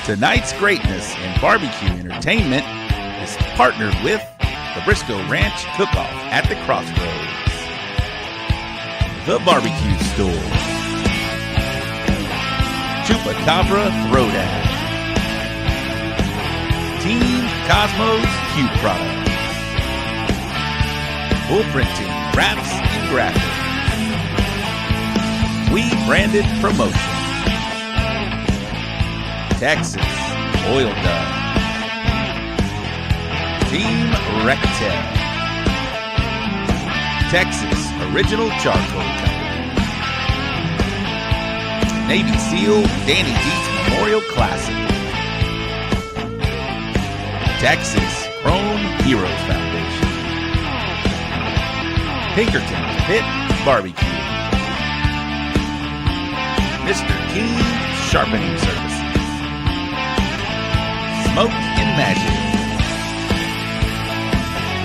Tonight's greatness in barbecue entertainment is partnered with the Briscoe Ranch Cook-Off at the Crossroads, the Barbecue Store, Chupacabra Throwdown, Team Cosmos Q Products, Full Printing Wraps and Graphics, We Branded Promotion, Texas Oil Done, Team Rectel, Texas Original Charcoal Company, Navy SEAL Danny Dietz Memorial Classic, Texas Chrome Heroes Foundation, Pinkerton's Pit Barbecue, Mr. King Sharpening Services, Smoke and Magic,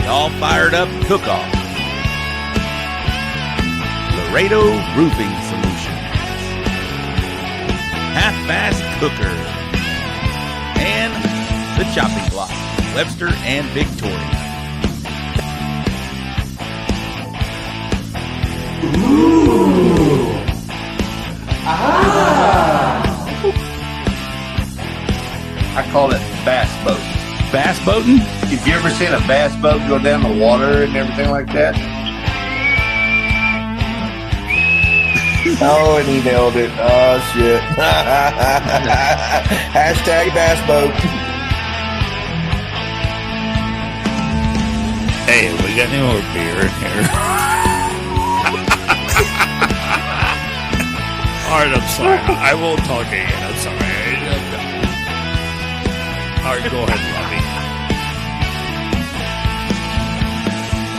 the All Fired Up Cook-Off, Laredo Roofing Solutions, Half-Fast Cooker, and the Chopping Block, Webster and Victoria. Ooh. Ah. I call it bass boat. Bass boating? If you ever seen a bass boat go down the water and everything like that? Oh, and he nailed it. Oh, shit. Hashtag bass boat. Hey, we got any more beer in here? Alright, I'm sorry. I won't talk again. I'm sorry. Alright, go ahead, Robbie.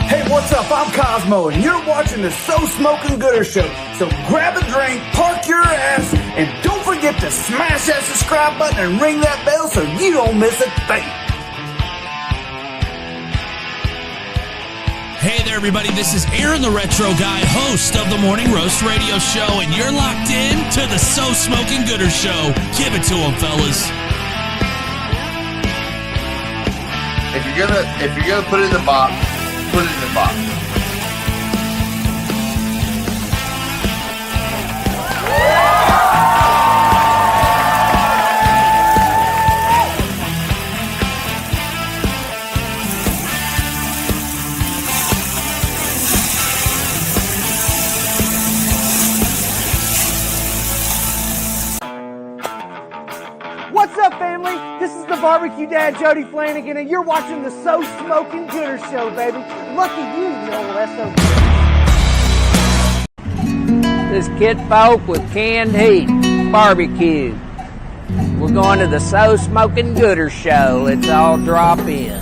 Hey, what's up? I'm Cosmo, and you're watching the So Smokin Gooder Show. So grab a drink, park your ass, and don't forget to smash that subscribe button and ring that bell so you don't miss a thing. Hey there, everybody. This is Aaron the Retro Guy, host of the Morning Roast Radio Show, and you're locked in to the So Smokin Gooder Show. Give it to them, fellas. If you're gonna put it in the box, put it in the box. What's up, family? This is the Barbecue Dad, Jody Flanagan, and you're watching the So Smokin Gooder Show, baby. Lucky you, you old SOB. This kid folk with canned heat, barbecue. We're going to the So Smokin Gooder Show. Let's all drop in.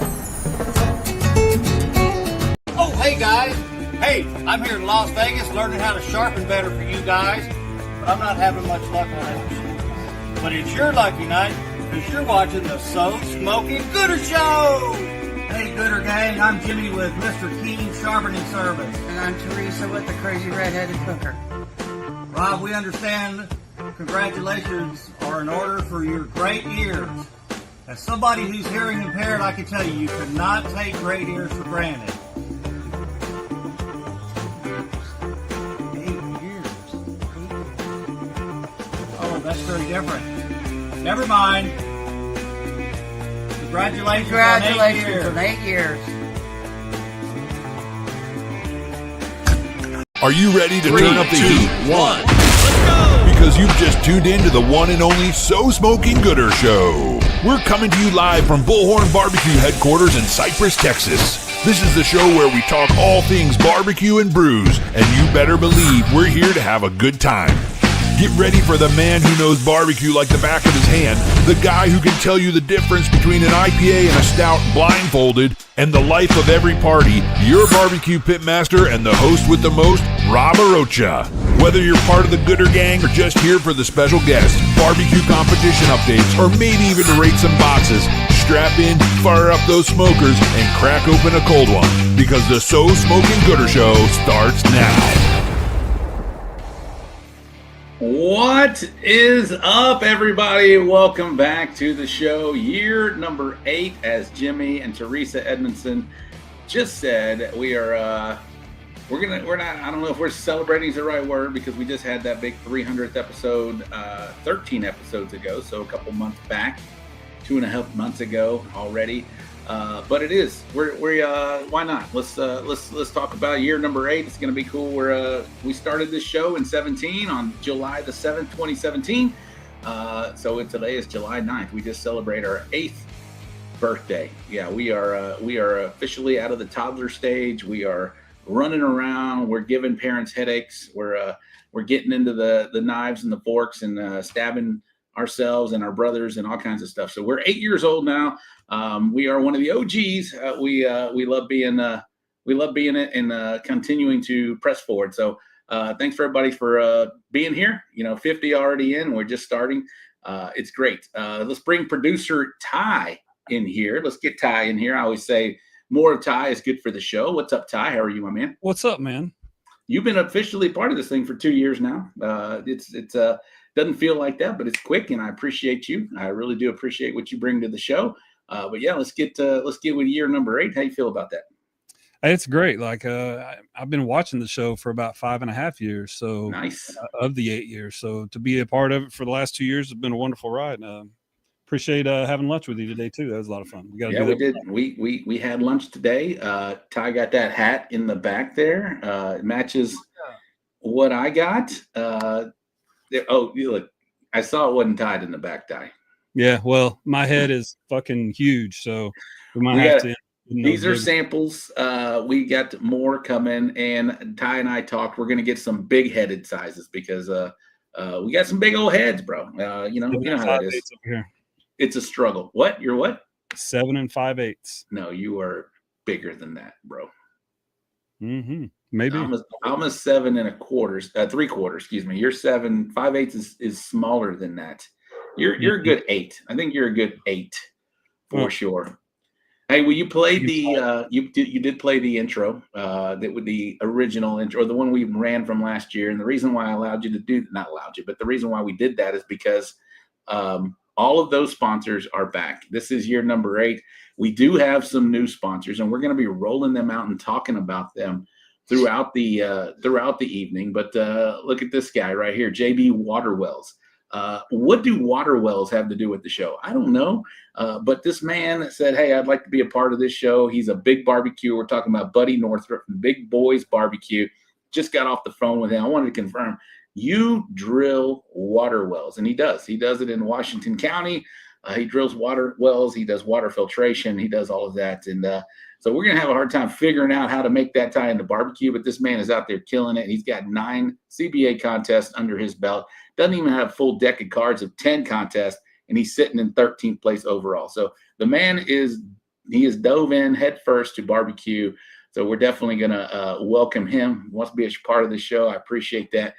Oh, hey guys. Hey, I'm here in Las Vegas learning how to sharpen better for you guys, but I'm not having much luck on it. But it's your lucky night because you're watching the So Smokin Gooder Show. Hey, Gooder Gang, I'm Jimmy with Mr. King Sharpening Service. And I'm Teresa with the Crazy Red-Headed Cooker. Rob, we understand congratulations are in order for your great ears. As somebody who's hearing impaired, I can tell you, you cannot take great ears for granted. 8 years. Oh, that's very different. Never mind. Congratulations on 8 years. On 8 years. Are you ready to turn up the heat? 1. Let's go! Because you've just tuned in to the one and only So Smokin Gooder Show. We're coming to you live from Bullhorn Barbecue headquarters in Cypress, Texas. This is the show where we talk all things barbecue and brews, and you better believe we're here to have a good time. Get ready for the man who knows barbecue like the back of his hand, the guy who can tell you the difference between an IPA and a stout blindfolded, and the life of every party, your barbecue pitmaster and the host with the most, Rob Arocha. Whether you're part of the Gooder Gang or just here for the special guests, barbecue competition updates, or maybe even to rate some boxes, strap in, fire up those smokers, and crack open a cold one, because the So Smokin Gooder Show starts now. What is up, everybody? Welcome back to the show. Year number 8, as Jimmy and Teresa Edmondson just said. We're not, I don't know if we're celebrating is the right word, because we just had that big 300th episode 13 episodes ago, so a couple months back, 2.5 months ago already. But it is. Why not? Let's talk about year number 8. It's going to be cool. We started this show in 17 on July the 7th, 2017. So today is July 9th. We just celebrate our 8th birthday. Yeah, we are officially out of the toddler stage. We are running around. We're giving parents headaches. We're getting into the knives and the forks and stabbing ourselves and our brothers and all kinds of stuff. So we're 8 years old now. We are one of the OGs. We love being it and continuing to press forward. So thanks for everybody for being here. 50 already in. We're just starting. It's great. Let's bring producer Ty in here. Let's get Ty in here. I always say more of Ty is good for the show. What's up, Ty? How are you, my man? What's up, man? You've been officially part of this thing for 2 years now. It's doesn't feel like that, but it's quick, and I appreciate you. I really do appreciate what you bring to the show. But yeah, let's get with year number 8. How you feel about that? It's great. Like I've been watching the show for about 5.5 years. So nice. Of the 8 years. So to be a part of it for the last 2 years has been a wonderful ride. Appreciate having lunch with you today too. That was a lot of fun. We did. We had lunch today. Ty got that hat in the back there. It matches what I got. Look, I saw it wasn't tied in the back, Ty. Yeah, well, my head is fucking huge, so we might have to. These are samples. We got more coming, and Ty and I talked. We're going to get some big-headed sizes because we got some big old heads, bro. You know how that is. Over here. It's a struggle. What? You're what? 7 5/8. No, you are bigger than that, bro. Mm-hmm. Maybe. I'm a 7 3/4. Excuse me. You're 7 5/8 is smaller than that. You're a good 8. I think you're a good 8 for sure. Hey, will you play you did play the intro that with the original intro, or the one we ran from last year? And the reason why I allowed you to but the reason why we did that is because all of those sponsors are back. This is year number 8. We do have some new sponsors, and we're going to be rolling them out and talking about them throughout the evening. But look at this guy right here, JB Waterwells. What do water wells have to do with the show? I don't know. But this man said, hey, I'd like to be a part of this show. He's a big barbecue. We're talking about Buddy Northrup from Big Boys Barbecue. Just got off the phone with him. I wanted to confirm you drill water wells. And he does. He does it in Washington County. He drills water wells. He does water filtration. He does all of that. And so we're going to have a hard time figuring out how to make that tie into barbecue. But this man is out there killing it. He's got 9 CBA contests under his belt. Doesn't even have a full deck of cards of 10 contests, and he's sitting in 13th place overall. So the man is dove in head first to barbecue. So we're definitely going to welcome him. He wants to be a part of the show. I appreciate that.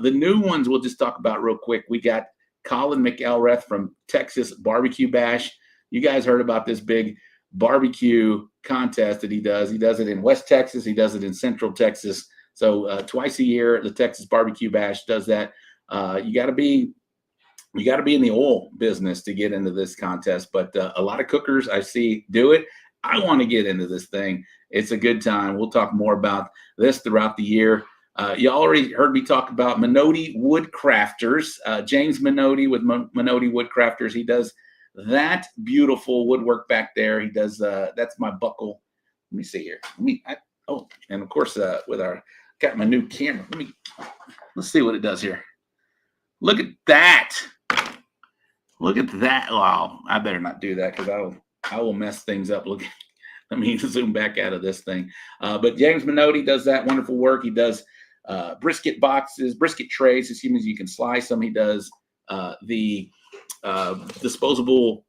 The new ones we'll just talk about real quick. We got Colin McElrath from Texas Barbecue Bash. You guys heard about this big barbecue contest that he does. He does it in West Texas. He does it in Central Texas. So twice a year, the Texas Barbecue Bash does that. You got to be in the oil business to get into this contest, but a lot of cookers I see do it. I want to get into this thing. It's a good time. We'll talk more about this throughout the year. You already heard me talk about Minotti Woodcrafters. James Minotti with Minotti Woodcrafters. He does that beautiful woodwork back there. He does. That's my buckle. Let me see here. And of course, got my new camera. Let's see what it does here. Look at that. Look at that. Wow. I better not do that because I will mess things up. Look, let me zoom back out of this thing. But James Minotti does that wonderful work. He does brisket trays. As soon as you can slice them. He does the disposable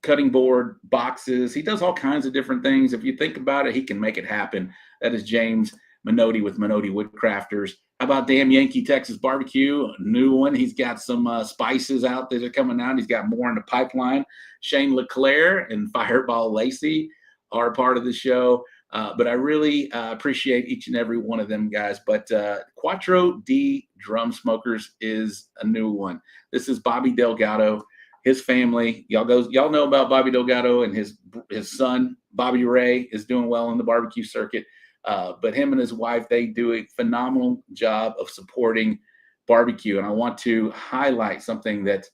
cutting board boxes. He does all kinds of different things. If you think about it, he can make it happen. That is James Minotti with Minotti Woodcrafters. How about Damn Yankee Texas Barbecue? A new one. He's got some spices out that are coming out. He's got more in the pipeline. Shane LeClaire and Fireball Lacey are part of the show. But I really appreciate each and every one of them guys. But Quattro di Drum Smokers is a new one. This is Bobby Delgado, his family. Y'all know about Bobby Delgado, and his son, Bobby Ray, is doing well on the barbecue circuit. But him and his wife, they do a phenomenal job of supporting barbecue. And I want to highlight something that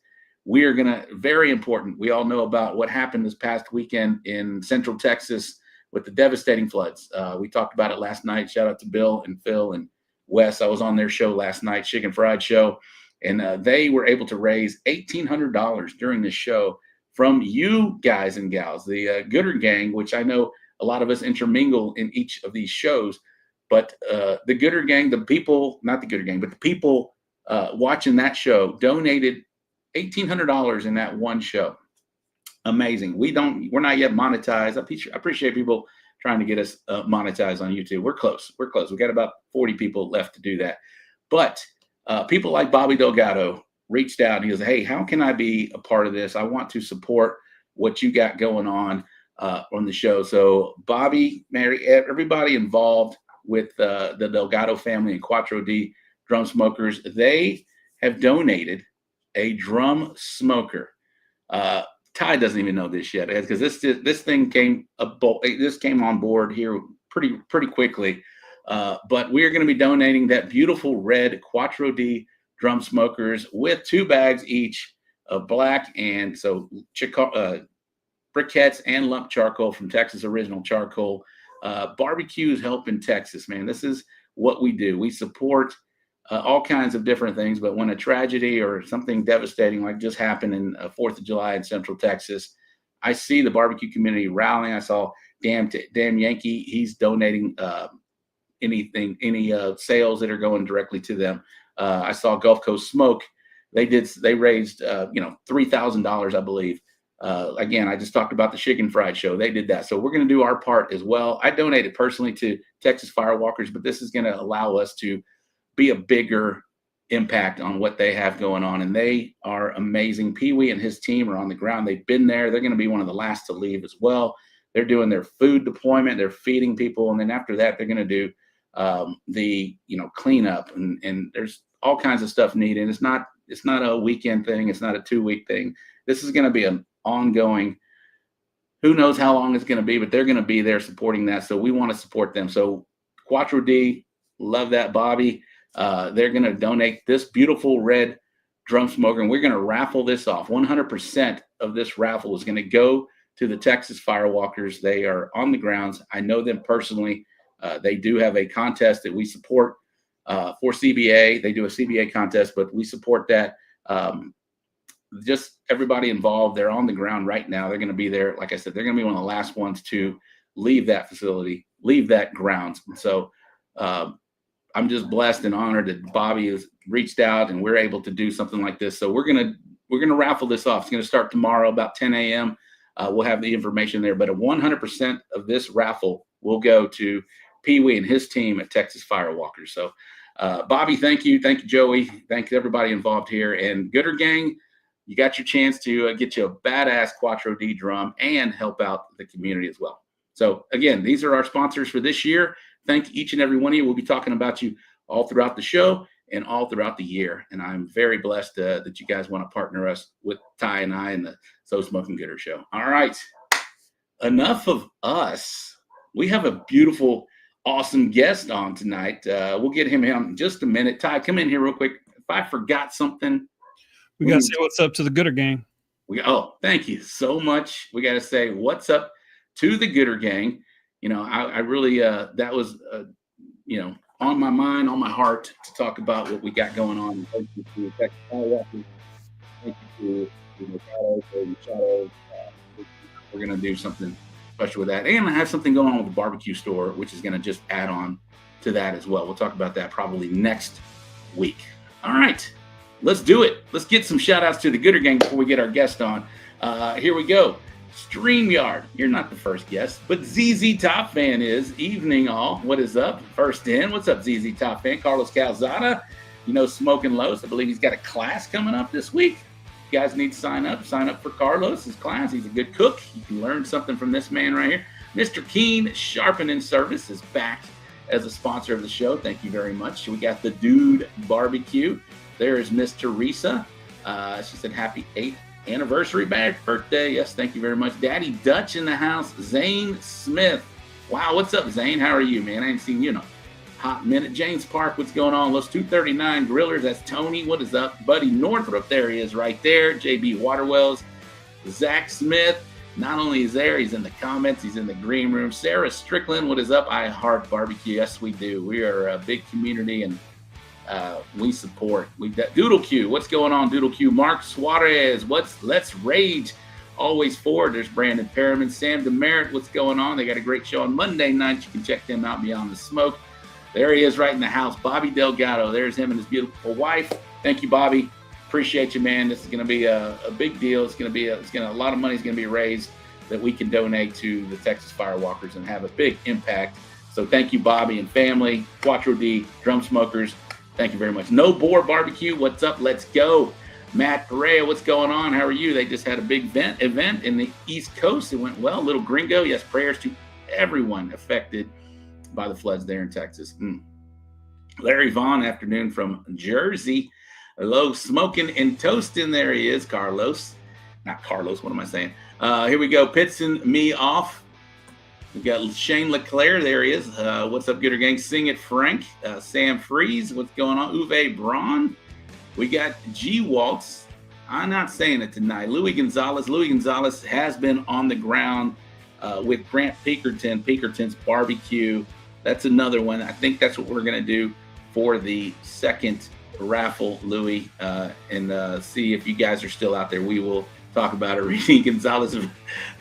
very important. We all know about what happened this past weekend in Central Texas with the devastating floods. We talked about it last night. Shout out to Bill and Phil and Wes. I was on their show last night, Chicken Fried Show, and they were able to raise $1,800 during this show from you guys and gals, the Gooder Gang, which I know a lot of us intermingle in each of these shows. But the Gooder Gang, the people watching that show donated $1,800 in that one show. Amazing. We're not yet monetized. I appreciate people trying to get us monetized on YouTube. We're close. We got about 40 people left to do that. But people like Bobby Delgado reached out and he goes, hey, how can I be a part of this? I want to support what you got going on the show. So Bobby, Mary, everybody involved with the Delgado family and Quattro D Drum Smokers, they have donated a drum smoker. Ty doesn't even know this yet because this thing came on board here pretty quickly. But we are going to be donating that beautiful red Quattro D drum smokers with 2 bags each of black and briquettes and lump charcoal from Texas Original Charcoal. Barbecue is helping Texas, man. This is what we do. We support all kinds of different things, but when a tragedy or something devastating like just happened in 4th of July in Central Texas, I see the barbecue community rallying. I saw Damn Yankee, he's donating any sales that are going directly to them. I saw Gulf Coast Smoke, they raised $3,000, I believe. Again, I just talked about the Chicken Fried Show. They did that. So we're going to do our part as well. I donated personally to Texas Firewalkers, but this is going to allow us to be a bigger impact on what they have going on. And they are amazing. Pee-wee and his team are on the ground. They've been there. They're going to be one of the last to leave as well. They're doing their food deployment. They're feeding people. And then after that, they're going to do the cleanup. And there's all kinds of stuff needed. It's not a weekend thing. It's not a 2-week thing. This is going to be an ongoing, who knows how long it's going to be, but they're going to be there supporting that. So we want to support them. So Quattro D, love that, Bobby. They're going to donate this beautiful red drum smoker, and we're going to raffle this off. 100% of this raffle is going to go to the Texas Firewalkers. They are on the grounds. I know them personally. They do have a contest that we support for CBA. They do a CBA contest, but we support that. Just everybody involved. They're on the ground right now. They're going to be there. Like I said, they're going to be one of the last ones to leave that facility, leave that grounds. So I'm just blessed and honored that Bobby has reached out and we're able to do something like this. So we're gonna raffle this off. It's gonna start tomorrow about 10 a.m. We'll have the information there, but 100% of this raffle will go to Pee-wee and his team at Texas Firewalkers. So Bobby, thank you, Joey, thank everybody involved here. And Gooder Gang, you got your chance to get you a badass Quattro D drum and help out the community as well. So again, these are our sponsors for this year. Thank each and every one of you. We'll be talking about you all throughout the show and all throughout the year. And I'm very blessed that you guys want to partner us with Ty and I and the So Smokin Gooder Show. All right. Enough of us. We have a beautiful, awesome guest on tonight. We'll get him in just a minute. Ty, come in here real quick. If I forgot something. We got to say what's up to the Gooder Gang. Thank you so much. We got to say what's up to the Gooder Gang. I really, that was, on my mind, on my heart to talk about what we got going on. Thank you to Texas Firewalkers. Thank you to Shadow. We're going to do something special with that. And I have something going on with the barbecue store, which is going to just add on to that as well. We'll talk about that probably next week. All right, let's do it. Let's get some shout outs to the Gooder Gang before we get our guest on. Here we go. StreamYard, you're not the first guest, but ZZ Top Fan is. Evening all, what is up? First in, what's up ZZ Top Fan? Carlos Calzada, Smoking Lows. I believe he's got a class coming up this week. You guys need to sign up for Carlos's class. He's a good cook. You can learn something from this man right here. Mr. Keen Sharpening Service is back as a sponsor of the show. Thank you very much. We got the Dude Barbecue. There is Miss Teresa. She said, happy 8th anniversary birthday. Yes, thank you very much. Daddy Dutch in the house. Zane Smith. Wow, what's up, Zane? How are you, man? I ain't seen you in a hot minute. James Park, what's going on? Los 239 Grillers. That's Tony. What is up? Buddy Northrop, there he is right there. JB Waterwells. Zach Smith. Not only is there, he's in the comments, he's in the green room. Sarah Strickland, what is up? I Heart Barbecue. Yes, we do. We are a big community, and we support. We got Doodle Q. What's going on, Doodle Q? Mark Suarez. Let's Rage. Always forward. There's Brandon Perriman. Sam Demerit. What's going on? They got a great show on Monday night. You can check them out, Beyond the Smoke. There he is right in the house. Bobby Delgado. There's him and his beautiful wife. Thank you, Bobby. Appreciate you, man. This is going to be a big deal. It's going to be a lot of money is going to be raised that we can donate to the Texas Firewalkers and have a big impact. So thank you, Bobby and family. Quattro D, Drum Smokers. Thank you very much. No Boar Barbecue. What's up? Let's go. Matt Perea, what's going on? How are you? They just had a big event in the East Coast. It went well. Little Gringo. Yes, prayers to everyone affected by the floods there in Texas. Larry Vaughn, afternoon from Jersey. Hello, smoking and toasting. There he is, Carlos. Not Carlos, what am I saying? Here we go, pitsing me off. We got Shane LeClaire, there he is. What's up, Gooder Gang? Sing It Frank. Sam Freeze, what's going on? Uwe Braun. We got G Waltz. I'm not saying it tonight. Louis Gonzalez has been on the ground with Grant Pinkerton's Barbecue. That's another one. I think that's what we're going to do for the second raffle, Louis, and see if you guys are still out there. We will talk about it. Reading Gonzalez of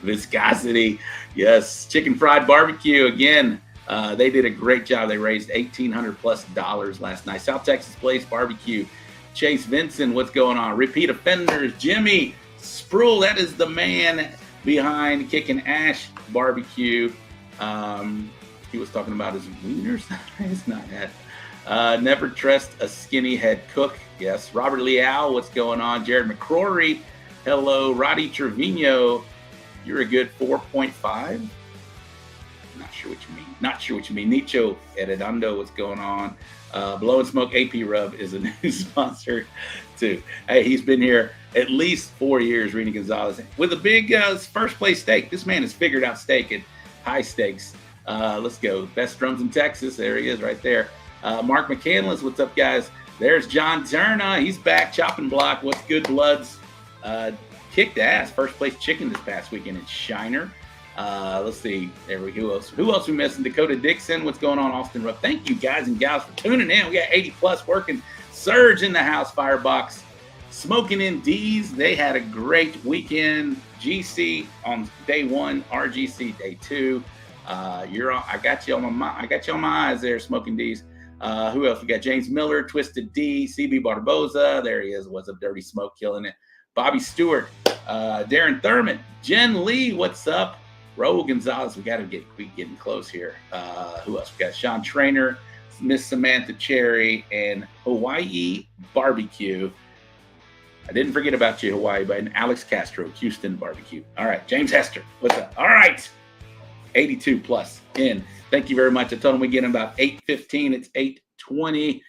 Viscosity. Yes. Chicken Fried Barbecue. Again, they did a great job. They raised $1,800+ last night. South Texas Place Barbecue. Chase Vinson, what's going on? Repeat offenders. Jimmy Spruill, that is the man behind Kickin' Ash Barbecue. He was talking about his wieners. It's not that. Never trust a skinny head cook. Yes. Robert Leal, what's going on? Jared McCrory. Hello. Roddy Trevino. You're a good 4.5. Not sure what you mean. Nicho Eredondo, what's going on? Blow and Smoke AP Rub is a new sponsor too. Hey, he's been here at least 4 years, Rena Gonzalez, with a big first place steak. This man has figured out steak at high stakes. Let's go. Best drums in Texas. There he is right there. Mark McCandless, what's up, guys? There's John Turner. He's back. Chopping Block. What's good, Bloods? Kicked ass. First place chicken this past weekend at Shiner. Let's see. There we go. Who else we missing? Dakota Dixon. What's going on? Austin Rupp. Thank you, guys and gals, for tuning in. We got 80+ working. Surge in the house. Firebox. Smoking in D's. They had a great weekend. GC on day 1. RGC day 2. I got you on my eyes there, Smoking D's. Who else? We got James Miller, Twisted D, CB Barboza. There he is. What's up, Dirty Smoke, killing it. Bobby Stewart, Darren Thurman, Jen Lee. What's up? Raul Gonzalez. We got to be getting close here. Who else? We got Sean Trainer, Miss Samantha Cherry, and Hawaii Barbecue. I didn't forget about you, Hawaii, but and Alex Castro, Houston Barbecue. All right, James Hester. What's up? All right. 82+ in. Thank you very much. I told him we get in about 8:15. It's 8:20.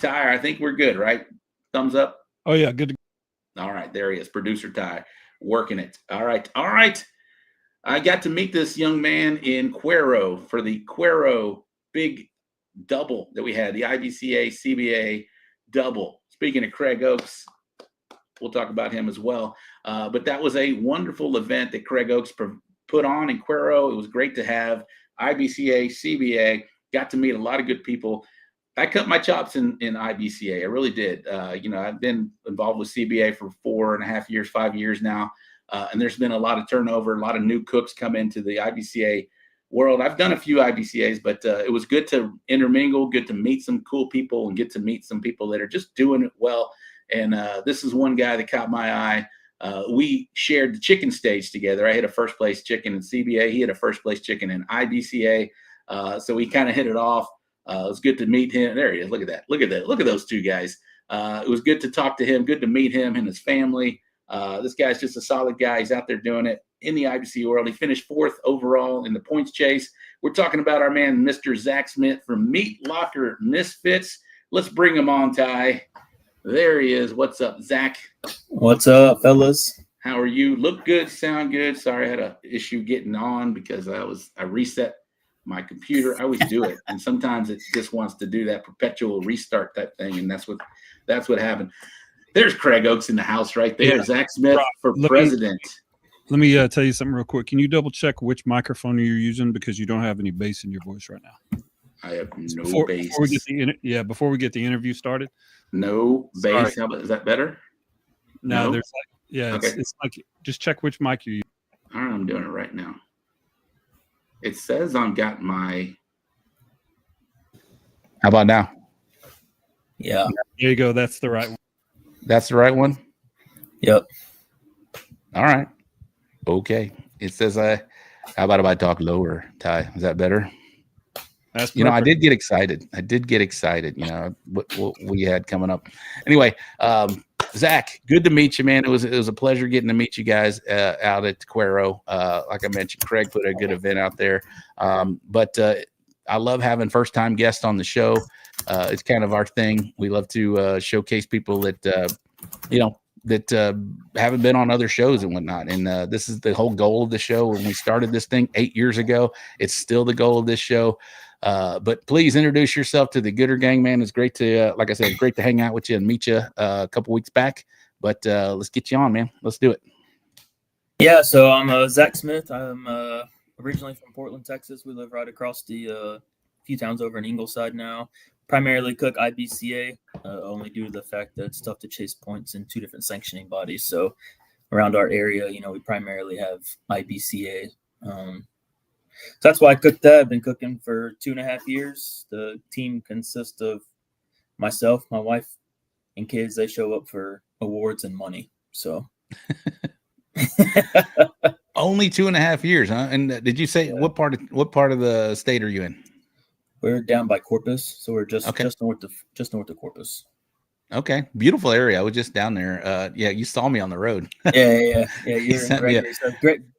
Ty, I think we're good, right? Thumbs up. Oh yeah, good. All right, there he is, producer Ty, working it. All right. I got to meet this young man in Cuero for the Cuero big double that we had, the IBCA CBA double. Speaking of Craig Oaks, we'll talk about him as well. But that was a wonderful event that Craig Oaks put on in Cuero. It was great to have IBCA, CBA. Got to meet a lot of good people. I cut my chops in IBCA. I really did. I've been involved with CBA for 4.5 years, 5 years now. And there's been a lot of turnover, a lot of new cooks come into the IBCA world. I've done a few IBCAs, but it was good to intermingle, good to meet some cool people and get to meet some people that are just doing it well. And this is one guy that caught my eye. We shared the chicken stage together. I had a first place chicken in CBA. He had a first place chicken in IBCA. So we kind of hit it off. It was good to meet him. There he is. Look at that. Look at those two guys. It was good to talk to him. Good to meet him and his family. This guy's just a solid guy. He's out there doing it in the IBC world. He finished 4th overall in the points chase. We're talking about our man, Mr. Zach Smith from Meat Locker Misfits. Let's bring him on, Ty. There he is. What's up, Zach? What's up, fellas? How are you? Look good, sound good. Sorry, I had an issue getting on because I reset my computer. I always do it, and sometimes it just wants to do that perpetual restart type thing, and that's what happened. There's Craig Oaks in the house right there. Yeah. Zach Smith for president. Let me tell you something real quick. Can you double check which microphone you're using, because you don't have any bass in your voice right now? I have no bass. Before we get the interview started. No bass. How about, is that better? No, there's it's like, just check which mic you're using. All right, I'm doing it right now. It says I've got my. How about now? Yeah. There you go. That's the right one. That's the right one? Yep. All right. Okay. It says how about if I talk lower, Ty? Is that better? That's perfect. You know, I did get excited. You know, what we had coming up. Anyway, Zach, good to meet you, man. It was a pleasure getting to meet you guys out at Cuero. Like I mentioned, Craig put a good event out there. But I love having first time guests on the show. It's kind of our thing. We love to showcase people that haven't been on other shows and whatnot. And this is the whole goal of the show. When we started this thing 8 years ago, it's still the goal of this show. But please introduce yourself to the Gooder Gang, man. It's great to, like I said, great to hang out with you and meet you a couple weeks back. But let's get you on, man. Let's do it. Yeah, so I'm Zach Smith. I'm originally from Portland, Texas. We live right across the few towns over in Ingleside now. Primarily cook IBCA, only due to the fact that it's tough to chase points in two different sanctioning bodies. So around our area, we primarily have IBCA. So that's why I cooked that. I've been cooking for 2.5 years. The team consists of myself, my wife, and kids. They show up for awards and money. So only 2.5 years, huh? And did you say what part of the state are you in? We're down by Corpus, so we're just north of Corpus. Okay, beautiful area. I was just down there. Yeah, you saw me on the road. Yeah. You're in Gregory. So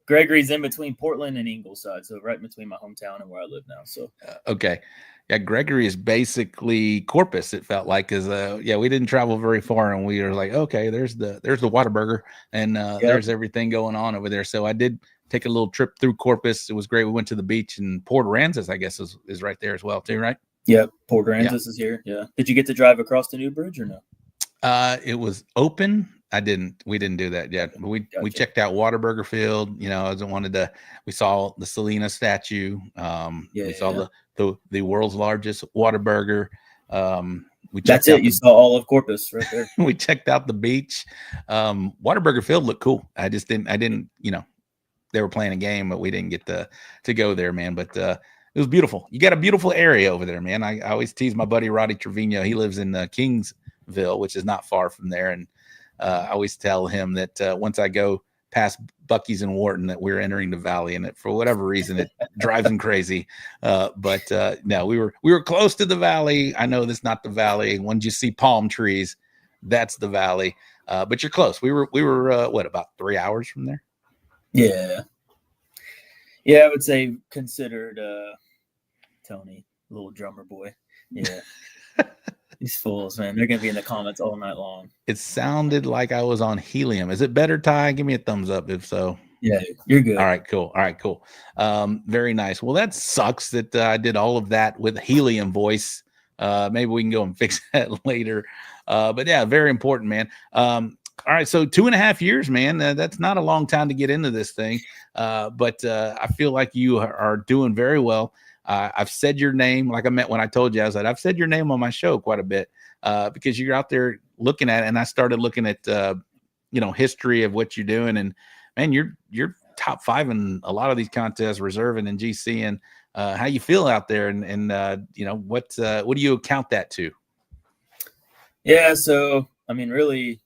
Gregory's in between Portland and Ingleside, so right between my hometown and where I live now. So okay, yeah, Gregory is basically Corpus. It felt like, because we didn't travel very far, and we were like, okay, there's the Whataburger, and there's everything going on over there. So I did take a little trip through Corpus. It was great. We went to the beach, and Port Aransas, I guess, is right there as well too, right? Yeah, Port Aransas is here. Yeah. Did you get to drive across the new bridge or no? It was open. We didn't do that yet. But we checked out Whataburger Field. We saw the Selena statue. We saw the world's largest Whataburger. That's it. You saw all of Corpus right there. We checked out the beach. Whataburger Field looked cool. I didn't, they were playing a game, but we didn't get to go there, man. But it was beautiful. You got a beautiful area over there, man. I always tease my buddy Roddy Trevino. He lives in Kingsville, which is not far from there. And I always tell him that once I go past Buc-ee's and Wharton, that we're entering the valley, and for whatever reason it drives him crazy. But no, we were close to the valley. I know that's not the valley. Once you see palm trees, that's the valley. But you're close. We were about 3 hours from there? Yeah, I would say considered Tony, little drummer boy. Yeah. These fools, man, they're gonna be in the comments all night long. It sounded like I was on helium. Is it better, Ty? Give me a thumbs up if so. Yeah, you're good. All right, cool. Very nice. Well, that sucks that I did all of that with helium voice. Maybe we can go and fix that later. But yeah, very important, man. All right, so 2.5 years, man. That's not a long time to get into this thing. But I feel like you are doing very well. I've said your name, like when I told you, I was like, I've said your name on my show quite a bit because you're out there looking at it. And I started looking at, history of what you're doing. And man, you're top 5 in a lot of these contests, reserving and GC. And how you feel out there, and what do you account that to? Yeah, so really,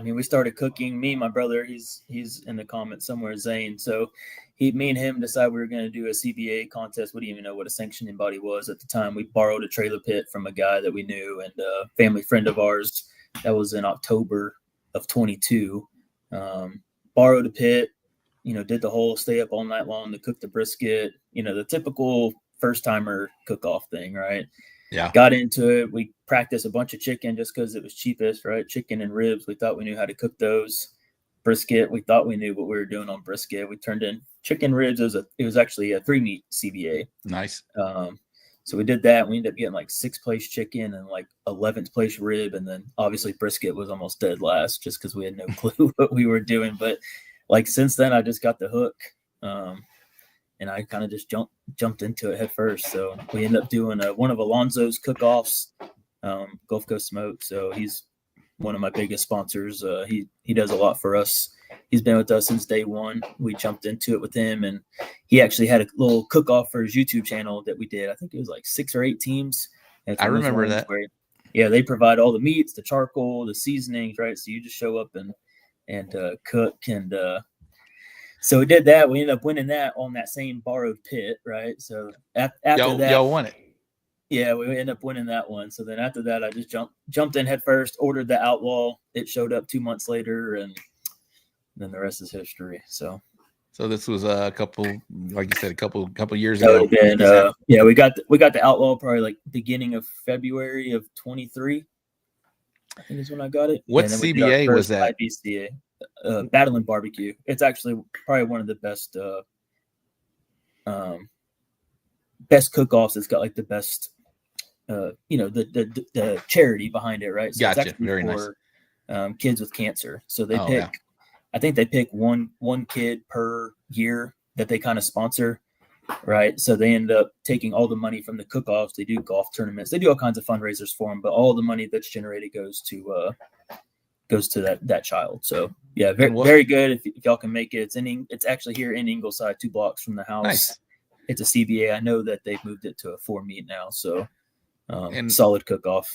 we started cooking. Me and my brother, he's in the comments somewhere, Zane. So me and him decided we were going to do a CBA contest. We didn't even know what a sanctioning body was at the time. We borrowed a trailer pit from a guy that we knew, and a family friend of ours. That was in October of 22. Borrowed a pit, did the whole stay up all night long to cook the brisket, the typical first timer cook off thing, right? Yeah. Got into it. We practiced a bunch of chicken just because it was cheapest, right? Chicken and ribs. We thought we knew how to cook those. Brisket. We thought we knew what we were doing on brisket. We turned in chicken ribs. It was actually a 3-meat CBA. Nice. So we did that. We ended up getting like 6th place chicken and like 11th place rib. And then obviously brisket was almost dead last just because we had no clue what we were doing. But like since then, I just got the hook. And I kind of just jumped into it head first. So we ended up doing one of Alonzo's cook-offs, Gulf Coast Smoke. So he's one of my biggest sponsors. He does a lot for us. He's been with us since day one. We jumped into it with him, and he actually had a little cook-off for his YouTube channel that we did. I think it was like 6 or 8 teams. I remember that. Yeah, they provide all the meats, the charcoal, the seasonings, right? So you just show up and cook and so we did that. We ended up winning that on that same borrowed pit, right? So after that, y'all won it. Yeah, we ended up winning that one. So then after that, I just jumped in head first, ordered the Outlaw. It showed up 2 months later, and then the rest is history. So this was a couple, like you said, a couple years ago. Yeah, we got the Outlaw probably like beginning of February of 23. I think is when I got it. What CBA was that? IBCA. Battle and Barbecue. It's actually probably one of the best best cook-offs. It's got like the best the charity behind it, right? So gotcha. It's actually Very for, nice. Kids with cancer. So they pick, yeah. I think they pick one kid per year that they kind of sponsor, right? So they end up taking all the money from the cook-offs. They do golf tournaments. They do all kinds of fundraisers for them, but all the money that's generated goes to that child. So yeah, very good. If y'all can make it, it's actually here in Ingleside, 2 blocks from the house. Nice. It's a CBA. I know that they've moved it to a 4-meat now. So and solid cook off.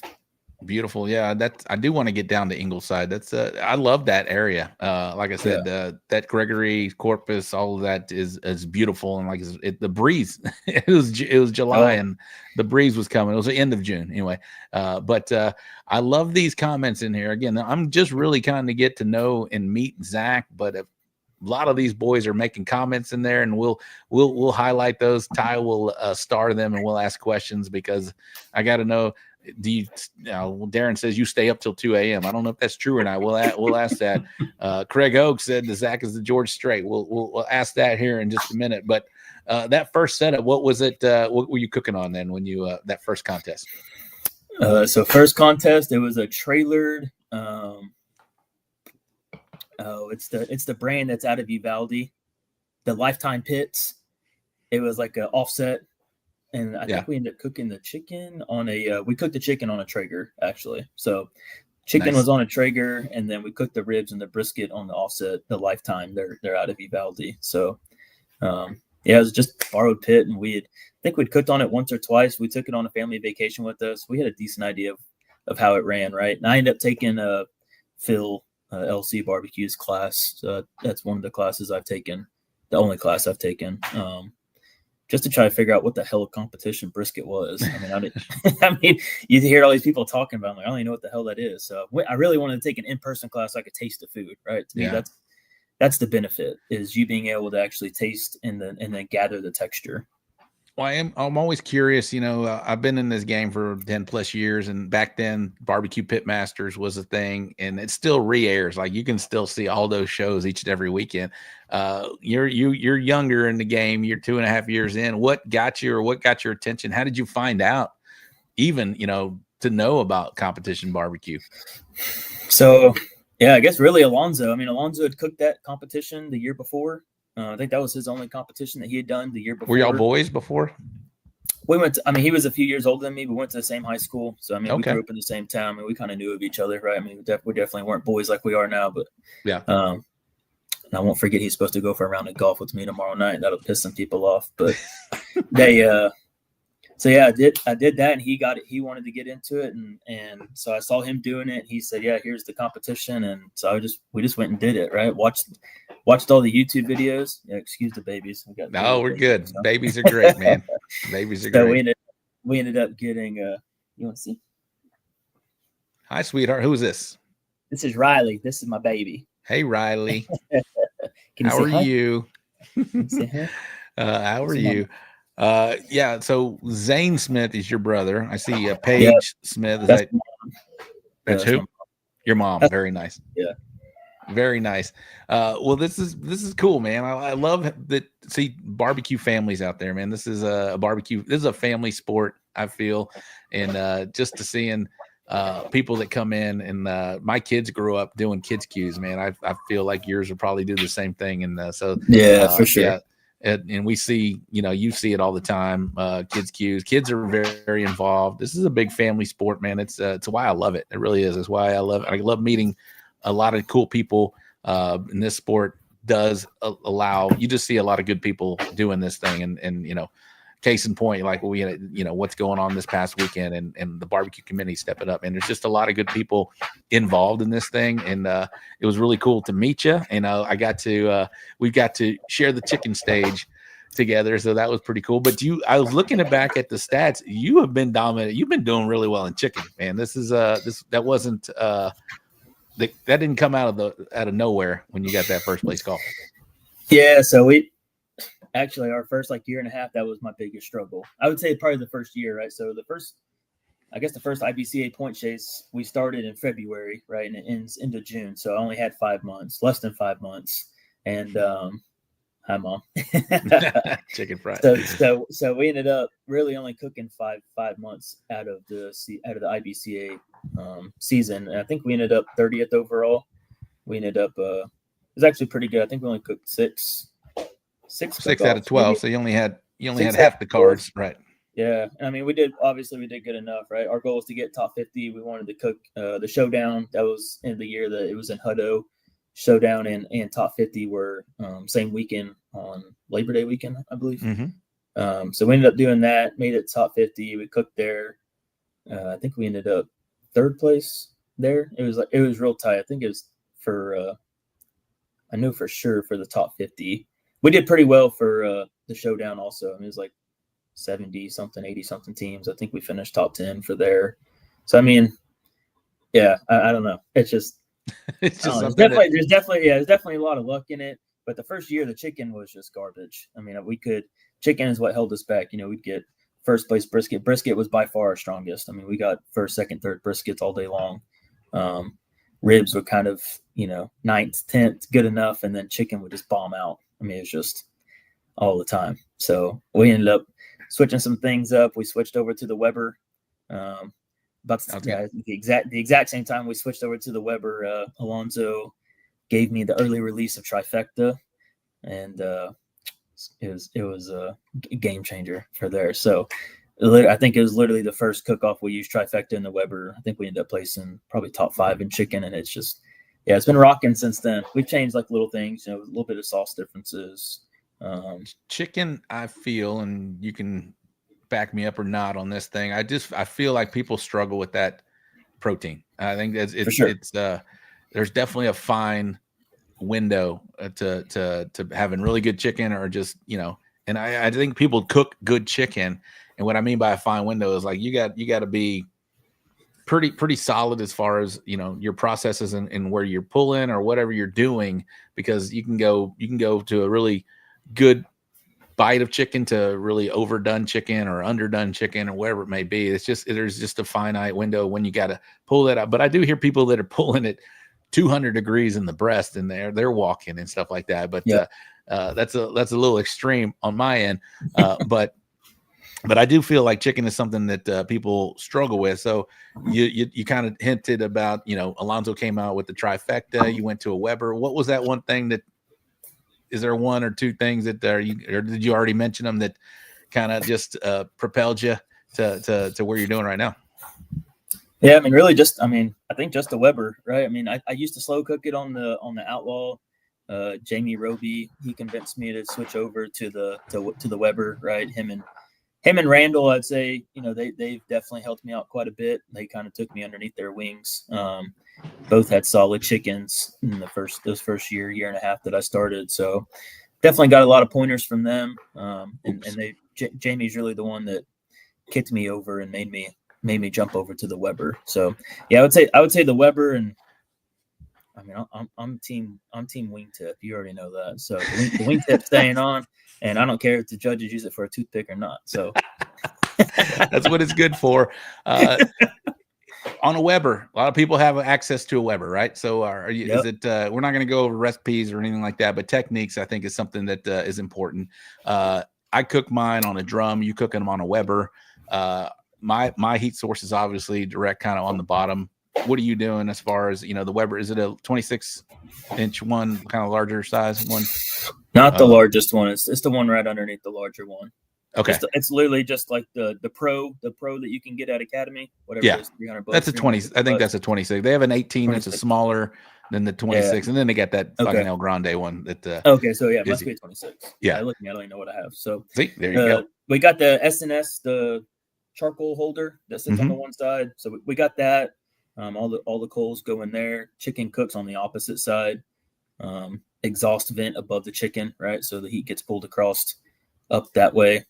Beautiful. Yeah. I do want to get down to Ingleside. That's I love that area. Like I said, that Gregory Corpus, all of that is beautiful. And like the breeze, it was July and the breeze was coming. It was the end of June anyway. But I love these comments in here. Again, I'm just really kind of get to know and meet Zach, but a lot of these boys are making comments in there, and we'll highlight those. Ty will star them, and we'll ask questions because I got to know. Darren says you stay up till 2 a.m. I don't know if that's true or not. We'll ask that. Craig Oak said the Zach is the George Strait. We'll ask that here in just a minute. But that first setup, what was it? What were you cooking on then when you that first contest? So first contest, it was a trailered. It's the brand that's out of Uvalde, the Lifetime Pits. It was like an offset. And I think we ended up cooking the chicken on we cooked the chicken on a Traeger, actually. So chicken was on a Traeger, and then we cooked the ribs and the brisket on the offset, the Lifetime. They're out of Uvalde. So, it was just borrowed pit, and I think we'd cooked on it once or twice. We took it on a family vacation with us. We had a decent idea of how it ran, right? And I ended up taking Phil LC Barbecue's class. That's one of the classes I've taken, the only class I've taken. Just to try to figure out what the hell a competition brisket was. I mean, you hear all these people talking about it, like, I don't even know what the hell that is. So I really wanted to take an in-person class so I could taste the food, right? To me, that's the benefit, is you being able to actually taste and then gather the texture. Well, I'm always curious. I've been in this game for 10 plus years, and back then Barbecue Pit Masters was a thing, and it still re-airs. Like you can still see all those shows each and every weekend. You're younger in the game. You're 2.5 years in. What got your attention? How did you find out even, to know about competition barbecue? So, yeah, I guess really Alonzo. I mean, Alonzo had cooked that competition the year before. I think that was his only competition that he had done the year before. Were y'all boys before? We went to, he was a few years older than me, but we went to the same high school. So, we grew up in the same town, and we kind of knew of each other, right? We definitely weren't boys like we are now, but yeah. And I won't forget he's supposed to go for a round of golf with me tomorrow night. That'll piss some people off, but so yeah, I did that, and he got it. He wanted to get into it, and so I saw him doing it. He said, "Yeah, here's the competition," and so we just went and did it. Right, watched all the YouTube videos. Yeah, excuse the babies. We're good. So. Babies are great, man. Babies are great. We ended up getting. You want to see? Hi, sweetheart. Who's this? This is Riley. This is my baby. Hey, Riley. Can you How say are hi? you? Say hi? How are Say you? Yeah. So Zane Smith is your brother. I see Yeah, Paige Smith. Is that's that my mom. Yeah, that's that's my who? mom. Your mom. That's, Very nice. yeah. Very nice. Well, this is cool, man. I love that. See, barbecue families out there, man. This is a barbecue. This is a family sport, I feel, and just to seeing people that come in and my kids grew up doing kids cues, man. I feel like yours will probably do the same thing, and so Yeah, for sure. yeah. And we see, you see it all the time. Kids cues. Kids are very, very involved. This is a big family sport, man. It's why I love it. It really is. It's why I love it. I love meeting a lot of cool people in this sport. Does allow you to see a lot of good people doing this thing, and case in point, like we what's going on this past weekend, and the barbecue committee stepping up, and there's just a lot of good people involved in this thing, and it was really cool to meet you. And we got to share the chicken stage together, so that was pretty cool. But I was looking back at the stats. You have been dominant. You've been doing really well in chicken, man. This is that wasn't that didn't come out of nowhere when you got that first place call. Yeah, so we actually our first year and a half, that was my biggest struggle. I would say probably the first year, right? So the first IBCA point chase, we started in February, right? And it ends into June. So I only had 5 months, less than 5 months. And hi, Mom. Chicken fried. So we ended up really only cooking five months out of the IBCA season. And I think we ended up 30th overall. We ended up it was actually pretty good. I think we only cooked six out of 12. So you only had half the cards, right? Yeah, I mean, we did good enough, right? Our goal was to get top 50. We wanted to cook the showdown. That was in the year that it was in Hutto. Showdown and top 50 were same weekend on Labor Day weekend, I believe. Mm-hmm. So we ended up doing that, made it top 50. We cooked there. I think we ended up 3rd place there. It was real tight. I think it was I know for sure for the top 50. We did pretty well for the showdown also. I mean, it was 70-something, 80-something teams. I think we finished top 10 for there. So, I mean, yeah, I don't know. It's just there's definitely a lot of luck in it. But the first year, the chicken was just garbage. I mean, chicken is what held us back. We'd get first place brisket. Brisket was by far our strongest. I mean, we got 1st, 2nd, 3rd briskets all day long. Ribs were kind of, 9th, 10th, good enough. And then chicken would just bomb out. I mean, it was just all the time. So we ended up switching some things up. We switched over to the Weber. The exact same time we switched over to the Weber, Alonzo gave me the early release of Trifecta, and it was a game changer for there. So I think it was literally the first cook-off we used Trifecta in the Weber. I think we ended up placing probably top 5 in chicken, and it's just it's been rocking since then. We've changed little things, a little bit of sauce differences. Chicken, I feel, and you can back me up or not on this thing. I feel like people struggle with that protein. I think it's there's definitely a fine window to having really good chicken, or just and I think people cook good chicken, and what I mean by a fine window is you got to be pretty solid as far as your processes and where you're pulling or whatever you're doing, because you can go to a really good bite of chicken to really overdone chicken or underdone chicken or whatever it may be. There's just a finite window when you got to pull that out. But I do hear people that are pulling it 200 degrees in the breast and they're walking and stuff like that. But that's a little extreme on my end. But I do feel like chicken is something that people struggle with. So you kind of hinted about, Alonzo came out with the Trifecta. You went to a Weber. What was that one thing is there 1 or 2 things that or did you already mention them that kind of just propelled you to where you're doing right now? Yeah, I mean, really I think just the Weber, right? I mean, I used to slow cook it on the Outlaw. Jamie Roby, he convinced me to switch over to the Weber, right? Him and Randall, I'd say, they've definitely helped me out quite a bit. They kind of took me underneath their wings. Both had solid chickens in those first year and a half that I started. So definitely got a lot of pointers from them. Jamie's really the one that kicked me over and made me jump over to the Weber. So yeah, I would say the Weber, and I mean, I'm team wingtip. You already know that. So the wingtip staying on, and I don't care if the judges use it for a toothpick or not. So that's what it's good for. On a Weber, a lot of people have access to a Weber, right? So is it? We're not going to go over recipes or anything like that, but techniques I think is something that is important. I cook mine on a drum. You cooking them on a Weber. My heat source is obviously direct, kind of on the bottom. What are you doing as far as the Weber? Is it a 26-inch one, kind of larger size one? Not the largest one. It's the one right underneath the larger one. Okay, it's literally just like the pro that you can get at Academy. Whatever. Yeah, it is, $300. that's a 20. I think that's a 26. They have an 18 that's a smaller than the 26, and then they got that fucking El Grande one. That okay, so yeah, must be a 26. Yeah, look, I don't even know what I have. So see, there you go. We got the SNS, the charcoal holder that sits on the one side. So we got that. All the coals go in there. Chicken cooks on the opposite side. Exhaust vent above the chicken, right? So the heat gets pulled across up that way.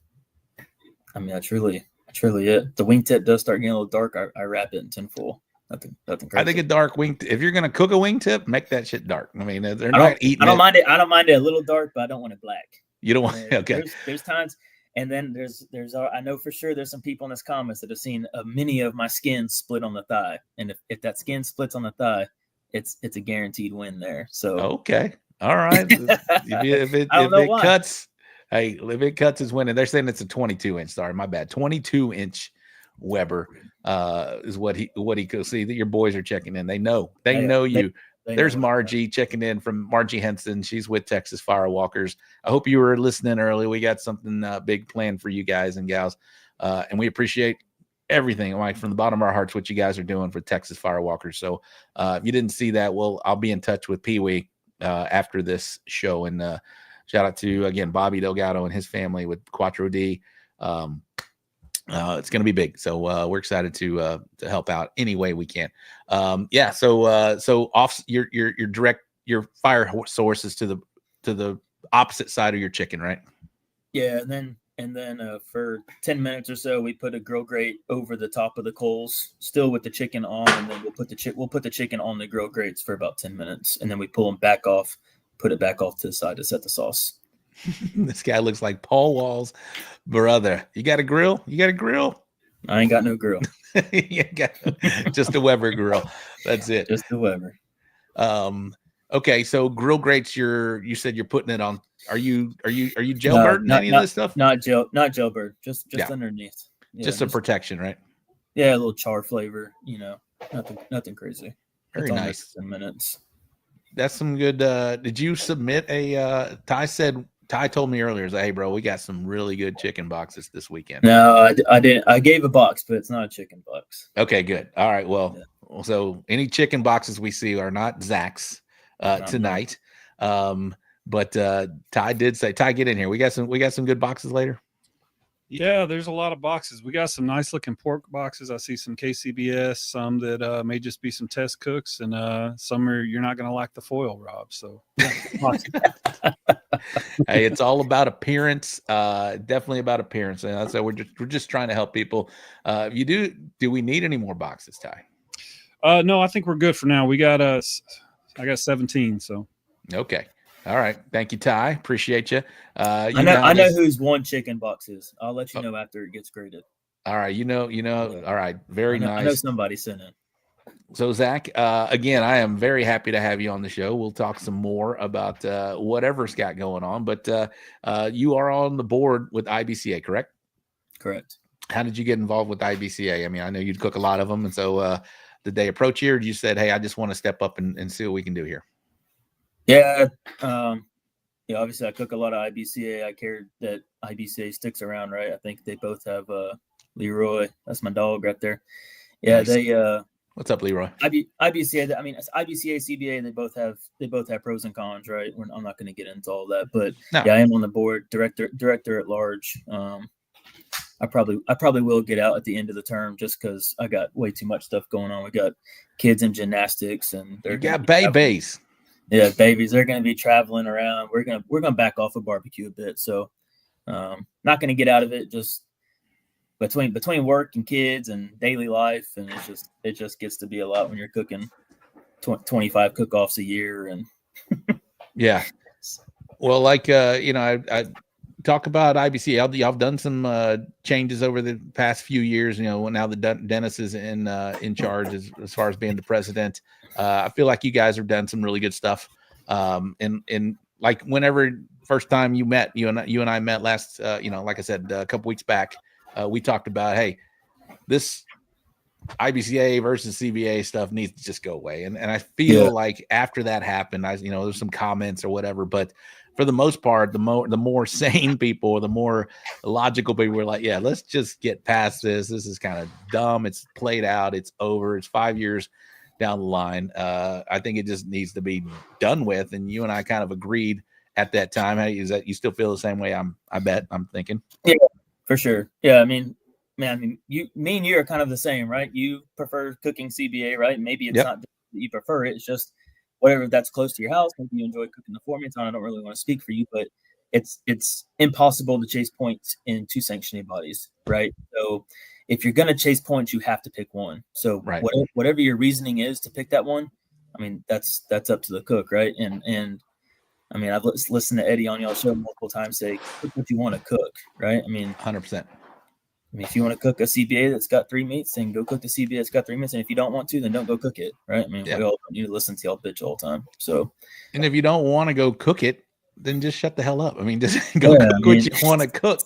I mean, that's really it. The wingtip does start getting a little dark. I wrap it in tinfoil. Nothing crazy. I think a dark wingtip. If you're gonna cook a wingtip, make that shit dark. I mean, they're not eating. I don't mind it. I don't mind it a little dark, but I don't want it black. You don't want. Okay. There's times, and then there's. I know for sure there's some people in this comments that have seen many of my skin split on the thigh, and if that skin splits on the thigh, it's a guaranteed win there. So okay, all right. if it cuts. Hey, if it cuts, is winning. They're saying it's a 22-inch. Sorry, my bad. 22-inch Weber is what he could see. That your boys are checking in. They know. They know you. There's Margie checking in from Margie Henson. She's with Texas Firewalkers. I hope you were listening early. We got something big planned for you guys and gals, and we appreciate everything, like from the bottom of our hearts, what you guys are doing for Texas Firewalkers. So if you didn't see that, well, I'll be in touch with Pee Wee after this show and. Shout out to, again, Bobby Delgado and his family with Quattro D. It's going to be big. So we're excited to help out any way we can. So off your fire sources to the opposite side of your chicken, right? Yeah. And then for 10 minutes or so, we put a grill grate over the top of the coals, still with the chicken on. And then we'll put the chicken on the grill grates for about 10 minutes. And then we pull them back off. Put it back off to the side to set the sauce. This guy looks like Paul Wall's brother. You got a grill? I ain't got no grill. You got just a Weber grill. That's it. Just a Weber. Okay, so grill grates. You said you're putting it on. Are you jailbirding any of this stuff? Not jailbird. Just underneath. Yeah, just a protection, right? Yeah, a little char flavor. Nothing crazy. Very nice. 10 minutes. That's some good. Did you submit a? Ty told me earlier, hey, bro, we got some really good chicken boxes this weekend. No, I didn't. I gave a box, but it's not a chicken box. Okay, good. All right. Well, so any chicken boxes we see are not Zach's tonight. But Ty did say, Ty, get in here. We got some good boxes later. Yeah, there's a lot of boxes. We got some nice looking pork boxes. I see some KCBS, some that may just be some test cooks, and some you're not going to like the foil, Rob. So, yeah, hey, it's all about appearance. Definitely about appearance, and so we're just trying to help people. If you do we need any more boxes, Ty? No, I think we're good for now. We got I got 17. So, okay. All right. Thank you, Ty. Appreciate you. I know whose one chicken box is. I'll let you know after it gets graded. All right. You know. All right. Very nice. I know somebody sent it. So, Zach, again, I am very happy to have you on the show. We'll talk some more about whatever's got going on. But you are on the board with IBCA, correct? Correct. How did you get involved with IBCA? I mean, I know you'd cook a lot of them. And so did they approach you, or you said, hey, I just want to step up and see what we can do here? Yeah, obviously I cook a lot of IBCA. I care that IBCA sticks around, right? I think they both have Leroy. That's my dog right there. Yeah, nice. They what's up, Leroy? IBCA. I mean, it's IBCA, CBA. They both have pros and cons, right? I'm not going to get into all that, but yeah, I am on the board, director at large. I probably will get out at the end of the term just because I got way too much stuff going on. We got kids in gymnastics, and you got babies. Yeah, babies. They're going to be traveling around. We're gonna back off of barbecue a bit. So, not going to get out of it. Just between work and kids and daily life, and it just gets to be a lot when you're cooking. 25 cook-offs a year. And yeah. Well, like, I talk about IBCA. Y'all have done some changes over the past few years. Now that Dennis is in charge as far as being the president. I feel like you guys have done some really good stuff. And like whenever first time you and I met last, like I said, a couple weeks back, we talked about, hey, this IBCA versus CBA stuff needs to just go away. And I feel like after that happened, there's some comments or whatever, but for the most part, the more sane people, the more logical people were like, yeah, let's just get past this. This is kind of dumb. It's played out. It's over. It's 5 years down the line. I think it just needs to be done with. And you and I kind of agreed at that time. Hey, is that you still feel the same way? I'm thinking. Yeah, for sure. Yeah. I mean, man, me and you are kind of the same, right? You prefer cooking CBA, right? Maybe it's not that you prefer it. It's just whatever that's close to your house. Maybe you enjoy cooking the formula. I don't really want to speak for you, but it's impossible to chase points in two sanctioning bodies, right? So if you're going to chase points, you have to pick one. So whatever your reasoning is to pick that one, I mean, that's up to the cook, right? And I mean, I've listened to Eddie on y'all show multiple times say, cook what you want to cook, right? I mean, 100%. I mean, if you want to cook a CBA that's got 3 meats, then go cook the CBA that's got 3 meats. And if you don't want to, then don't go cook it, right? I mean, we all need to listen to y'all bitch all the time. So, and if you don't want to go cook it, then just shut the hell up. I mean, just go cook what you want to cook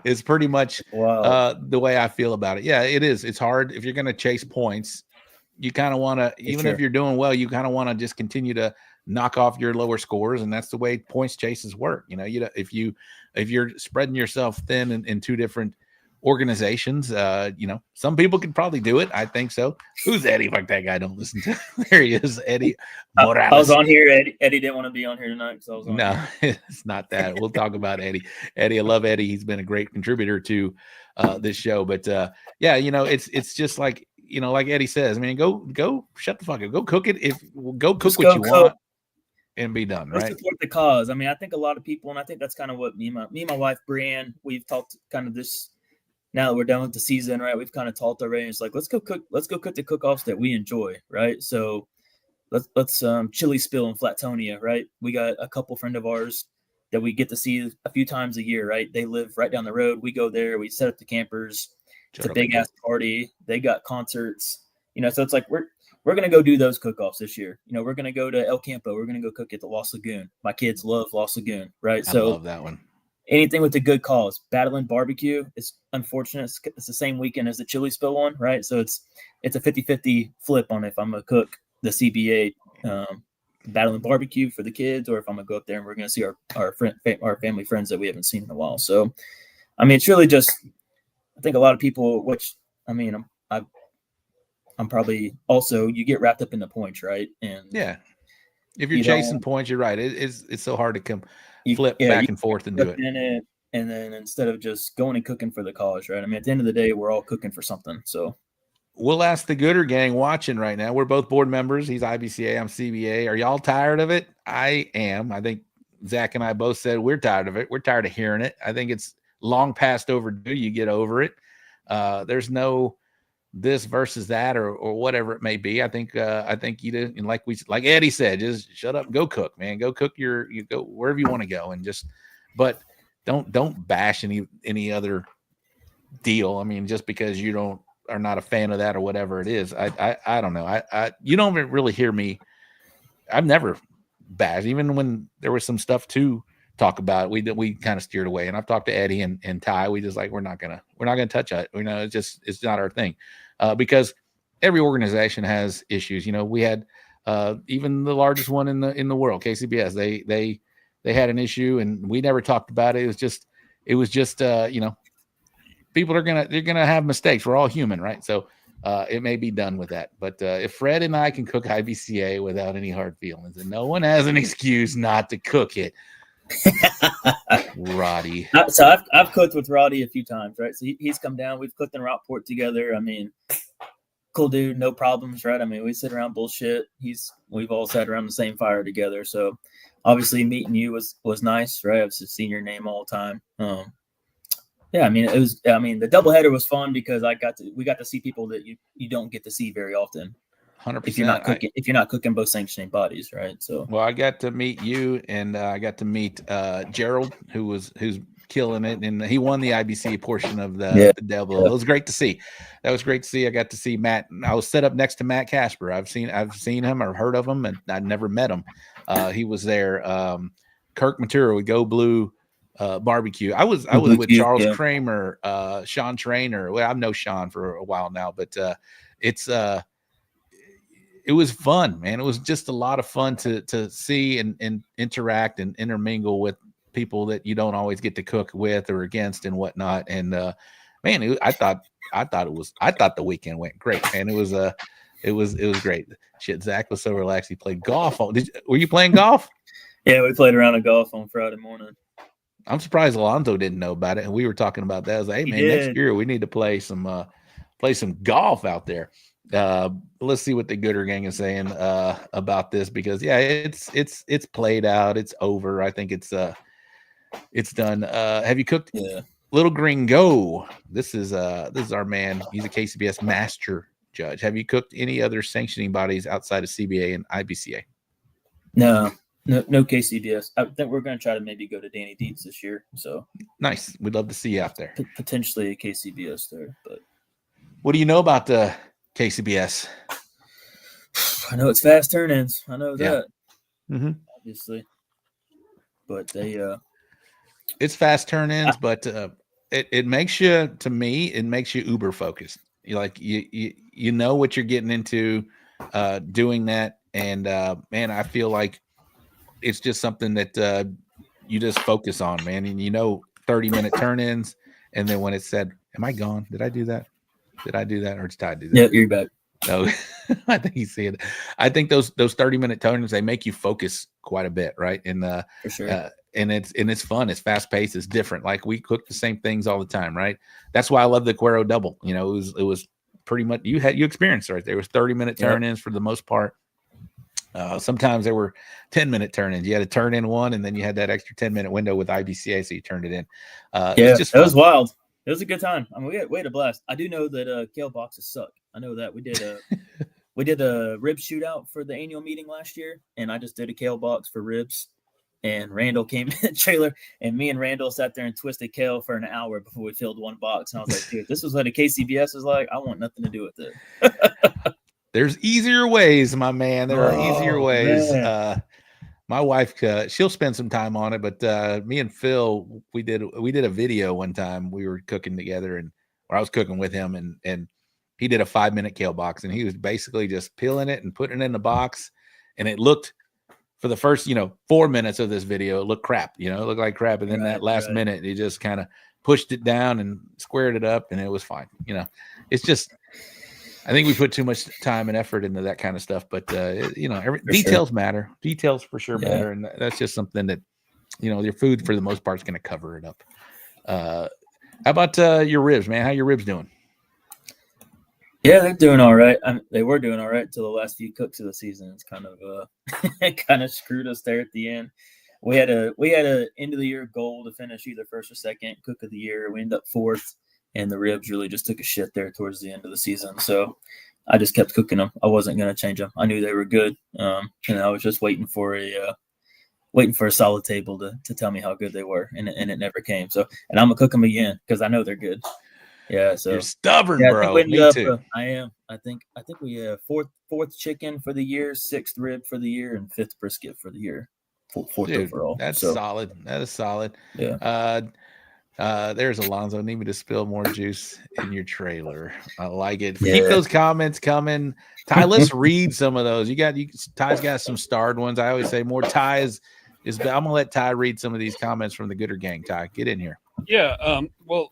is pretty much the way I feel about it. Yeah, it is. It's hard. If you're going to chase points, you kind of want to, even if you're doing well, you kind of want to just continue to knock off your lower scores. And that's the way points chases work. If you're spreading yourself thin in two different organizations, some people could probably do it. I think so. Who's Eddie? Fuck that guy. Don't listen to. There he is, Eddie Morales. I was on here. Eddie didn't want to be on here tonight because I was on. No, it's not that. We'll talk about Eddie. I love Eddie. He's been a great contributor to this show. But it's just like like Eddie says. I mean, go shut the fuck up. Go cook it. Go cook what you want and be done. Right. Support the cause. I mean, I think a lot of people, and I think that's kind of what me and my wife Brianne, we've talked kind of this. Now that we're done with the season, right? We've kind of talked already. It's like, let's go cook the cook-offs that we enjoy, right? So let's chili spill in Flatonia, right? We got a couple friend of ours that we get to see a few times a year, right? They live right down the road. We go there, we set up the campers. It's a big ass party. They got concerts, so it's like we're going to go do those cook-offs this year. We're going to go to El Campo. We're going to go cook at the Lost Lagoon. My kids love Lost Lagoon, right? I love that one. Anything with a good cause. Battling barbecue is unfortunate. It's the same weekend as the chili spill one, right? So it's a 50-50 flip on if I'm going to cook the CBA battling barbecue for the kids, or if I'm going to go up there and we're going to see our family friends that we haven't seen in a while. So, I mean, it's really just, I think a lot of people, which, I mean, I'm probably also, you get wrapped up in the points, right? And yeah, if you're chasing points, you're right. It's so hard to come flip back and forth and do it. And then instead of just going and cooking for the cause, right? I mean, at the end of the day, we're all cooking for something. So we'll ask the Gooder gang watching right now. We're both board members. He's IBCA, I'm CBA. Are y'all tired of it? I am. I think Zach and I both said we're tired of it. We're tired of hearing it. I think it's long past overdue. You get over it. There's no this versus that or whatever it may be. I think you do, and like Eddie said, just shut up and go cook, man. Go cook you go wherever you want to go, and but don't bash any other deal. I mean, just because you are not a fan of that or whatever it is. I don't know. You don't really hear me. I've never bashed, even when there was some stuff to talk about. We kind of steered away, and I've talked to Eddie and Ty. We just like we're not gonna touch it. It's not our thing, because every organization has issues. We had even the largest one in the world, KCBS. They had an issue, and we never talked about it. It was just people they're gonna have mistakes. We're all human, right? So it may be done with that. But if Fred and I can cook IBCA without any hard feelings, and no one has an excuse not to cook it. Roddy. So I've cooked with Roddy a few times, right? So he's come down. We've cooked in Rockport together. I mean, cool dude, no problems, right? I mean, we sit around bullshit. We've all sat around the same fire together. So obviously meeting you was nice, right? I've just seen your name all the time. Yeah, I mean, the doubleheader was fun because we got to see people that you don't get to see very often. 100%. If you're not cooking both sanctioning bodies, right? So well, I got to meet you, and I got to meet Gerald, who's killing it, and he won the IBCA portion of the Devil. It was great to see. That was great to see. I got to see Matt. I was set up next to Matt Casper. I've seen him or heard of him, and I'd never met him. He was there. Kirk Maturo with Go Blue Barbecue. I was with Charles Kramer, Sean Trainer. Well, I've known Sean for a while now, but it was fun, man. It was just a lot of fun to see and interact and intermingle with people that you don't always get to cook with or against and whatnot. And man, I thought the weekend went great, man. It was great. Shit, Zach was so relaxed. He played golf. Were you playing golf? Yeah, we played a round of golf on Friday morning. I'm surprised Alonzo didn't know about it, and we were talking about that. I was like, hey man, next year we need to play some golf out there. Let's see what the Gooder Gang is saying about this, because it's played out, it's over. I think it's done. Have you cooked Little Gringo? This is our man. He's a KCBS master judge. Have you cooked any other sanctioning bodies outside of CBA and IBCA? No KCBS. I think we're going to try to maybe go to Danny Dietz this year. So nice. We'd love to see you out there. Potentially a KCBS there. But what do you know about the KCBS? I know it's fast turn-ins. I know that. Mm-hmm. Obviously, but it's fast turn-ins, but it makes you, to me, it makes you uber focused. You know what you're getting into doing that, and man, I feel like it's just something that you just focus on, man. And 30-minute turn-ins, and then when it said, "Am I gone? Did I do that? Or did Ty do that?" Yeah, you're back. No, I think he's seeing it. I think those 30-minute turn-ins, they make you focus quite a bit, right? And for sure. And it's fun. It's fast paced. It's different. Like, we cook the same things all the time, right? That's why I love the Cuero double. It was pretty much, you experienced it right there. It was 30-minute turn-ins for the most part. Sometimes there were 10-minute turn-ins. You had to turn in one, and then you had that extra 10-minute window with IBCA, so you turned it in. It was wild. It was a good time. I mean, we had a blast. I do know that kale boxes suck. I know that. We did a rib shootout for the annual meeting last year, and I just did a kale box for ribs. And Randall came in the trailer, and me and Randall sat there and twisted kale for an hour before we filled one box. And I was like, dude, this is what a KCBS is like. I want nothing to do with it. There's easier ways, my man. There are easier ways. My wife, she'll spend some time on it, but me and Phil, we did a video one time. We were cooking together, or I was cooking with him, and he did a 5-minute kale box, and he was basically just peeling it and putting it in the box, and it looked, for the first 4 minutes of this video, it looked crap. It looked like crap, and then that last minute, he just kind of pushed it down and squared it up, and it was fine. It's just, I think we put too much time and effort into that kind of stuff, but details matter. Details for sure matter, and that's just something that your food for the most part is going to cover it up. How about your ribs, man? How your ribs doing? Yeah, they're doing all right. They were doing all right until the last few cooks of the season. It's kind of screwed us there at the end. We had a end of the year goal to finish either first or second cook of the year. We ended up fourth, and the ribs really just took a shit there towards the end of the season. So I just kept cooking them. I wasn't going to change them. I knew they were good, and I was just waiting for a solid table to tell me how good they were, and it never came. So, and I'm gonna cook them again because I know they're good. Yeah, so you're stubborn, bro. Me too. I am. I think we have fourth chicken for the year, 6th rib for the year, and 5th brisket for the year. Fourth overall. That's solid. That is solid. Yeah. There's Alonzo. Need me to spill more juice in your trailer. I like it. Yeah. Keep those comments coming. Ty, let's read some of those. Ty's got some starred ones. I always say more Ty is I'm gonna let Ty read some of these comments from the Gooder Gang. Ty, get in here. Yeah. Well,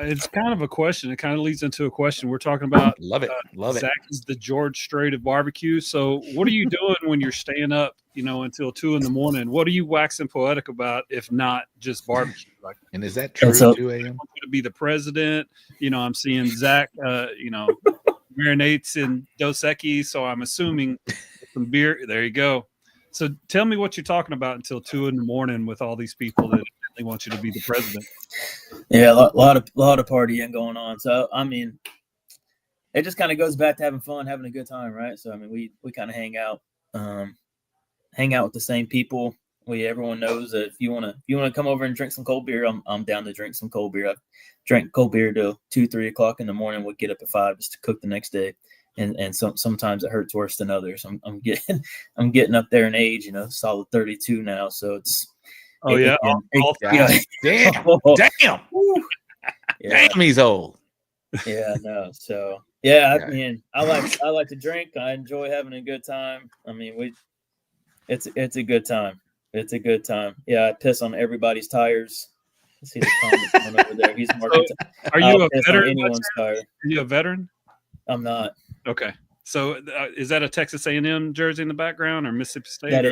it's kind of a question. It kind of leads into a question. We're talking about love it. Zach is the George Strait of barbecue. So what are you doing when you're staying up, until 2 a.m? What are you waxing poetic about, if not just barbecue? And is that true? 2 a.m. To be the president, I'm seeing Zach, marinates in Dos Equis, so I'm assuming some beer. There you go. So tell me what you're talking about until 2 a.m. with all these people that they want you to be the president. Yeah, a lot of partying going on. So I mean, it just kind of goes back to having fun, having a good time, right? So I mean, we kind of hang out with the same people. Everyone knows that if you want to come over and drink some cold beer, I'm down to drink some cold beer. I've drank cold beer till 2-3 o'clock in the morning. We'll get up at 5 just to cook the next day, and sometimes it hurts worse than others. I'm getting up there in age, solid 32 now, so it's. Oh yeah, damn, damn, he's old. Yeah, no. So yeah, I mean, I like to drink. I enjoy having a good time. I mean, it's a good time. It's a good time. Yeah, I piss on everybody's tires. I see the comments going over there. He's marking. Are you a veteran? Anyone's tire. Are you a veteran? I'm not. Okay. So is that a Texas A&M jersey in the background or Mississippi State? That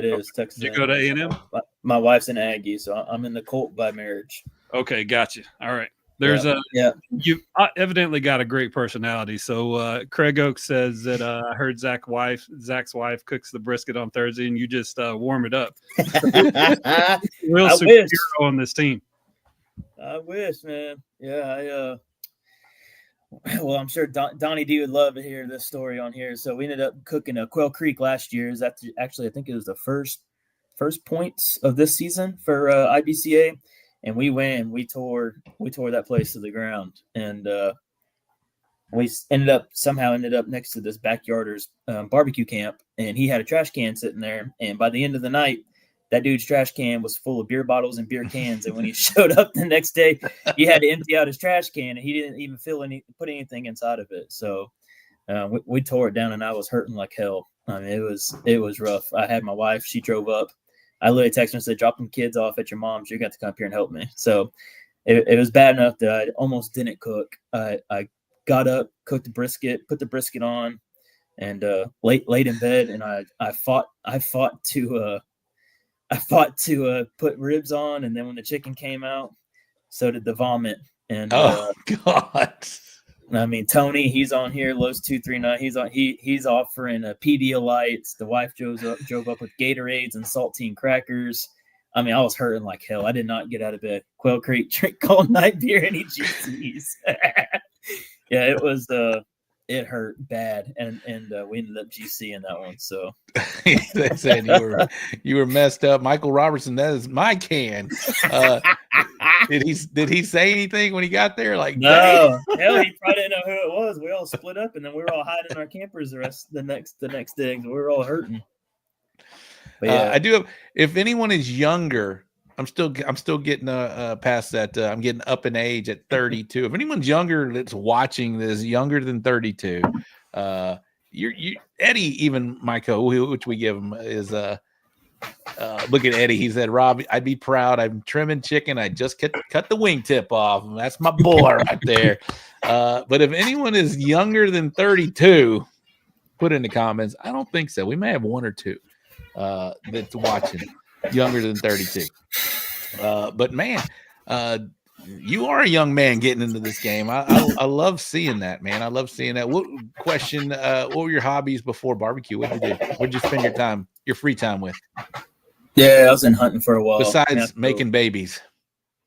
is Texas. Did you go to A&M? My wife's an Aggie, so I'm in the Colt by marriage. Okay, gotcha. All right. There's you evidently got a great personality. So Craig Oaks says that I heard Zach's wife cooks the brisket on Thursday, and you just warm it up. Real superhero on this team. I wish, man. Yeah, well, I'm sure Donnie D would love to hear this story on here. So we ended up cooking a Quail Creek last year. Actually, I think it was the first points of this season for IBCA. And we tore that place to the ground, and we ended up next to this backyarders barbecue camp, and he had a trash can sitting there. And by the end of the night, that dude's trash can was full of beer bottles and beer cans. And when he showed up the next day, he had to empty out his trash can, and he didn't even put anything inside of it. So we tore it down, and I was hurting like hell. I mean, it was rough. I had my wife; she drove up. I literally texted her and said, "Drop them kids off at your mom's. You got to come up here and help me." So it was bad enough that I almost didn't cook. I got up, cooked the brisket, put the brisket on, and laid in bed. And I fought to put ribs on. And then when the chicken came out, so did the vomit. And God. I mean, Tony, he's on here, Lowe's 239. He's offering Pedialites. The wife drove up with Gatorades and saltine crackers. I mean, I was hurting like hell. I did not get out of bed. Quail Creek, drink cold night beer, and eat GCs. Yeah, it was. It hurt bad, and we ended up GC in that one. So they said you were messed up. Michael Robertson, that is my can. Did he say anything when he got there? Like, no, hell, he probably didn't know who it was. We all split up, and then we were all hiding in our campers the next day. We were all hurting. But yeah, I do have. If anyone is younger, I'm still getting past that. I'm getting up in age at 32. If anyone's younger that's watching this, younger than 32, you Eddie, even Michael, which we give him, is look at Eddie. He said, "Rob, I'd be proud. I'm trimming chicken. I just cut the wingtip off. That's my boy right there." But if anyone is younger than 32, put in the comments. I don't think so. We may have one or two that's watching younger than 32. But man, you are a young man getting into this game. I love seeing that, man. I love seeing that. What were your hobbies before barbecue? What did you do? What did you spend your free time with? Yeah, I was in hunting for a while. Besides making babies.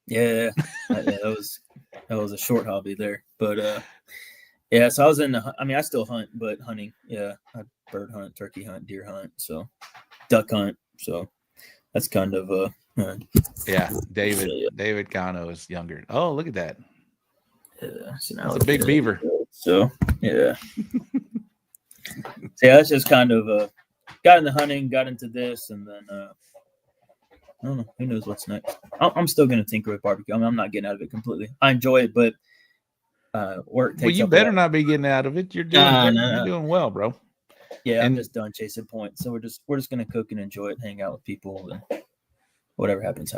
Yeah, that was a short hobby there. But yeah, so I was I still hunt, but hunting. Yeah, I bird hunt, turkey hunt, deer hunt, so duck hunt. So that's kind of yeah. David Cano is younger. Oh, look at that. Yeah, that's a big beaver. So yeah. So yeah, that's just kind of got into hunting, got into this, and then I don't know. Who knows what's next? I'm still gonna tinker with barbecue. I mean, I'm not getting out of it completely. I enjoy it, but work takes. Well, you better not be getting out of it. You're doing you're doing well, bro. Yeah, I'm just done chasing points. So we're just gonna cook and enjoy it, hang out with people, and whatever happens.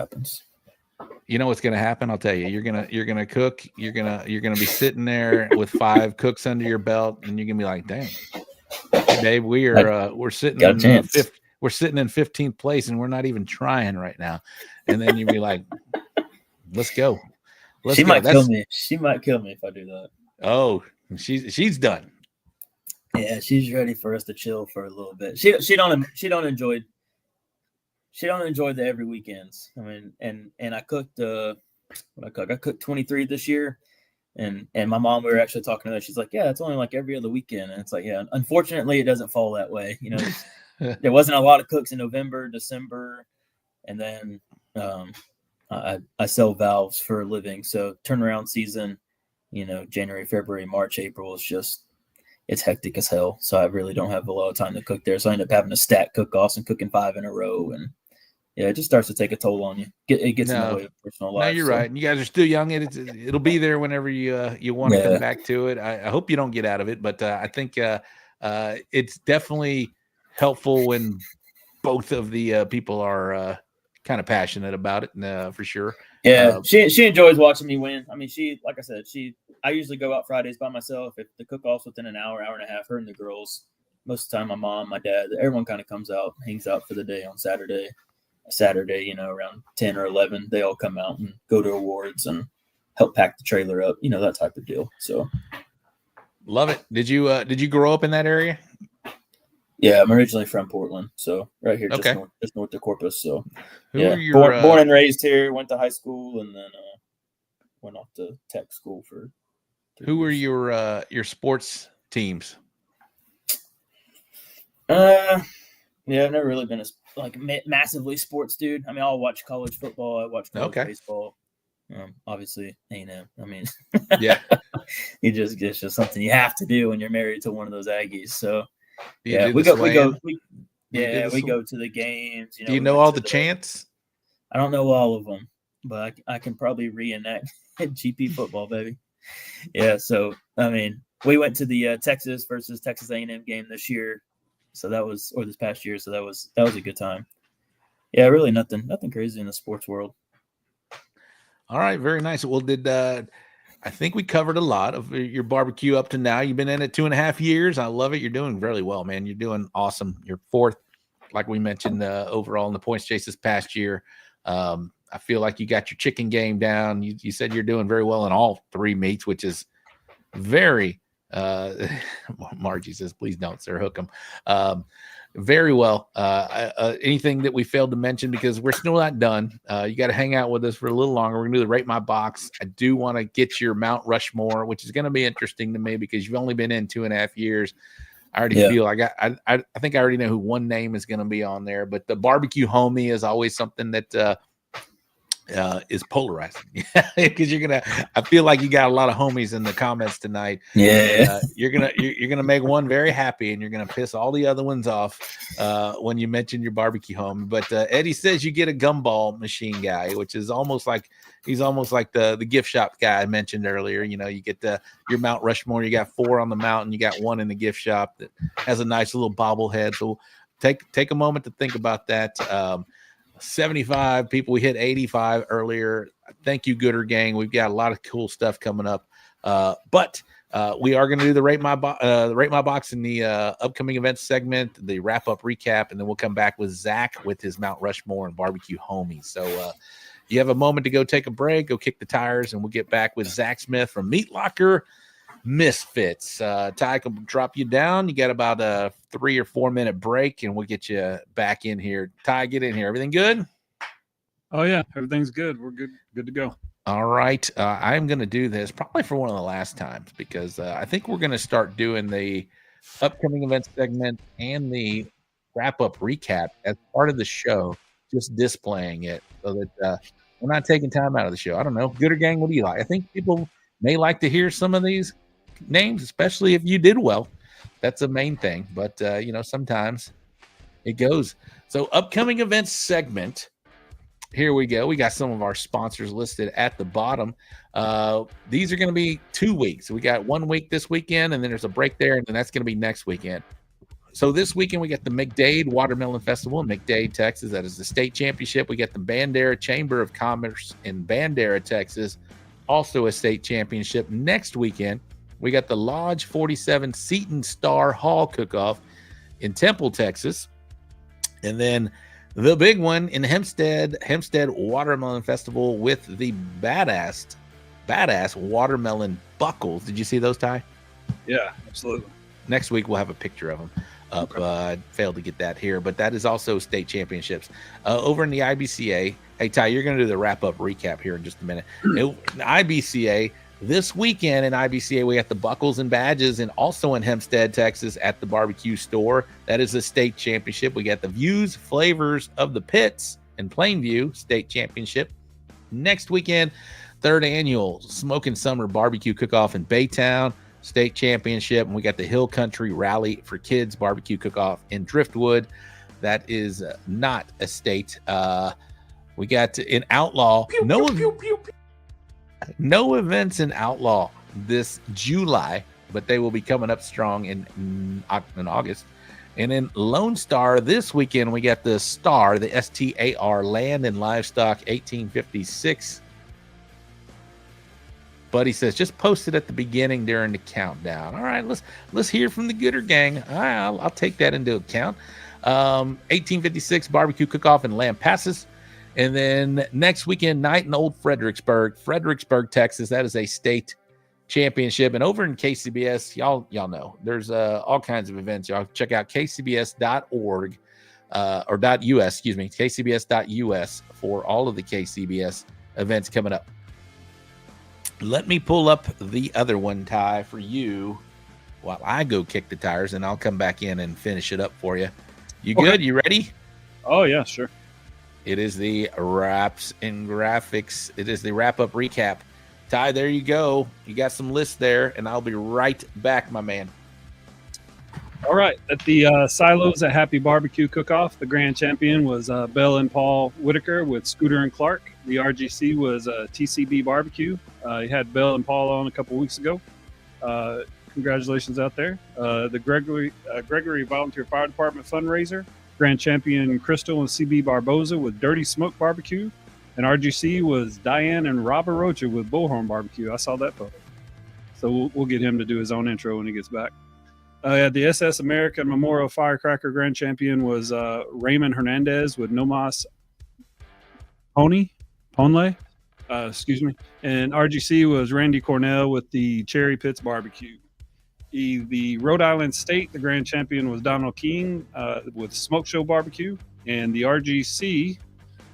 You know what's gonna happen? I'll tell you. You're gonna cook. You're gonna be sitting there with 5 cooks under your belt, and you're gonna be like, "Dang, Dave, we're sitting in we're sitting in 15th place, and we're not even trying right now." And then you'd be like, "Let's go." She might kill me. She might kill me if I do that. Oh, she's done. Yeah, she's ready for us to chill for a little bit. She don't enjoy the every weekends. I mean, and I cooked I cooked 23 this year, And my mom, we were actually talking to her. She's like, yeah, it's only like every other weekend. And it's like, yeah, unfortunately, it doesn't fall that way. You know, there wasn't a lot of cooks in November, December, and then I sell valves for a living. So turnaround season, you know, January, February, March, April is just, it's hectic as hell. So I really don't have a lot of time to cook there. So I end up having to stack cook-offs and cooking 5 in a row. And yeah, it just starts to take a toll on you. It gets in the way of personal life. No, you're right. And you guys are still young. It'll be there whenever you want to come back to it. I hope you don't get out of it, but I think it's definitely helpful when both of the people are kind of passionate about it, for sure. Yeah, she enjoys watching me win. I mean, like I said, I usually go out Fridays by myself. If the cook-off's within an hour and a half, her and the girls, most of the time my mom, my dad, everyone kind of comes out, hangs out for the day on Saturday, you know, around 10 or 11, they all come out and go to awards and help pack the trailer up, you know, that type of deal. So love it. Did you grow up in that area? Yeah, I'm originally from Portland, so right here, Okay. just north of Corpus. So Who yeah, are your, born and raised here, went to high school, and then went off to tech school for 3 Who were years. your sports teams? Yeah, I've never really been massively sports dude. I mean, I'll watch college football. I watch college baseball. Obviously A&M. I mean, yeah, it's just something you have to do when you're married to one of those Aggies. So Yeah, we go to the games. You know, do you know all the chants? I don't know all of them, but I can probably reenact GP football, baby. Yeah, so I mean, we went to the Texas versus Texas A&M game this year, this past year, so that was a good time. Yeah, really nothing crazy in the sports world. All right, very nice. Well, I think we covered a lot of your barbecue up to now. You've been in it 2.5 years. I love it. You're doing really well, man. You're doing awesome. You're 4th, like we mentioned, overall in the points chase this past year. I feel like you got your chicken game down. You said you're doing very well in all 3 meats, which is very Margie says, please don't, sir, hook them. Very well. Anything that we failed to mention, because we're still not done. You got to hang out with us for a little longer. We're gonna do the Rate My Box. I do want to get your Mount Rushmore, which is going to be interesting to me because you've only been in 2.5 years. I already feel like I think I already know who one name is going to be on there, but the barbecue homie is always something that is polarizing because I feel like you got a lot of homies in the comments tonight. Yeah. You're gonna make one very happy and you're gonna piss all the other ones off when you mention your barbecue homie. But Eddie says you get a gumball machine guy, which is almost like the gift shop guy I mentioned earlier. You know, you get your Mount Rushmore, you got 4 on the mountain, you got 1 in the gift shop that has a nice little bobblehead. So take a moment to think about that. 75 people. We hit 85 earlier. Thank you, Gooder Gang. We've got a lot of cool stuff coming up. But we are going to do the Rate My Box in the upcoming events segment, the wrap-up recap, and then we'll come back with Zach with his Mount Rushmore and barbecue homies. So you have a moment to go take a break, go kick the tires, and we'll get back with Zach Smith from Meat Locker Misfits. Ty can drop you down. You got about a 3 or 4 minute break, and we'll get you back in here. Ty, get in here. Everything good? Oh yeah, everything's good. We're good to go. All right. I'm going to do this probably for one of the last times because I think we're going to start doing the upcoming events segment and the wrap-up recap as part of the show, just displaying it so that we're not taking time out of the show. I don't know. Gooder Gang, what do you like? I think people may like to hear some of these names, especially if you did well. That's the main thing. But sometimes it goes. So upcoming events segment. Here we go. We got some of our sponsors listed at the bottom. These are going to be 2 weeks. We got 1 week this weekend, and then there's a break there, and then that's going to be next weekend. So this weekend, we got the McDade Watermelon Festival in McDade, Texas. That is the state championship. We got the Bandera Chamber of Commerce in Bandera, Texas, also a state championship. Next weekend, we got the Lodge 47 Seton Star Hall Cook-Off in Temple, Texas. And then the big one in Hempstead Watermelon Festival with the badass watermelon buckles. Did you see those, Ty? Yeah, absolutely. Next week, we'll have a picture of them up. Okay. Failed to get that here, but that is also state championships. Over in the IBCA, hey, Ty, you're going to do the wrap-up recap here in just a minute. The IBCA, This weekend in IBCA, we got the Buckles and Badges, and also in Hempstead, Texas, at the barbecue store. That is the state championship. We got the Views, Flavors of the Pits in Plainview state championship. Next weekend, 3rd annual Smokin' Summer Barbecue Cook-Off in Baytown state championship. And we got the Hill Country Rally for Kids Barbecue Cook-Off in Driftwood. That is not a state. We got in Outlaw. No events in Outlaw this July, but they will be coming up strong in August. And in Lone Star this weekend, we got the STAR, the STAR, Land and Livestock 1856. Buddy says, just post it at the beginning during the countdown. All right, let's hear from the Gooder gang. All right, I'll take that into account. 1856 barbecue cook-off in Lampasas. And then next weekend, night in Old Fredericksburg, Texas. That is a state championship. And over in KCBS, y'all know there's all kinds of events. Y'all check out kcbs.org or .us, kcbs.us for all of the KCBS events coming up. Let me pull up the other one, Ty, for you while I go kick the tires, and I'll come back in and finish it up for you. You good? Okay. You ready? Oh, yeah, sure. It is the Wraps and Graphics. It is the wrap-up recap. Ty, there you go. You got some lists there, and I'll be right back, my man. All right. At the Silos at Happy Barbecue Cook-Off, the grand champion was Bill and Paul Whitaker with Scooter and Clark. The RGC was TCB Barbecue. You had Bill and Paul on a couple weeks ago. Congratulations out there. The Gregory Volunteer Fire Department fundraiser. Grand champion Crystal and CB Barboza with Dirty Smoke Barbecue. And RGC was Diane and Robert Rocha with Bullhorn Barbecue. I saw that photo. So we'll get him to do his own intro when he gets back. The SS American Memorial Firecracker Grand Champion was Raymond Hernandez with Nomas Ponle. And RGC was Randy Cornell with the Cherry Pits Barbecue. The Rhode Island State, the grand champion was Donald King with Smoke Show Barbecue. And the RGC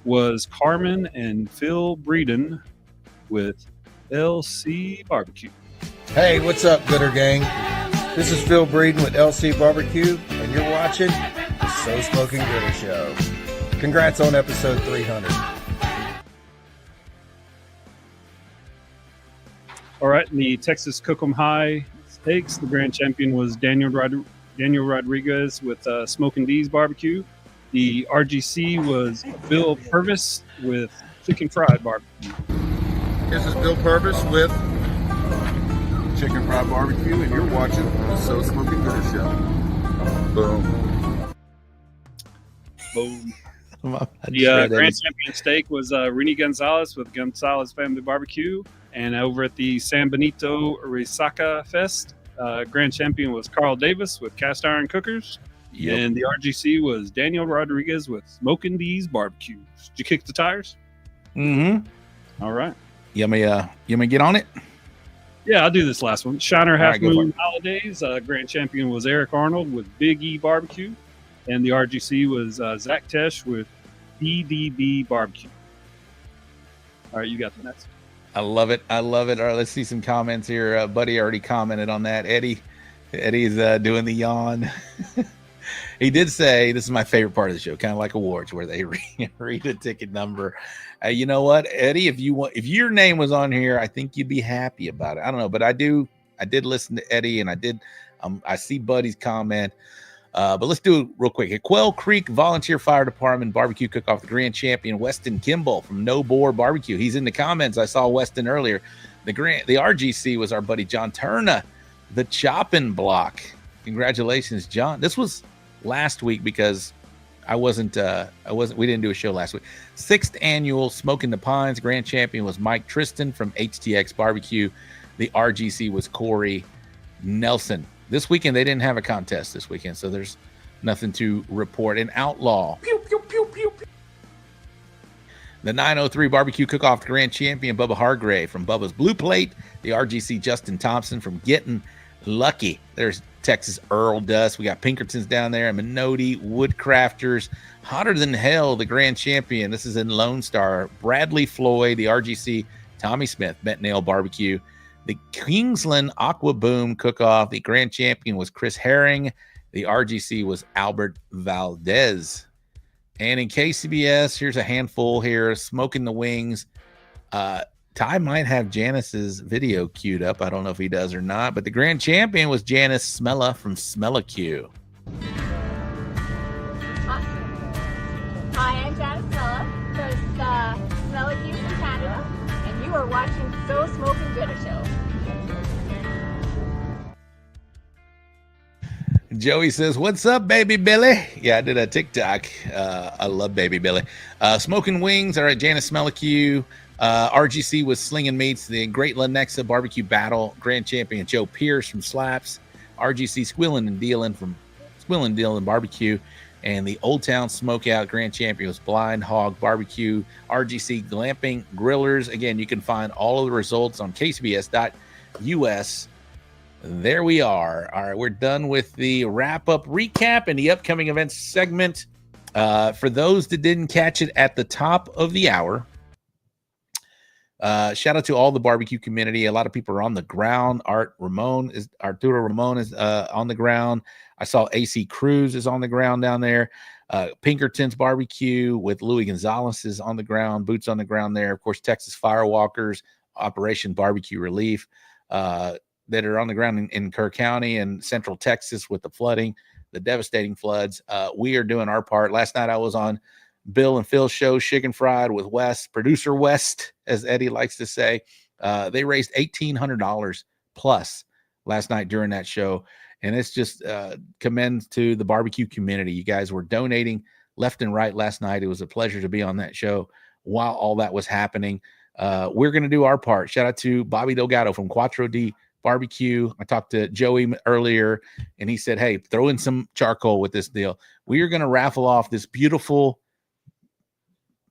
was Carmen and Phil Breeden with LC Barbecue. Hey, what's up, Gooder Gang? This is Phil Breeden with LC Barbecue, and you're watching the So Smokin Gooder Show. Congrats on episode 300. All right, in the Texas Cookham High Stakes, the grand champion was Daniel Rodriguez with Smokin' D's Barbecue. The RGC was Bill Purvis with Chicken Fried Barbecue. This is Bill Purvis with Chicken Fried Barbecue, and you're watching the So Smokin Gooder Show. Boom. Boom. The grand champion steak was Renee Gonzalez with Gonzalez Family Barbecue. And over at the San Benito Resaca Fest, grand champion was Carl Davis with Cast Iron Cookers. Yep. And the RGC was Daniel Rodriguez with Smokin' D's Barbecue. Did you kick the tires? Mm-hmm. All right. You want me to get on it? Yeah, I'll do this last one. Shiner Half Moon Holidays. Grand champion was Eric Arnold with Big E Barbecue. And the RGC was Zach Tesh with BDB Barbecue. All right, you got the next. I love it. All right, let's see some comments here. Buddy already commented on that. Eddie's doing the yawn. He did say, this is my favorite part of the show, kind of like awards where they read a ticket number. You know what, Eddie, if your name was on here, I think you'd be happy about it. I don't know, but I did listen to Eddie, and I see Buddy's comment. But let's do it real quick. At Quail Creek Volunteer Fire Department Barbecue Cook-Off, the grand champion, Weston Kimball from No Bore Barbecue. He's in the comments. I saw Weston earlier. The RGC was our buddy John Turner, the Chopping Block. Congratulations, John. This was last week because we didn't do a show last week. 6th annual Smokin' the Pines grand champion was Mike Tristan from HTX Barbecue. The RGC was Corey Nelson. This weekend, they didn't have a contest this weekend, so there's nothing to report. In Outlaw, the 903 Barbecue Cook-Off grand champion, Bubba Hargrave from Bubba's Blue Plate. The RGC, Justin Thompson from Getting Lucky. There's Texas Earl Dust. We got Pinkertons down there, and Minotti Woodcrafters. Hotter Than Hell, the grand champion. This is in Lone Star. Bradley Floyd, the RGC, Tommy Smith, Bent Nail Barbecue. The Kingsland Aqua Boom Cook-Off, the grand champion was Chris Herring. The RGC was Albert Valdez. And in KCBS, here's a handful here, Smoking the Wings. Ty might have Janice's video queued up. I don't know if he does or not, but the grand champion was Janice Smella from Smella-Q. Hi, I'm Janice Smella from Smella-Q from Canada, and you are watching So Smokin Gooder Show. Joey says, "What's up, Baby Billy?" Yeah, I did a TikTok. I love Baby Billy. Smoking Wings. All right, Janice Smella-Q. RGC was Slinging Meats. The Great Lenexa Barbecue Battle grand champion Joe Pierce from Slaps. RGC Squealing and Dealing from Squealing and Dealing Barbecue. And the Old Town Smokeout grand champion was Blind Hog Barbecue. RGC Glamping Grillers. Again, you can find all of the results on kcbs.us. There we are. All right, we're done with the wrap-up recap and the upcoming events segment. For those that didn't catch it at the top of the hour, shout out to all the barbecue community. A lot of people are on the ground. Arturo Ramon is on the ground. I saw AC Cruz is on the ground down there. Pinkerton's Barbecue with Louis Gonzalez is on the ground. Boots on the ground there. Of course, Texas Firewalkers, Operation Barbecue Relief that are on the ground in Kerr County and Central Texas with the flooding, the devastating floods. We are doing our part. Last night I was on Bill and Phil's show, Chicken Fried with West, producer West, as Eddie likes to say. They raised $1,800 plus last night during that show. And it's just commends to the barbecue community. You guys were donating left and right last night. It was a pleasure to be on that show while all that was happening. We're going to do our part. Shout out to Bobby Delgado from Quattro D Barbecue. I talked to Joey earlier, and he said, hey, throw in some charcoal with this deal. We are going to raffle off this beautiful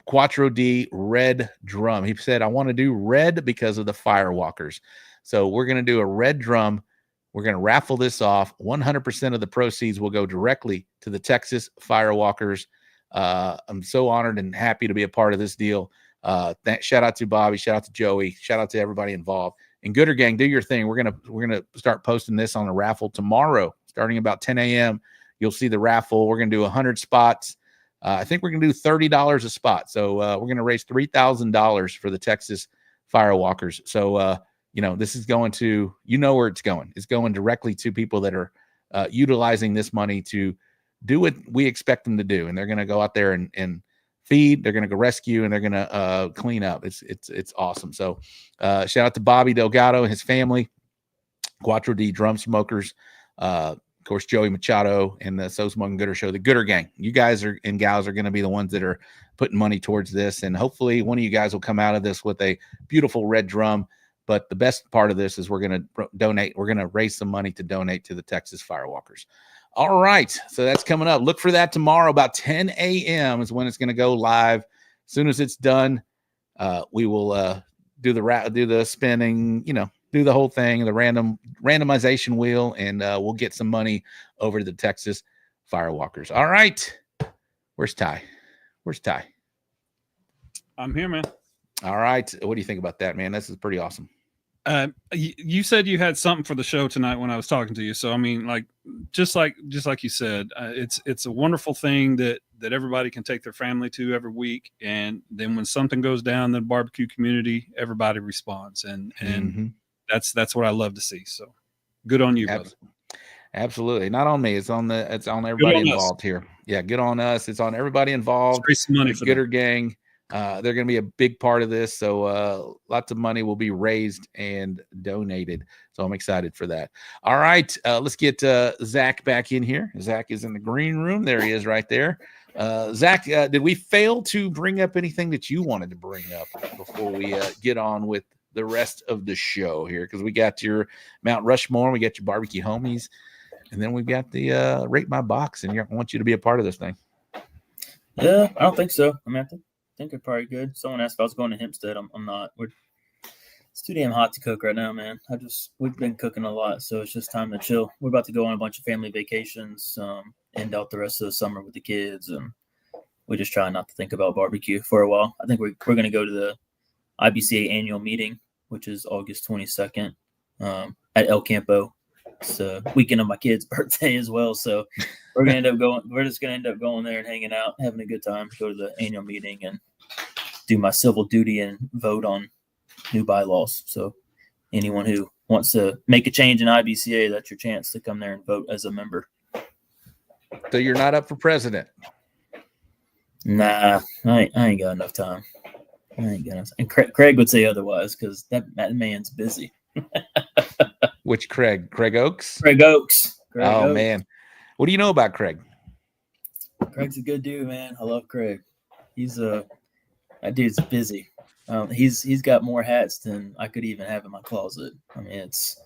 Quattro D red drum. He said, I want to do red because of the Firewalkers. So we're going to do a red drum. We're going to raffle this off. 100% of the proceeds will go directly to the Texas Firewalkers. I'm so honored and happy to be a part of this deal. Shout out to Bobby. Shout out to Joey. Shout out to everybody involved. And Gooder Gang, do your thing. We're gonna start posting this on a raffle tomorrow, starting about 10 a.m. You'll see the raffle. We're gonna do 100 spots. I think we're gonna do $30 a spot. So we're gonna raise $3,000 for the Texas Firewalkers. So this is going to, where it's going. It's going directly to people that are utilizing this money to do what we expect them to do, and they're gonna go out there and feed. They're going to go rescue, and they're going to clean up. It's awesome. So shout out to Bobby Delgado and his family, Quattro D Drum Smokers, of course, Joey Machado and the So Smokin Gooder Show, the Gooder Gang. You guys and gals are going to be the ones that are putting money towards this, and hopefully one of you guys will come out of this with a beautiful red drum. But the best part of this is we're going to donate. We're going to raise some money to donate to the Texas Firewalkers. All right, so that's coming up. Look for that tomorrow about 10 a.m. is when it's going to go live. As soon as it's done, we will do the spinning, do the whole thing, the randomization wheel, and we'll get some money over to the Texas Firewalkers. All right, where's Ty? I'm here, man. All right, what do you think about that, man? This is pretty awesome. You said you had something for the show tonight when I was talking to you. So, I mean, just like you said, it's a wonderful thing that everybody can take their family to every week. And then when something goes down in the barbecue community, everybody responds. And that's what I love to see. So good on you, brother. Absolutely. Not on me. It's on everybody involved here. Yeah. Good on us. It's on everybody involved. Raise some money for Gooder Gang. They're going to be a big part of this. So lots of money will be raised and donated. So I'm excited for that. All right. Let's get Zach back in here. Zach is in the green room. There he is right there. Zach, did we fail to bring up anything that you wanted to bring up before we get on with the rest of the show here? Because we got your Mount Rushmore, we got your barbecue homies, and then we've got the Rate My Box, and I want you to be a part of this thing. Yeah, I don't think so. I think they're probably good. Someone asked if I was going to Hempstead. I'm not. It's too damn hot to cook right now, man. We've been cooking a lot, so it's just time to chill. We're about to go on a bunch of family vacations, end out the rest of the summer with the kids, and we just try not to think about barbecue for a while. I think we're going to go to the IBCA annual meeting, which is August 22nd. at El Campo. It's the weekend of my kid's birthday as well, so we're just gonna end up going there and hanging out, having a good time. Go to the annual meeting and do my civil duty and vote on new bylaws. So anyone who wants to make a change in IBCA, that's your chance to come there and vote as a member. So you're not up for president? Nah, I ain't got enough time. And Craig would say otherwise because that man's busy. Which Craig? Craig Oaks? Craig Oaks. Man. What do you know about Craig? Craig's a good dude, man. I love Craig. That dude's busy. He's got more hats than I could even have in my closet. I mean, it's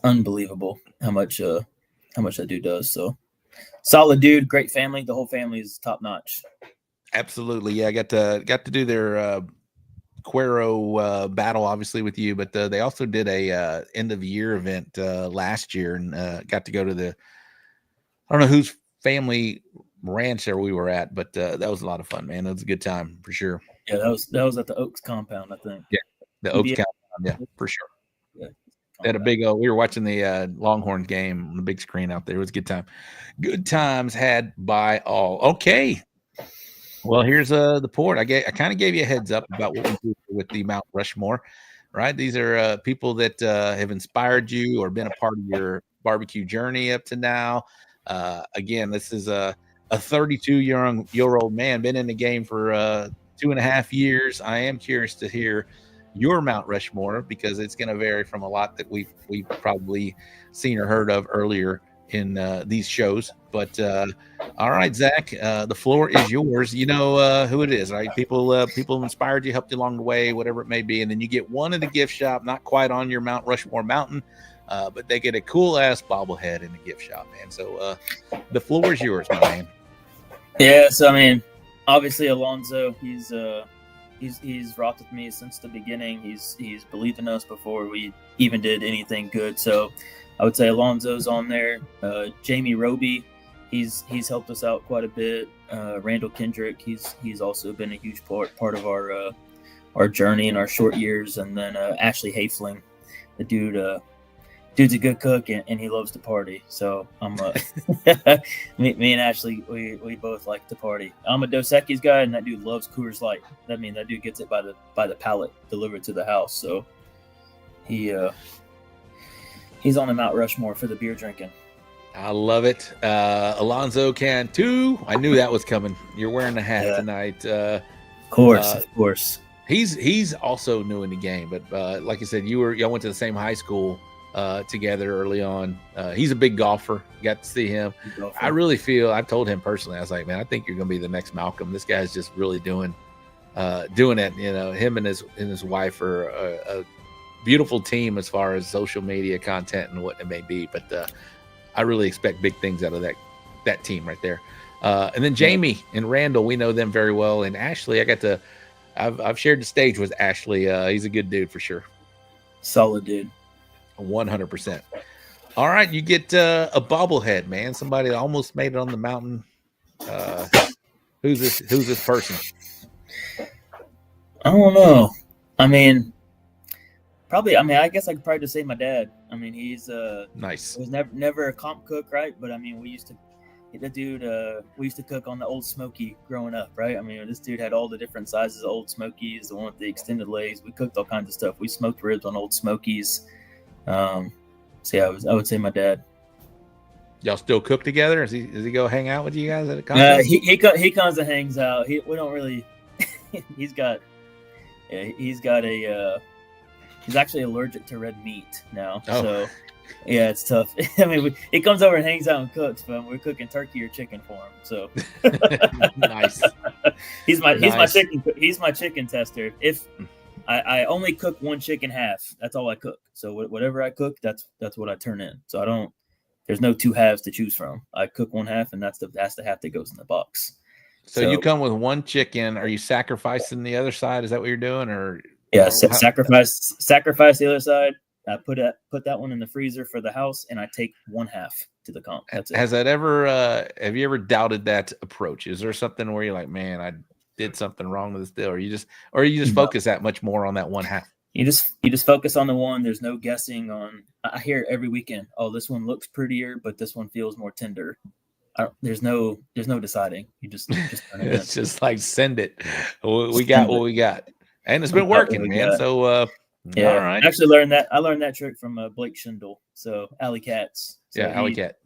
unbelievable how much that dude does. So solid dude, great family. The whole family is top notch. Absolutely, yeah. I got to do their Cuero battle, obviously, with you, but they also did a end of year event last year, and got to go to I don't know whose family ranch there we were at, but that was a lot of fun, man. It was a good time for sure. Yeah, that was at the Oaks compound, I think. Yeah, the Oaks compound, yeah, for sure. Yeah. They had a big we were watching the Longhorn game on the big screen out there. It was a good time. Good times had by all. Okay. Well, here's the port. I kind of gave you a heads up about what we do with the Mount Rushmore, right? These are people that have inspired you or been a part of your barbecue journey up to now. Again, this is a 32-year-old man, been in the game for 2.5 years. I am curious to hear your Mount Rushmore because it's going to vary from a lot that we've probably seen or heard of earlier in these shows. But all right, Zach, the floor is yours. You know who it is, right? People inspired you, helped you along the way, whatever it may be, and then you get one in the gift shop, not quite on your Mount Rushmore mountain, but they get a cool ass bobblehead in the gift shop, man. So the floor is yours, my man. Yeah, so I mean, obviously Alonzo, he's rocked with me since the beginning. He's believed in us before we even did anything good. So I would say Alonzo's on there. Jamie Roby, he's helped us out quite a bit. Randall Kendrick, he's also been a huge part of our journey in our short years. And then Ashley Hafling, the dude's a good cook and he loves to party. So I'm me and Ashley, we both like to party. I'm a Dos Equis guy, and that dude loves Coors Light. That means that dude gets it by the pallet delivered to the house. So he's on the Mount Rushmore for the beer drinking. I love it. Alonzo can too. I knew that was coming. You're wearing the hat tonight. Of course. He's also new in the game, but like I said, y'all went to the same high school together early on. He's a big golfer. Got to see him. I really feel, I've told him personally, I was like, man, I think you're gonna be the next Malcolm. This guy's just really doing it. You know, him and his wife are a beautiful team as far as social media content and what it may be. But I really expect big things out of that team right there. And then Jamie and Randall, we know them very well. And Ashley, I've shared the stage with Ashley. He's a good dude for sure. Solid dude. 100%. All right, you get a bobblehead, man. Somebody that almost made it on the mountain. Who's this person? I don't know. I mean, probably. I mean, I guess I could probably just say my dad. I mean, he's nice. He was never a comp cook, right? But I mean, we used to cook on the Old Smoky growing up, right? I mean, this dude had all the different sizes of Old Smokies, the one with the extended legs. We cooked all kinds of stuff. We smoked ribs on Old Smokies. So yeah, I would say my dad. Y'all still cook together? Does he go hang out with you guys at a contest? He comes and hangs out. We don't really. He's actually allergic to red meat now. Oh. So yeah, it's tough. I mean, he comes over and hangs out and cooks, but we're cooking turkey or chicken for him. So nice. He's my chicken tester. If I only cook one chicken half, that's all I cook. So whatever I cook, that's what I turn in. So there's no two halves to choose from. I cook one half, and that's the half that goes in the box. So you come with one chicken. Are you sacrificing the other side? Is that what you're doing, or yeah, sacrifice the other side. I put that one in the freezer for the house, and I take one half to the comp. That's it. Has that ever? Have you ever doubted that approach? Is there something where you're like, man, I did something wrong with this deal, or you just focus that much more on that one half? You just focus on the one. There's no guessing on. I hear it every weekend. Oh, this one looks prettier, but this one feels more tender. There's no deciding. You just turn it in. It's just like send it. We got what we got, and it's been working, man. So yeah, all right. I actually learned that. I learned that trick from Blake Schindel. So Alley Cats. So yeah, Alley Cat.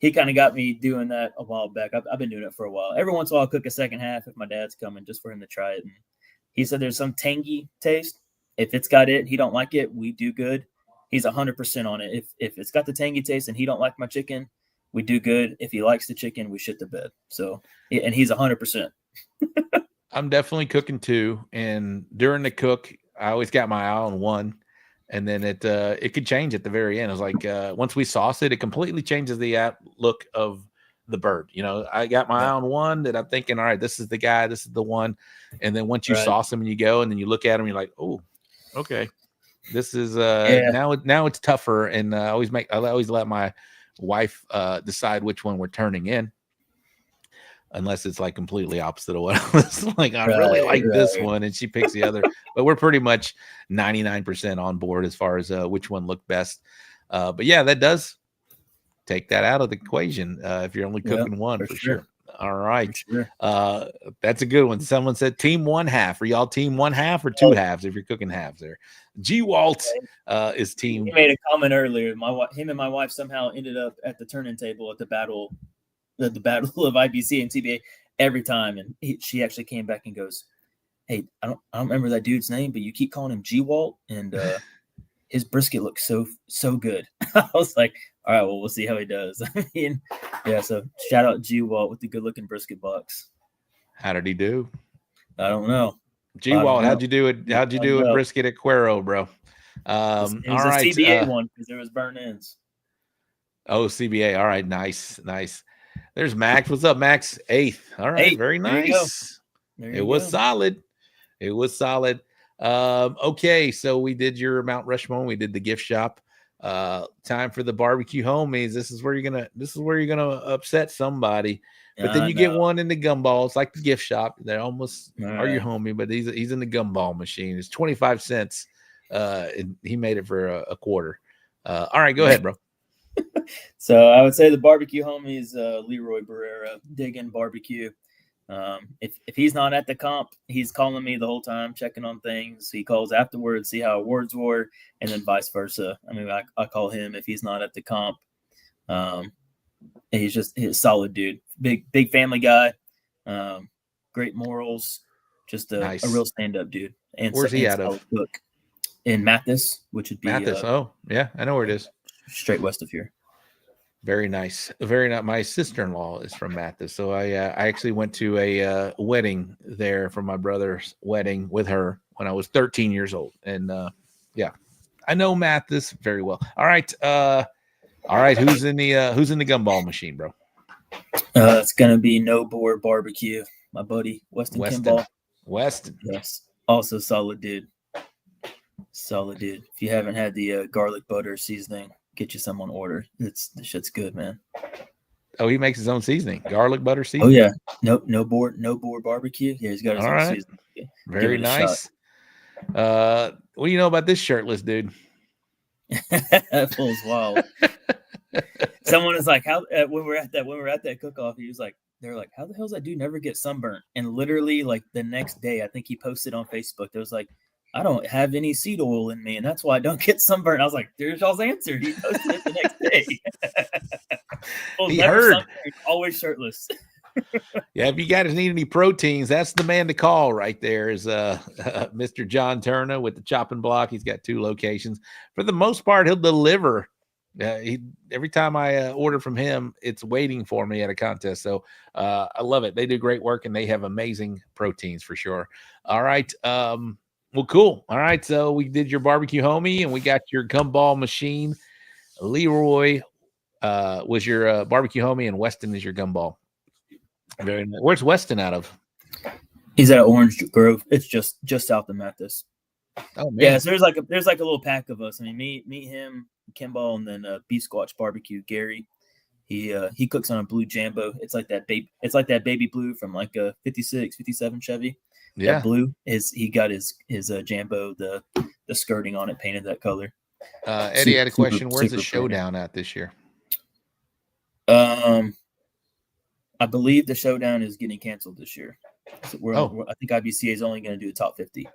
He kind of got me doing that a while back. I've been doing it for a while. Every once in a while, I'll cook a second half if my dad's coming, just for him to try it. And he said there's some tangy taste. If it's got it, he don't like it, we do good. He's 100% on it. If it's got the tangy taste and he don't like my chicken, we do good. If he likes the chicken, we shit the bed. So, and he's 100%. I'm definitely cooking too. And during the cook, I always got my eye on one. And then it could change at the very end. It was like once we sauce it, it completely changes the look of the bird. You know, I got my eye on one that I'm thinking, all right, this is the guy, this is the one. And then once you sauce them and you go and then you look at them, you're like, oh, okay. This is now it's tougher. And I always let my wife decide which one we're turning in. Unless it's like completely opposite of what I was like. I really like this one, and she picks the other. But we're pretty much 99% on board as far as which one looked best. But yeah, that does take that out of the equation if you're only cooking one for sure. All right, sure. That's a good one. Someone said team 1/2. Are y'all team 1/2 or 2 halves? If you're cooking halves, there. G Walt is team. He made a comment earlier. Him and my wife somehow ended up at the turning table at the battle of IBC and TBA every time, and she actually came back and goes, "Hey, I don't remember that dude's name, but you keep calling him G Walt, and his brisket looks so good." I was like, "All right, well, we'll see how he does." I mean, yeah. So shout out G Walt with the good looking brisket box. How did he do? I don't know. G Walt, how'd you do it? How'd you do with brisket at Cuero, bro? It was all right, a CBA one because there was burn ends. Oh, CBA. All right, nice. There's Max. What's up, Max? 8th. All right, very nice. It was solid. Okay, so we did your Mount Rushmore. We did the gift shop. Time for the barbecue homies. This is where you're gonna upset somebody. But then you get one in the gumball. It's like the gift shop. They almost are your homie, but he's in the gumball machine. It's 25 cents. And he made it for a quarter. All right, go ahead, bro. So I would say the barbecue homies, Leroy Barrera, digging barbecue. If he's not at the comp, he's calling me the whole time, checking on things. He calls afterwards, see how awards were, and then vice versa. I mean, I call him if he's not at the comp. He's a solid dude, big family guy, great morals, just a real stand-up dude. And where's he out of? Cook. In Mathis, which would be Mathis. Oh, yeah, I know where it is. Straight west of here. Very nice. Very nice. My sister-in-law is from Mathis, so I actually went to a wedding there for my brother's wedding with her when I was 13 years old, and yeah, I know Mathis very well. All right, Who's in the gumball machine, bro? It's gonna be No Boar Barbecue. My buddy Weston Kimball. Weston, yes, also solid dude. If you haven't had the garlic butter seasoning, get you some on order. The shit's good, man. Oh, he makes his own seasoning, garlic butter seasoning. Oh yeah, no boar barbecue. Yeah, he's got his own seasoning. Very nice. What do you know about this shirtless dude? That fool's wild. Someone is like, "How?" When we're at that cook-off, he was like, "They're like, how the hell does that dude never get sunburnt?" And literally, like the next day, I think he posted on Facebook. There was like, "I don't have any seed oil in me, and that's why I don't get sunburned." I was like, "There's y'all's answer." He posted it the next day. Well, he heard. Always shirtless. Yeah, if you guys need any proteins, that's the man to call right there. Is Mr. John Turner with the chopping block. He's got 2 locations. For the most part, he'll deliver. Every time I order from him, it's waiting for me at a contest. So I love it. They do great work, and they have amazing proteins for sure. All right. Well, cool. All right. So we did your barbecue homie, and we got your gumball machine. Leroy was your barbecue homie, and Weston is your gumball. Very nice. Where's Weston out of? He's at Orange Grove. It's just south of Mathis. Oh man. Yeah. So there's like a little pack of us. I mean, me, him, Kimball, and then Beef Squatch Barbecue. Gary. He cooks on a blue Jambo. It's like that baby blue from like a 56, 57 Chevy. Yeah, that blue is he got his Jambo, the the skirting on it painted that color. Eddie had a question. Where's the super showdown at this year? I believe the showdown is getting canceled this year. So I think IBCA is only going to do the top 50.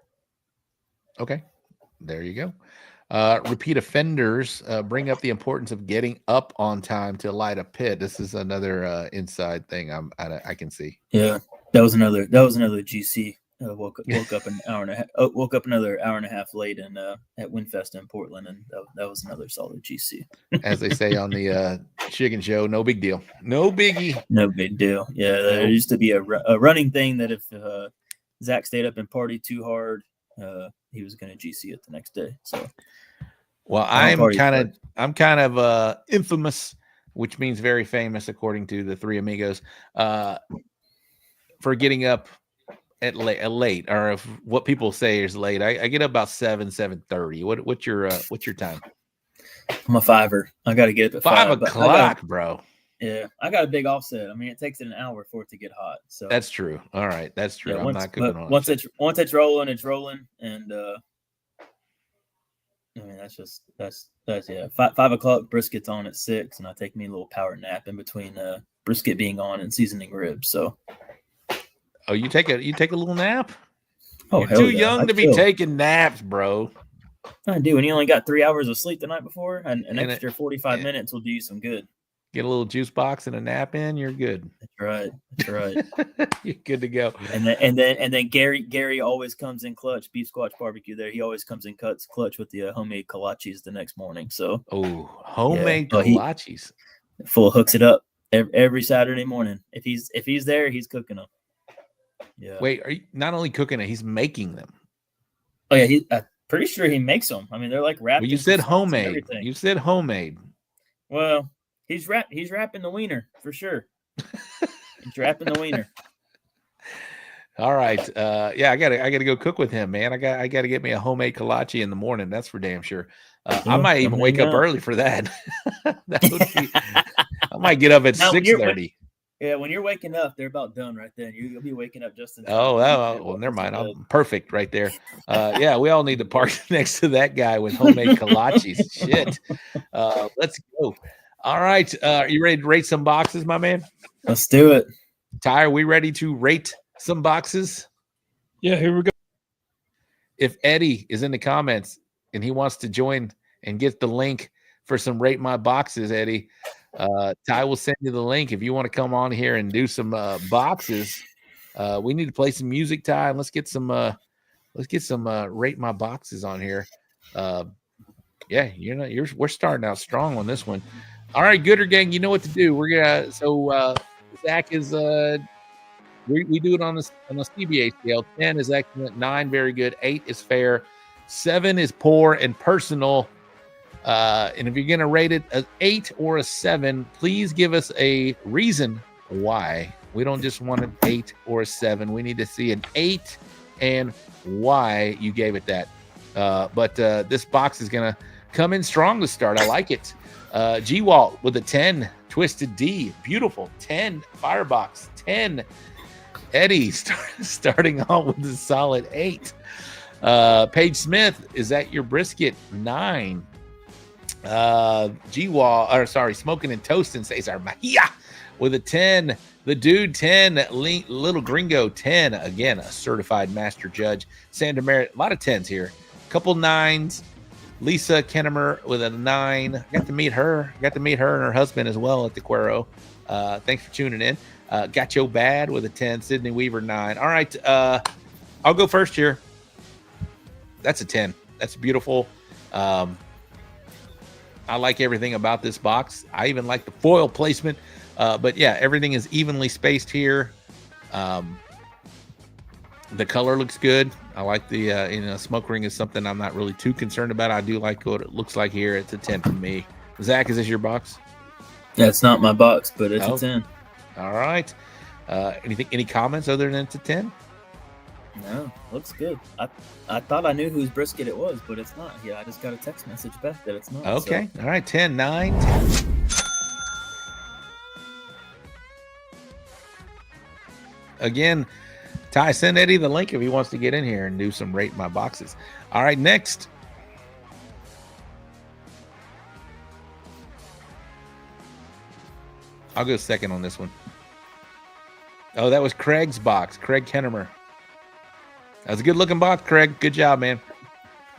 Okay, there you go. Repeat offenders bring up the importance of getting up on time to light a pit. This is another inside thing I can see. Yeah, that was another GC. Woke up an hour and a half. Woke up another hour and a half late and at Winfest in Portland, and that was another solid GC. As they say on the Chicken Show, no big deal, no biggie, no big deal. Yeah, there used to be a running thing that if Zach stayed up and partied too hard, he was going to GC it the next day. So, well, I'm kind of infamous, which means very famous, according to the Three Amigos, for getting up at late, or if what people say is late. I get up about 7:30. What's your time? I'm a 5-er. I got to get up at 5 o'clock, bro. Yeah, I got a big offset. I mean, it takes it an hour for it to get hot. So that's true. All right, that's true. Yeah, I'm not cooking on once it's rolling, it's rolling, and I mean that's yeah. 5 o'clock brisket's on at 6, and I take me a little power nap in between brisket being on and seasoning ribs. So. Oh, you take a little nap? Oh, you're too young to be taking naps, bro. I do. When you only got 3 hours of sleep the night before, and an extra 45 minutes will do you some good. Get a little juice box and a nap in, you're good. That's right. That's right. You're good to go. And then Gary always comes in clutch. Beef Squatch Barbecue there. He always comes in clutch with the homemade kolaches the next morning. So homemade kolaches. Full hooks it up every Saturday morning. If he's there, he's cooking them. Yeah. Wait, are you not only cooking it? He's making them. Oh yeah, I'm pretty sure he makes them. I mean, they're like wrapped. Well, you said homemade. You said homemade. Well, he's wrapping the wiener for sure. He's wrapping the wiener. All right. Yeah, I gotta go cook with him, man. I gotta get me a homemade kolache in the morning. That's for damn sure. I might even wake up early for that. That would be, I might get up at 6:30. Yeah, when you're waking up, they're about done right then. You'll be waking up just in time. Oh, well, never mind. I'm perfect right there. Yeah, we all need to park next to that guy with homemade kolaches. Shit. Let's go. All right. Are you ready to rate some boxes, my man? Let's do it. Ty, are we ready to rate some boxes? Yeah, here we go. If Eddie is in the comments and he wants to join and get the link for some Rate My Boxes, Eddie, Ty will send you the link if you want to come on here and do some boxes. We need to play some music, Ty, and let's get some Rate My Boxes on here. Yeah, we're starting out strong on this one. All right, Gooder Gang, you know what to do. We're gonna Zach is we do it on a CBA scale. 10 is excellent, 9 very good, 8 is fair, 7 is poor and personal. And if you're going to rate it an 8 or a 7, please give us a reason why. We don't just want an 8 or a 7. We need to see an 8 and why you gave it that. But this box is going to come in strong to start. I like it. G-Walt with a 10. Twisted D. Beautiful. 10. Firebox. 10. Eddie starting on with a solid 8. Paige Smith, is that your brisket? 9. Smoking and Toasting says our Mahia with a 10. The Dude 10. Little Gringo 10. Again, a certified master judge. Sandra Merritt, a lot of 10s here. Couple 9s. Lisa Kennemer with a 9. Got to meet her and her husband as well at the Cuero. Thanks for tuning in. Got Bad with a 10. Sydney Weaver 9. All right, I'll go first here. That's a 10. That's beautiful. I like everything about this box. I even like the foil placement. But yeah, everything is evenly spaced here. The color looks good. I like the smoke ring is something I'm not really too concerned about. I do like what it looks like here. It's a 10 from me. Zach, is this your box? Yeah, it's not my box, but it's a 10. All right. Any comments other than it's a 10? No, looks good. I thought I knew whose brisket it was, but it's not. Yeah, I just got a text message back that it's not. Okay. So. All right. 10, 9, 10. Again, Ty, send Eddie the link if he wants to get in here and do some Rate My Boxes. All right, next, I'll go second on this one. Oh, that was Craig's box. Craig Kennemer. That was a good looking box, Craig. Good job, man.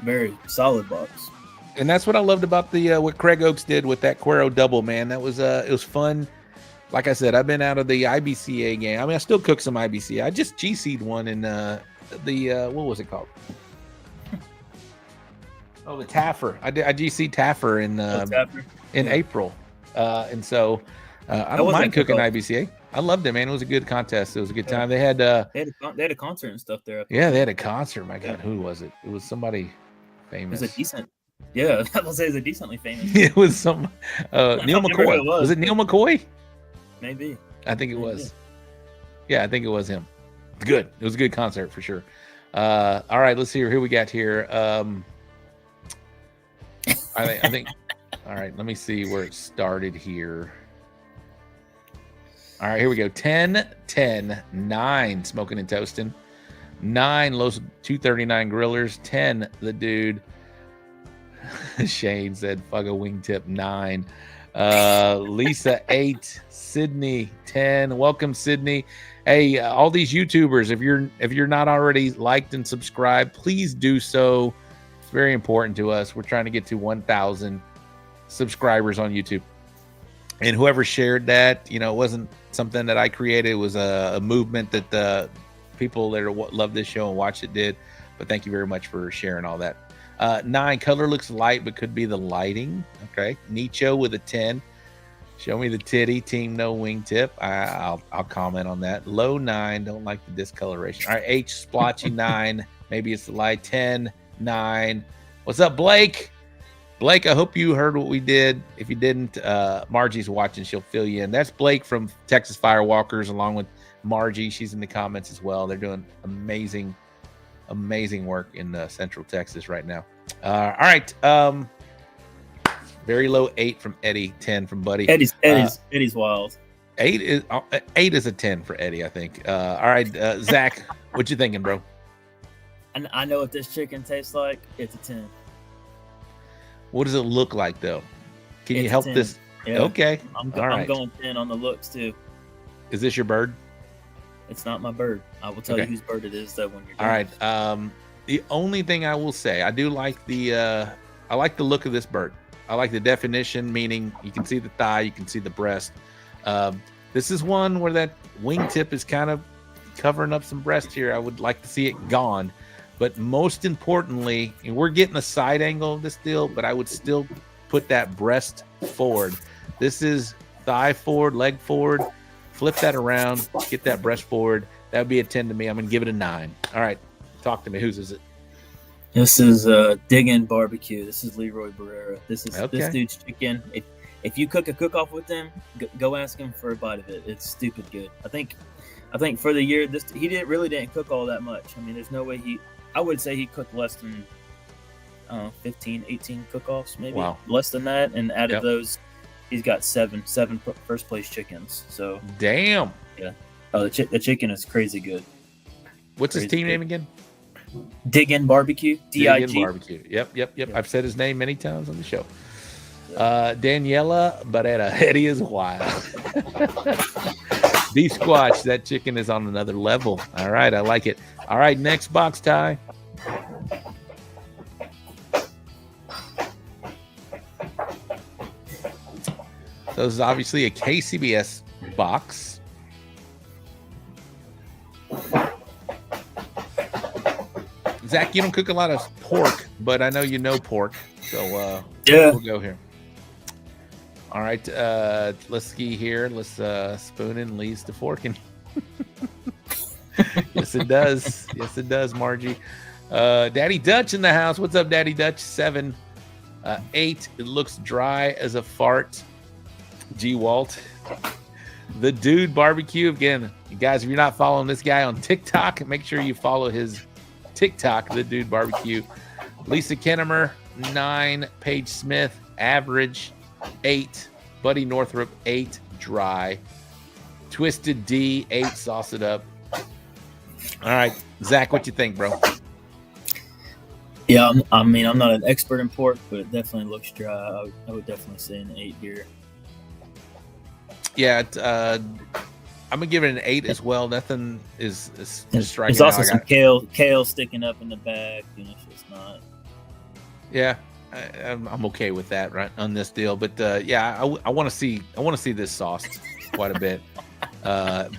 Very solid box. And that's what I loved about the what Craig Oaks did with that Cuero double, man. That was it was fun. Like I said, I've been out of the IBCA game. I mean, I still cook some IBCA. I just GC'd one in the what was it called? Oh, the Taffer. I GC'd Taffer in April. And so I don't mind cooking IBCA. I loved it, man. It was a good contest. It was a good time. They had they had a concert and stuff there. Yeah, they had a concert. My God, who was it? It was somebody famous. It was a decent. Yeah, I was say it was a decently famous. It was some Neil McCoy. Was it Neil McCoy? Maybe. I think it was. Yeah, I think it was him. Good. It was a good concert for sure. All right, let's see who we got here. I think. All right, let me see where it started here. All right, here we go. 10, 10, 9, Smoking and Toasting. 9, Los 239 Grillers. 10, the dude. Shane said, fuck a wingtip. 9. Lisa, 8. Sydney, 10. Welcome, Sydney. Hey, all these YouTubers, if you're not already liked and subscribed, please do so. It's very important to us. We're trying to get to 1,000 subscribers on YouTube. And whoever shared that, it wasn't something that I created. It was a movement that the people that love this show and watch it did. But thank you very much for sharing all that. 9, color looks light, but could be the lighting. Okay. Nicho with a 10. Show me the titty. Team no wingtip. I'll comment on that. Low 9. Don't like the discoloration. All right. H splotchy 9. Maybe it's the light. 10, 9. What's up, Blake? Blake, I hope you heard what we did. If you didn't, Margie's watching. She'll fill you in. That's Blake from Texas Firewalkers, along with Margie. She's in the comments as well. They're doing amazing work in Central Texas right now. All right. Very low 8 from Eddie. 10 from Buddy. Eddie's wild. 8 is a 10 for Eddie, I think. All right, Zach, what you thinking, bro? And I know what this chicken tastes like. It's a 10. What does it look like, though? Can you help this? Yeah. Okay. I'm right. going 10 on the looks, too. Is this your bird? It's not my bird. I will tell you whose bird it is, though, when you're done. All right. The only thing I will say, I do like I like the look of this bird. I like the definition, meaning you can see the thigh, you can see the breast. This is one where that wingtip is kind of covering up some breast here. I would like to see it gone. But most importantly, and we're getting a side angle of this deal, but I would still put that breast forward. This is thigh forward, leg forward. Flip that around, get that breast forward. That would be a 10 to me. I'm going to give it a 9. All right. Talk to me. Whose is it? This is Diggin' Barbecue. This is Leroy Barrera. This is this dude's chicken. If you cook a cook-off with him, go ask him for a bite of it. It's stupid good. I think for the year, he didn't cook all that much. I mean, there's no way I would say he cooked less than 15, 18 cook-offs, maybe. Wow. Less than that. And out of those, he's got seven first place chickens. So damn. Yeah. Oh, the chicken is crazy good. What's his team name again? Diggin' Barbecue. DIG. Diggin' Barbecue. Yep. I've said his name many times on the show. Daniela Barrera. Eddie is wild. D Squatch, that chicken is on another level. All right, I like it. All right, next box, Ty. So this is obviously a KCBS box. Zach, you don't cook a lot of pork, but I know you know pork. So we'll go here. All right, let's ski here. Let's spoon in leads to forking. Yes, it does. Yes, it does, Margie. Daddy Dutch in the house. What's up, Daddy Dutch? 7, 8. It looks dry as a fart. G. Walt. The Dude Barbecue. Again, you guys, if you're not following this guy on TikTok, make sure you follow his TikTok, The Dude Barbecue. Lisa Kennemer, 9. Paige Smith, average. 8. Buddy Northrup, 8. Dry. Twisted D, 8. Sauce it up. All right, Zach, what you think, bro? Yeah, I'm not an expert in pork, but it definitely looks dry. I would definitely say an 8 here. Yeah, I'm gonna give it an 8 as well. Nothing is striking. There's also out. some kale sticking up in the back, and it's just not. Yeah, I'm okay with that right on this deal. But yeah, I want to see this sauce quite a bit.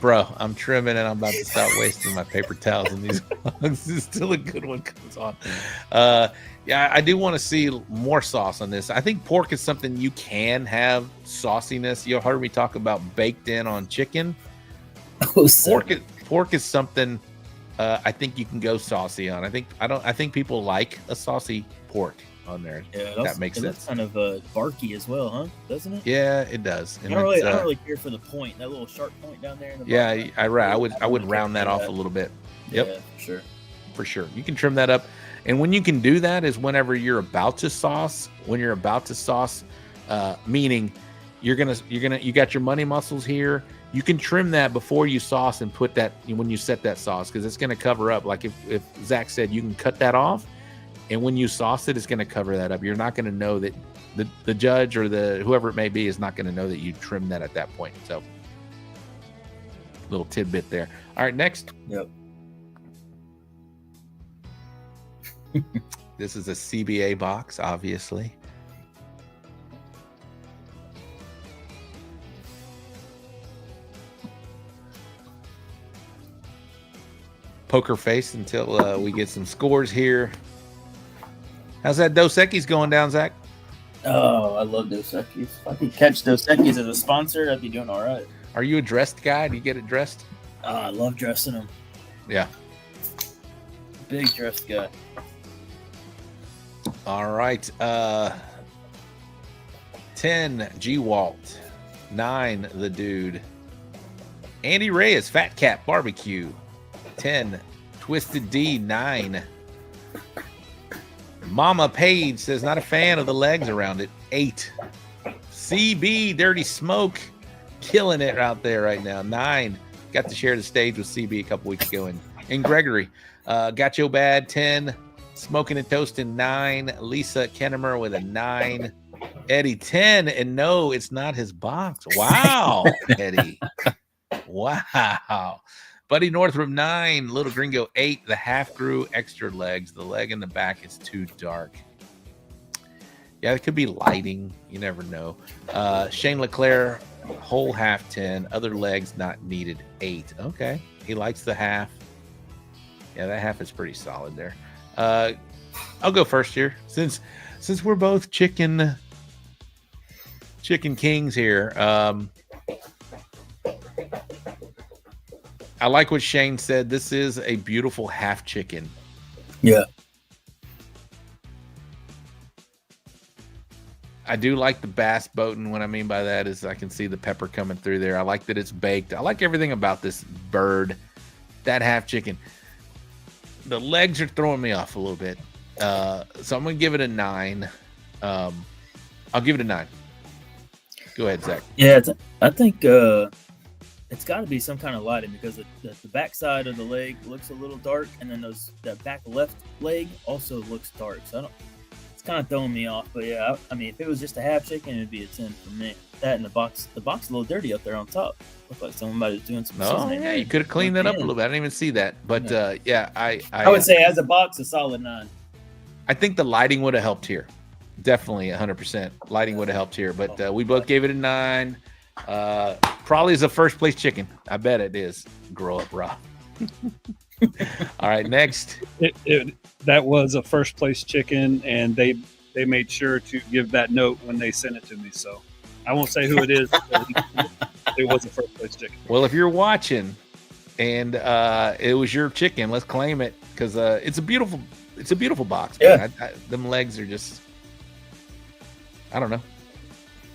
Bro, I'm trimming and I'm about to stop wasting my paper towels in these vlogs. This is still a good one comes on. Yeah, I do want to see more sauce on this. I think pork is something you can have sauciness. You heard me talk about baked in on chicken. Oh, pork is something I think you can go saucy on. I think people like a saucy pork on there. Yeah, that makes sense. Looks kind of barky as well, huh? Doesn't it? Yeah, it does. And I don't really care for the point, that little sharp point down there. In the yeah, I would round that off a little bit. Yep, yeah, for sure. You can trim that up, and when you can do that is whenever you're about to sauce. When you're about to sauce, meaning you got your money muscles here. You can trim that before you sauce and put that when you set that sauce, because it's going to cover up. Like if Zach said, you can cut that off, and when you sauce it, it's going to cover that up. You're not going to know that the judge or whoever it may be is not going to know that you trimmed that at that point. So, little tidbit there. All right, next. Yep. This is a CBA box, obviously. Poker face until we get some scores here. How's that Dos Equis going down, Zach? Oh, I love Dos Equis. If I could catch Dos Equis as a sponsor, I'd be doing all right. Are you a dressed guy? Do you get it dressed? I love dressing them. Yeah. Big dressed guy. All right. 10, G-Walt. 9, The Dude. Andy Reyes, Fat Cat Barbecue. 10, Twisted D. 9. Mama Page says not a fan of the legs around it. 8. CB Dirty Smoke, killing it out there right now. 9. Got to share the stage with CB a couple weeks ago. And Gregory, Got Yo Bad. 10. Smoking and Toasting. 9. Lisa Kennemer with a 9. Eddie 10. And no, it's not his box. Wow, Eddie. Wow. Buddy Northrup 9, Little Gringo 8, the half grew extra legs. The leg in the back is too dark. Yeah, it could be lighting. You never know. Shane Leclerc, whole half 10, other legs not needed 8. Okay, he likes the half. Yeah, that half is pretty solid there. I'll go first here since we're both chicken kings here. I like what Shane said. This is a beautiful half chicken. Yeah. I do like the bass boating. What I mean by that is I can see the pepper coming through there. I like that it's baked. I like everything about this bird, that half chicken. The legs are throwing me off a little bit. So I'm going to give it a 9. I'll give it a 9. Go ahead, Zach. Yeah, I think it's got to be some kind of lighting, because the back side of the leg looks a little dark, and then that back left leg also looks dark. So it's kind of throwing me off. But yeah, I mean, if it was just a half chicken, it'd be a 10 for me. That and the box is a little dirty up there on top. Looks like somebody was doing some seasoning. Yeah, you could have cleaned that up a little bit. I didn't even see that. But yeah, I would say as a box, a solid 9. I think the lighting would have helped here. Definitely 100%. Lighting would have helped here. But we both gave it a 9. Probably is a first place chicken. I bet it is. Grow up, Rob. All right, next. That was a first place chicken, and they made sure to give that note when they sent it to me. So I won't say who it is. It was a first place chicken. Well, if you're watching and it was your chicken, let's claim it, because it's a beautiful box. Yeah. Them legs are just, I don't know.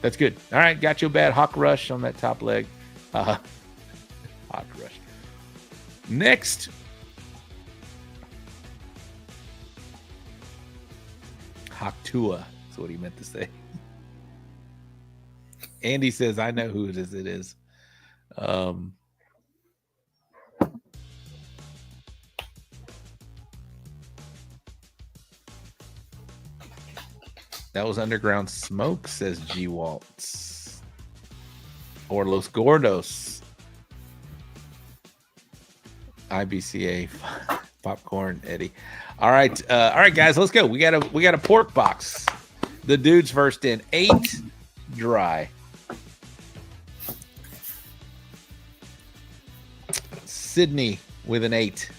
That's good. All right, Got Yo Bad Hawk Rush on that top leg. Hawk Rush. Next. Hawk Tua. That's what he meant to say. Andy says, I know who it is. That was Underground Smoke, says G. Waltz. or Los Gordos IBCA popcorn, Eddie. All right, guys, let's go. We got a pork box. The dude's first in 8 dry. Sydney with an 8.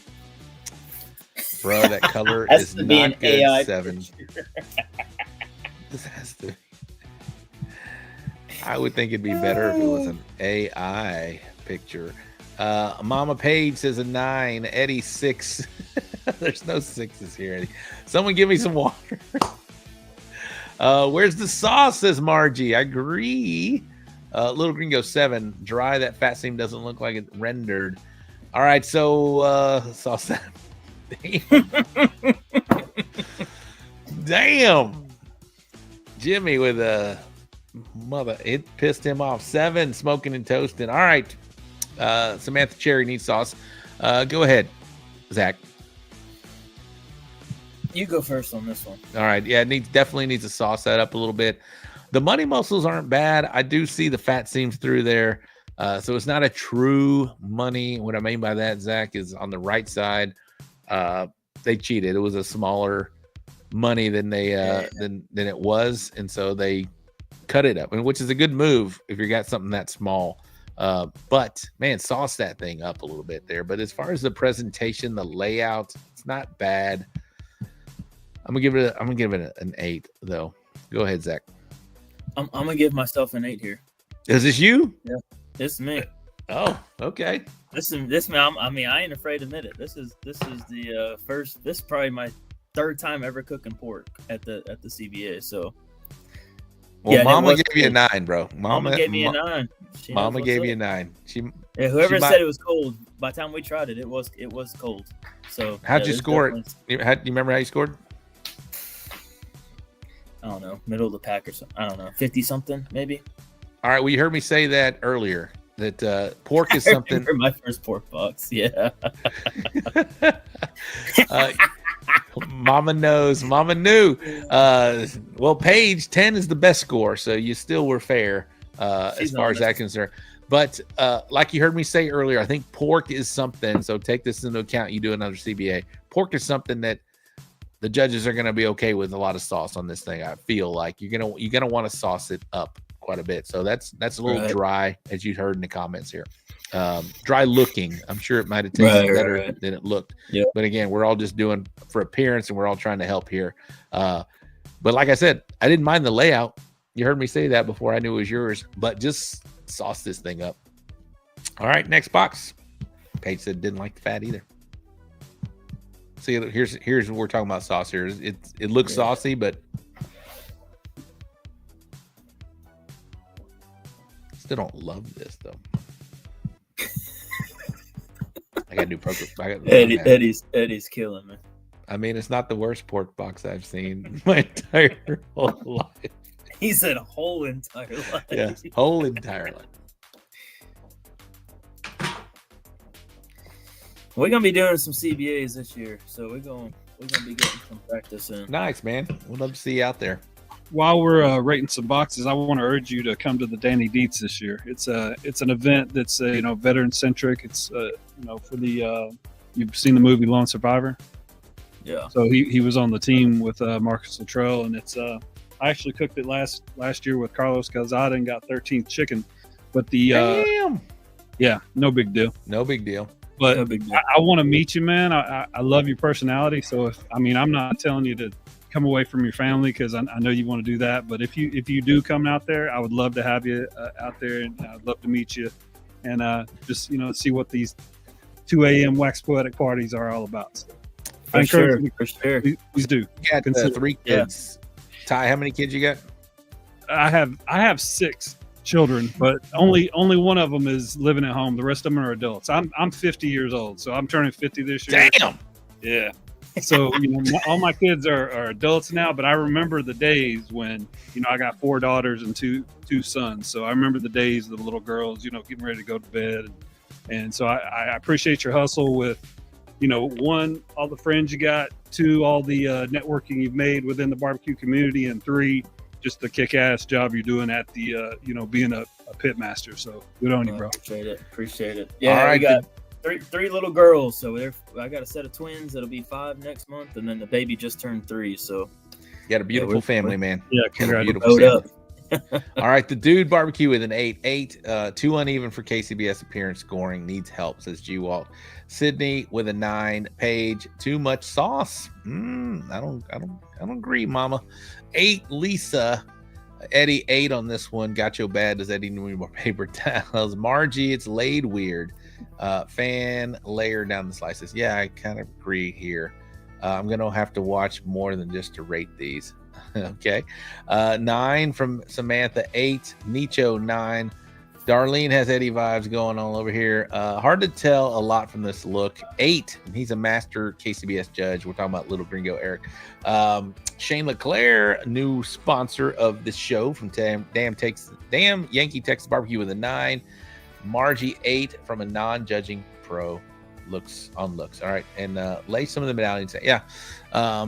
Bro, that color is not good. AI 7. This has to. I would think it'd be better if it was an AI picture. Mama Page says a 9. Eddie 6. There's no 6s here, Eddie. Someone give me some water. Where's the sauce? Says Margie. I agree. Little Gringo 7. Dry. That fat seam doesn't look like it rendered. All right, so sauce. Damn. Jimmy with a mother. It pissed him off. 7. Smoking and toasting. All right. Samantha Cherry needs sauce. Go ahead, Zach. You go first on this one. All right. Yeah, it definitely needs to sauce that up a little bit. The money muscles aren't bad. I do see the fat seams through there. So it's not a true money. What I mean by that, Zach, is on the right side. They cheated. It was a smaller money than they than it was, and so they cut it up, which is a good move if you got something that small. But man, sauce that thing up a little bit there. But as far as the presentation, the layout, it's not bad. I'm gonna give it an 8 though. Go ahead, Zach. I'm gonna give myself an 8 here. Is this you? Yeah, this is me. Oh, okay. This man. I mean, I ain't afraid to admit it. This is the first. This is probably my 3rd time ever cooking pork at the CBA. So. Well, yeah, Mama gave you a 9, bro. Mama gave me a 9. Mama gave you a 9. Whoever said it was cold, by the time we tried it, it was cold. So how'd you score it? You remember how you scored? I don't know, middle of the pack or something. I don't know, 50 something maybe. All right, well, you heard me say that earlier. That pork is something. I my first pork box, yeah. Mama knows. Mama knew. Well, Paige 10 is the best score, so you still were fair as far as that concerned. But like you heard me say earlier, I think pork is something. So take this into account. You do another CBA. Pork is something that the judges are going to be okay with a lot of sauce on this thing. I feel like you're gonna want to sauce it up quite a bit. So that's a little dry, as you heard in the comments here. Dry looking. I'm sure it might have tasted better than it looked. Yep. But again, we're all just doing for appearance, and we're all trying to help here. But like I said, I didn't mind the layout. You heard me say that before I knew it was yours. But just sauce this thing up. All right, next box. Paige said didn't like the fat either. See, here's what we're talking about sauce here. It looks saucy, but still don't love this though. I gotta do poker. Eddie's killing me. I mean, it's not the worst pork box I've seen in my entire whole life. He said whole entire life. Yeah, whole entire life. We're gonna be doing some CBAs this year, so we're gonna be getting some practice in. Nice, man. We'd love to see you out there. While we're rating some boxes, I want to urge you to come to the Danny Dietz this year. It's an event that's veteran centric. It's for the you've seen the movie Lone Survivor. Yeah. So he was on the team with Marcus Luttrell, and it's I actually cooked it last year with Carlos Calzada and got 13th chicken. But damn. Yeah, no big deal. No big deal. But I want to meet you, man. I love your personality. So I'm not telling you to come away from your family because I know you want to do that. But if you do come out there, I would love to have you out there, and I'd love to meet you and just see what these 2 a.m. wax poetic parties are all about. So for sure. Please do. You got 3 kids. Yeah. Ty, how many kids you got? I have 6. Children, but only one of them is living at home. The rest of them are adults. I'm 50 years old, so I'm turning 50 this year. Damn. Yeah. So all my kids are adults now, but I remember the days when I got 4 daughters and two sons. So I remember the days of the little girls, getting ready to go to bed, and so I appreciate your hustle with, 1, all the friends you got, 2, all the networking you've made within the barbecue community, and 3, just a kick-ass job you're doing at the being a pit master. So good on you, bro. Appreciate it. Yeah, all right, we got three little girls. So I got a set of twins. It'll be 5 next month, and then the baby just turned 3. So you got a beautiful family, man. Yeah, congratulations. All right, the dude barbecue with an 8. Too uneven for KCBS appearance scoring. Needs help, says G Walt. Sydney with a 9. Paige, too much sauce. I don't agree, Mama. 8. Lisa. Eddie 8 on this one. Got you bad. Does Eddie need more paper towels? Margie, it's laid weird. Fan layer down the slices. Yeah, I kind of agree here. I'm gonna have to watch more than just to rate these. Okay. 9 from Samantha. 8. Nicho 9. Darlene has Eddie vibes going all over here. Hard to tell a lot from this look. 8. He's a master KCBS judge. We're talking about Little Gringo Eric. Shane LeClaire, new sponsor of this show from Damn Yankee Texas Barbecue with a 9. Margie 8 from a non-judging pro. Looks. All right. And lay some of the medallions. Yeah. A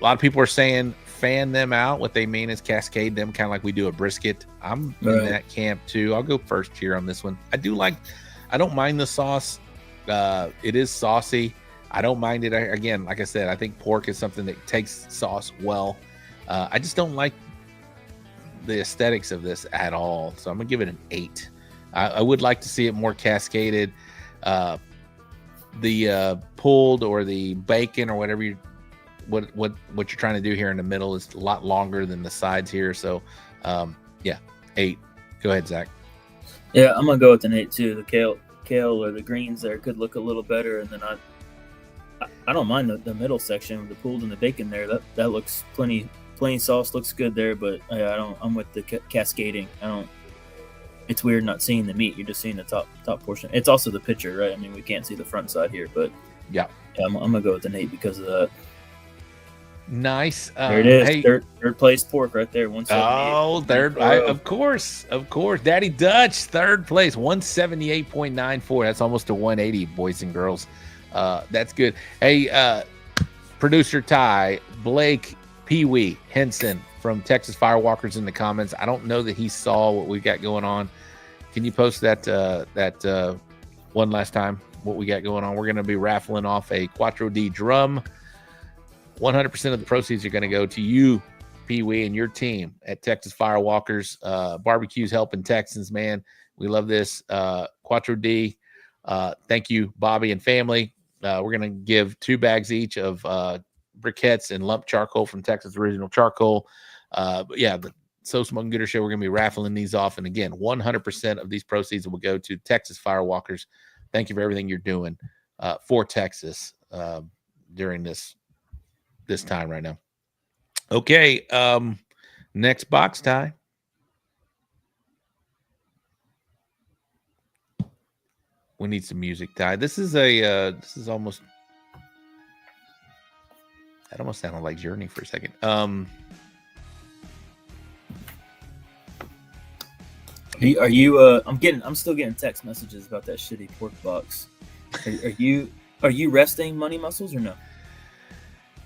lot of people are saying fan them out. What they mean is cascade them, kind of like we do a brisket. I'm in that camp too. I'll go first here on this one. I don't mind the sauce. It is saucy. I don't mind it. Again, like I said, I think pork is something that takes sauce well. I just don't like the aesthetics of this at all. So I'm gonna give it an 8. I would like to see it more cascaded. The pulled or the bacon or whatever what you're trying to do here in the middle is a lot longer than the sides here. So 8. Go ahead, Zach. Yeah, I'm gonna go with an 8 too. The kale or the greens there could look a little better, and then I don't mind the middle section with the pulled and the bacon there. That looks plenty. Plain sauce looks good there, but I'm with the cascading. It's weird not seeing the meat. You're just seeing the top portion. It's also the picture, right? I mean, we can't see the front side here, but yeah, I'm gonna go with an 8 because of that. Nice. There it is. Hey, third place pork right there. 178. Oh, third. Of course. Daddy Dutch, third place, 178.94. That's almost a 180, boys and girls. That's good. Hey, producer Ty, Blake, Pee Wee, Henson from Texas Firewalkers in the comments. I don't know that he saw what we got going on. Can you post that one last time? What we got going on? We're going to be raffling off a Quattro D drum. 100% of the proceeds are going to go to you, Pee Wee, and your team at Texas Firewalkers. Barbecues helping Texans, man. We love this. Quattro D. Thank you, Bobby and family. We're going to give 2 bags each of briquettes and lump charcoal from Texas Original Charcoal. The So Smokin Gooder Show, we're going to be raffling these off. And again, 100% of these proceeds will go to Texas Firewalkers. Thank you for everything you're doing for Texas during this time right now. Okay. Next box, Ty. We need some music, Ty. This is almost, that almost sounded like Journey for a second. Are you I'm still getting text messages about that shitty pork box. Are you resting money muscles or no?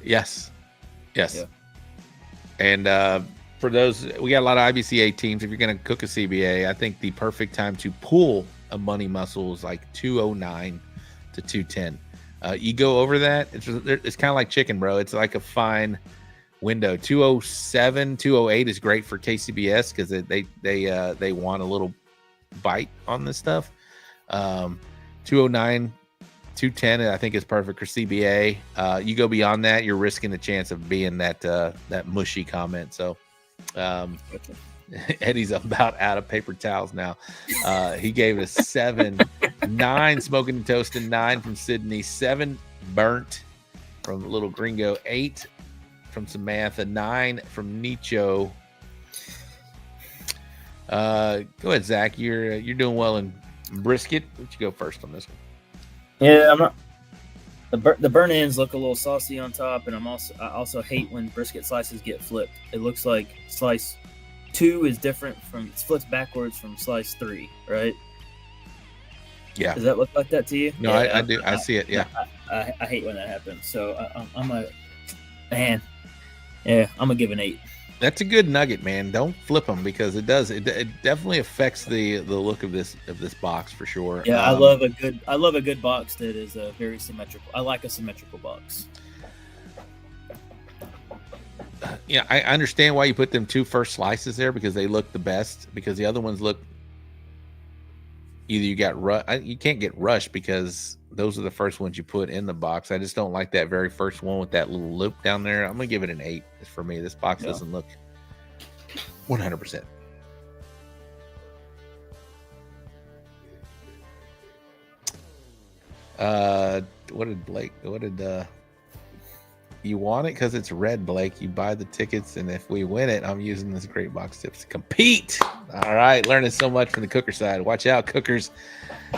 Yes. Yeah. And for those, we got a lot of IBCA teams. If you're going to cook a CBA, I think the perfect time to pull a money muscle is like 209 to 210. You go over that, it's kind of like chicken, bro. It's like a fine window. 207, 208 is great for KCBS because they want a little bite on this stuff. 209, 210, I think is perfect for CBA. You go beyond that, you're risking the chance of being that mushy comment. So Eddie's about out of paper towels now. He gave it a 7. 9 smoking and toasting. 9 from Sydney. 7 burnt from Little Gringo. 8 from Samantha. 9 from Nicho. Go ahead, Zach. You're doing well in brisket. Why don't you go first on this one? Yeah, I'm not. The burnt ends look a little saucy on top, and I also hate when brisket slices get flipped. It looks like slice 2 is different from, it flips backwards from slice 3, right? Yeah. Does that look like that to you? No, yeah, I do. I see it. Yeah. I hate when that happens. So I'm gonna give an 8. That's a good nugget, man. Don't flip them because it does. It definitely affects the look of this box for sure. Yeah, I love a good box that is very symmetrical. I like a symmetrical box. Yeah, I understand why you put them 2 first slices there because they look the best. Because the other ones look either you can't get rushed because those are the first ones you put in the box. I just don't like that very first one with that little loop down there. I'm gonna give it an 8 for me. This box doesn't look 100%. What did Blake? What did you want it because it's red, Blake? You buy the tickets, and if we win it, I'm using this great box tips to compete. All right, learning so much from the cooker side. Watch out, cookers.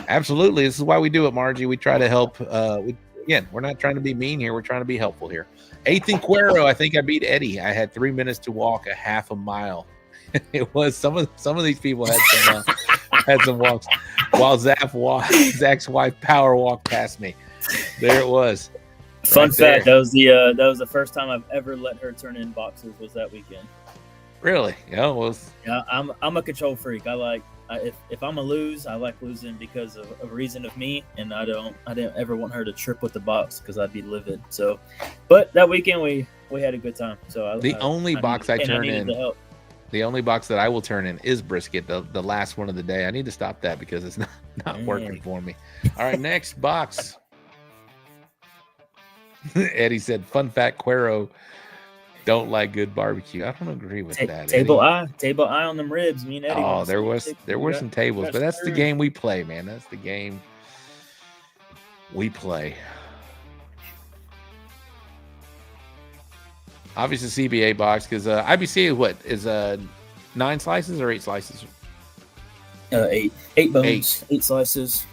Absolutely, this is why we do it, Margie. We try to help. Again, we're not trying to be mean here. We're trying to be helpful here. 8th in Cuero. I think I beat Eddie. I had 3 minutes to walk a half a mile. It was some of these people had some walks while Zach's wife power walked past me. There it was. Fun fact: that was the first time I've ever let her turn in boxes. Was that weekend? Really? Yeah, it was. Yeah, I'm a control freak. If I'm a lose, I like losing because of a reason of me, and I didn't ever want her to trip with the box because I'd be livid. So, but that weekend we had a good time. So the only box that I will turn in is brisket, the last one of the day. I need to stop that because it's not working for me. All right, next box. Eddie said, "Fun fact: Cuero don't like good barbecue." I don't agree with that. Table eye on them ribs. Me and Eddie. Oh, there were some tables, but that's the game we play, man. That's the game we play. Obviously, CBA box because IBCA is 9 slices or 8 slices? 8 bones, 8 slices.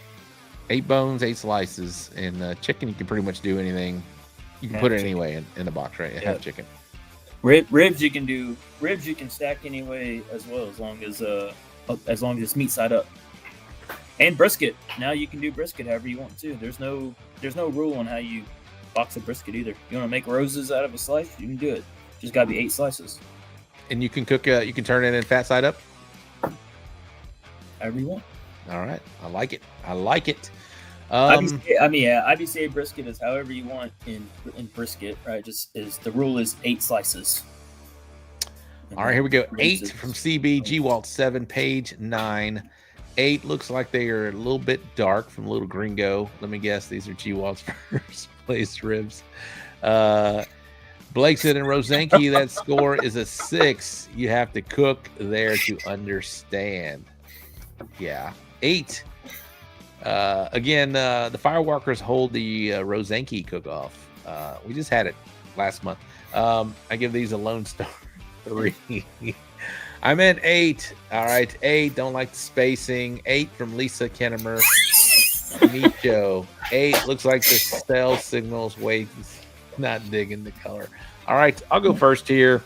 8 bones, 8 slices, and chicken you can pretty much do anything. You can put it anyway in the box, right? Half chicken. Ribs you can stack anyway as well as long as it's meat side up. And brisket. Now you can do brisket however you want to. There's no rule on how you box a brisket either. You want to make roses out of a slice, you can do it. Just gotta be 8 slices. And you can cook. You can turn it in fat side up. However you want. All right, I like it. IBCA brisket is however you want in brisket, right? The rule is 8 slices. All right, here we go. 8 from CB, G-Walt 7, Page 9. 8 looks like they are a little bit dark from Little Gringo. Let me guess, these are G-Walt's first place ribs. Blake said in Rosenke, that score is a 6. You have to cook there to understand. Yeah. 8. Again, the Firewalkers hold the Rosenke cook-off. We just had it last month. I give these a Lone Star 3. I meant 8. All right, 8. Don't like the spacing. 8 from Lisa Kennemer. Micho. 8 looks like the cell signals. Wait, not digging the color. All right, I'll go first here.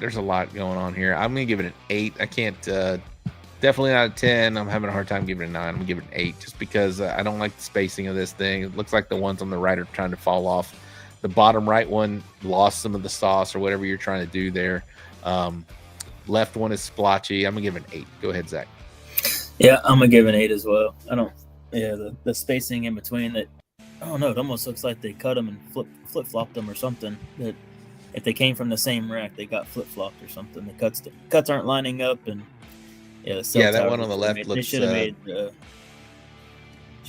There's a lot going on here. I'm gonna give it an 8. I can't. Definitely not a 10. I'm having a hard time giving it a 9. I'm gonna give it an 8 just because I don't like the spacing of this thing. It looks like the ones on the right are trying to fall off. The bottom right one lost some of the sauce or whatever you're trying to do there. Left one is splotchy. I'm gonna give it an 8. Go ahead, Zach. Yeah, I'm gonna give it an 8 as well. The spacing in between that. I don't know. It almost looks like they cut them and flip flopped them or something. That if they came from the same rack, they got flip flopped or something. The cuts aren't lining up, and that one on the left looks. They should have made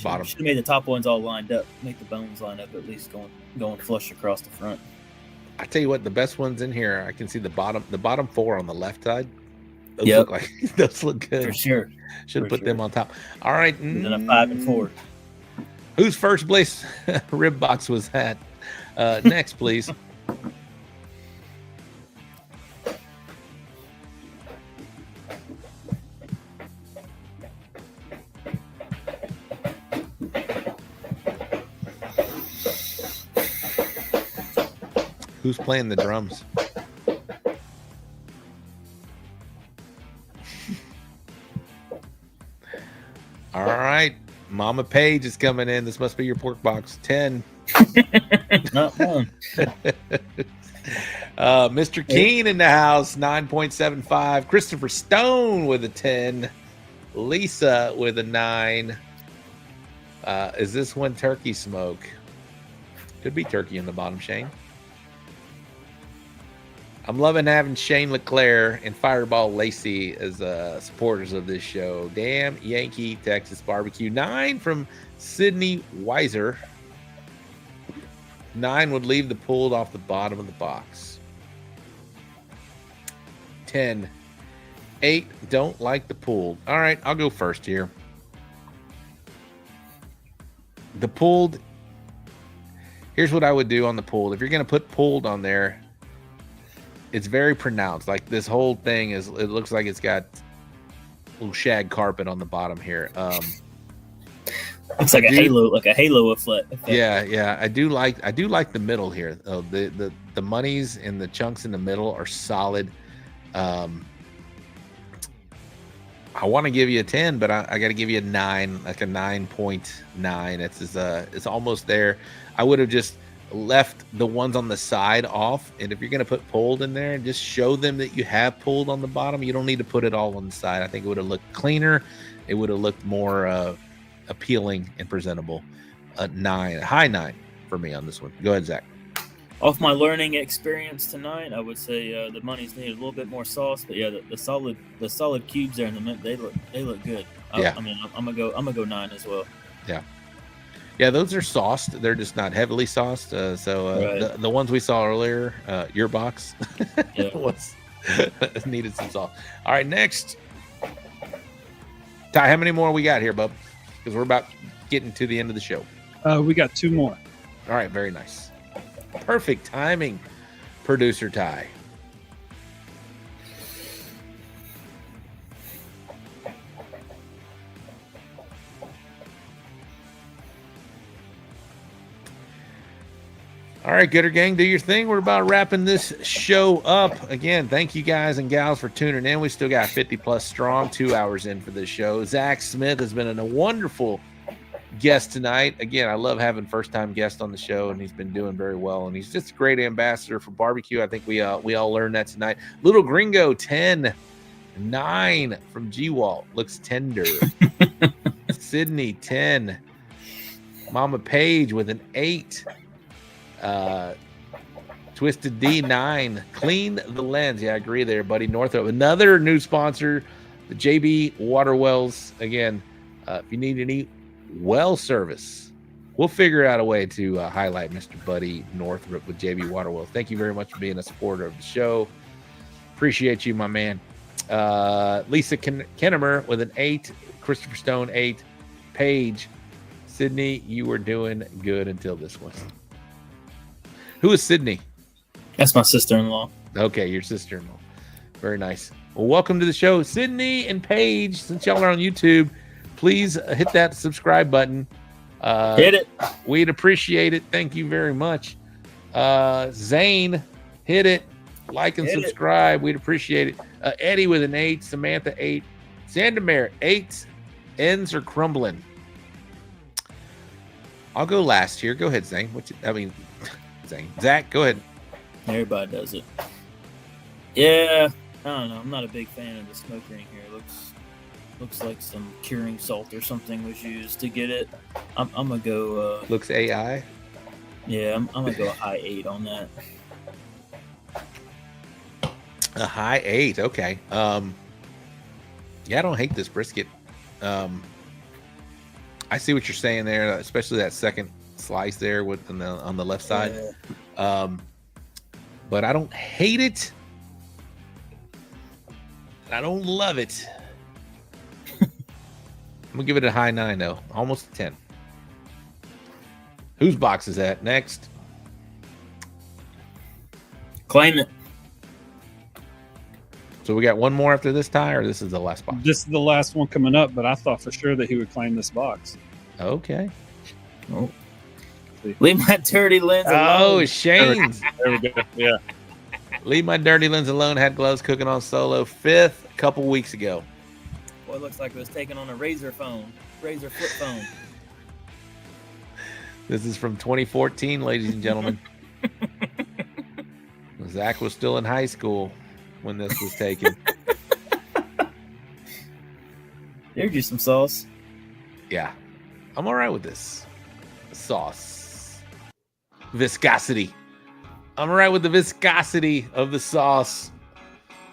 bottom. Should have made the top ones all lined up. Make the bones line up at least going flush across the front. I tell you what, the best ones in here, I can see the bottom 4 on the left side. Those look good for sure. Should have put them on top. All right, and then a 5 and 4. Whose first place rib box was that? Next, please. Who's playing the drums? All right. Mama Page is coming in. This must be your pork box. 10. Not one. Mr. Keen in the house, 9.75. Christopher Stone with a 10. Lisa with a 9. Is this one turkey smoke? Could be turkey in the bottom, Shane. I'm loving having Shane LeClaire and Fireball Lacey as supporters of this show. Damn Yankee Texas Barbecue. 9 from Sydney Weiser. 9 would leave the pulled off the bottom of the box. 10. 8 don't like the pulled. All right, I'll go first here. The pulled. Here's what I would do on the pulled. If you're going to put pulled on there, it's very pronounced. Like this whole thing it looks like it's got a little shag carpet on the bottom here. Looks like a halo effect. Yeah. I do like the middle here. The monies and the chunks in the middle are solid. I want to give you a 10, but I got to give you a 9, like a 9.9. It's almost there. I would have just left the ones on the side off, and if you're going to put pulled in there, just show them that you have pulled on the bottom. You don't need to put it all on the side. I think it would have looked cleaner. It would have looked more appealing and presentable. A 9, a high 9 for me on this one. Go ahead, Zach. Off my learning experience tonight, I would say the money's needed a little bit more sauce, but yeah, the solid cubes there in the middle, they look good. Yeah. I mean, I'm gonna go 9 as well. Yeah, those are sauced. They're just not heavily sauced. Right. The ones we saw earlier, your box, was needed some sauce. All right, next. Ty, how many more we got here, bub? Because we're about getting to the end of the show. We got 2 more. All right, very nice. Perfect timing, producer Ty. All right, Gooder Gang, do your thing. We're about wrapping this show up. Again, thank you guys and gals for tuning in. We still got 50 plus strong, 2 hours in for this show. Zach Smith has been a wonderful guest tonight. Again, I love having first-time guests on the show, and he's been doing very well. And he's just a great ambassador for barbecue. I think we all learned that tonight. Little Gringo, 10. 9 from G-Walt. Looks tender. Sydney, 10. Mama Page with an 8. Twisted D, 9. Clean the Lens. Yeah, I agree there, buddy. Northrop, another new sponsor, the JB Water Wells. Again, if you need any well service, we'll figure out a way to highlight Mr. Buddy Northrop with JB Water Wells. Thank you very much for being a supporter of the show. Appreciate you, my man. Lisa Kennemer with an 8. Christopher Stone, 8. Paige. Sydney, you were doing good until this one. Who is Sydney? That's my sister-in-law. Okay, your sister-in-law. Very nice. Well, welcome to the show. Sydney and Paige, since y'all are on YouTube, please hit that subscribe button. Hit it. We'd appreciate it. Thank you very much. Zane, hit it. Like and subscribe. We'd appreciate it. Eddie with an 8. Samantha, 8. Sandomir, 8. Ends are crumbling. I'll go last here. Go ahead, Zane. Zane. Zach, go ahead. Everybody does it. Yeah, I don't know. I'm not a big fan of the smoke ring here. It looks like some curing salt or something was used to get it. I'm gonna go. Looks AI. Yeah, I'm gonna go a high 8 on that. A high 8. Okay. Yeah, I don't hate this brisket. I see what you're saying there, especially that second slice there with on the left side. Yeah. But I don't hate it. I don't love it. I'm gonna give it a high 9 though, almost a 10. Whose box is that? Next. Claim it. So we got one more after this, Ty, or this is the last box? This is the last one coming up, but I thought for sure that he would claim this box. Okay. Oh. Leave my dirty lens alone. Oh, Shane's. There we go. Yeah. Leave my dirty lens alone. Had gloves cooking on Solo 5th a couple weeks ago. what looks like it was taken on a Razor flip phone. This is from 2014, ladies and gentlemen. Zach was still in high school when this was taken. There's just some sauce. Yeah, I'm all right with this. Sauce. Viscosity. I'm all right with the viscosity of the sauce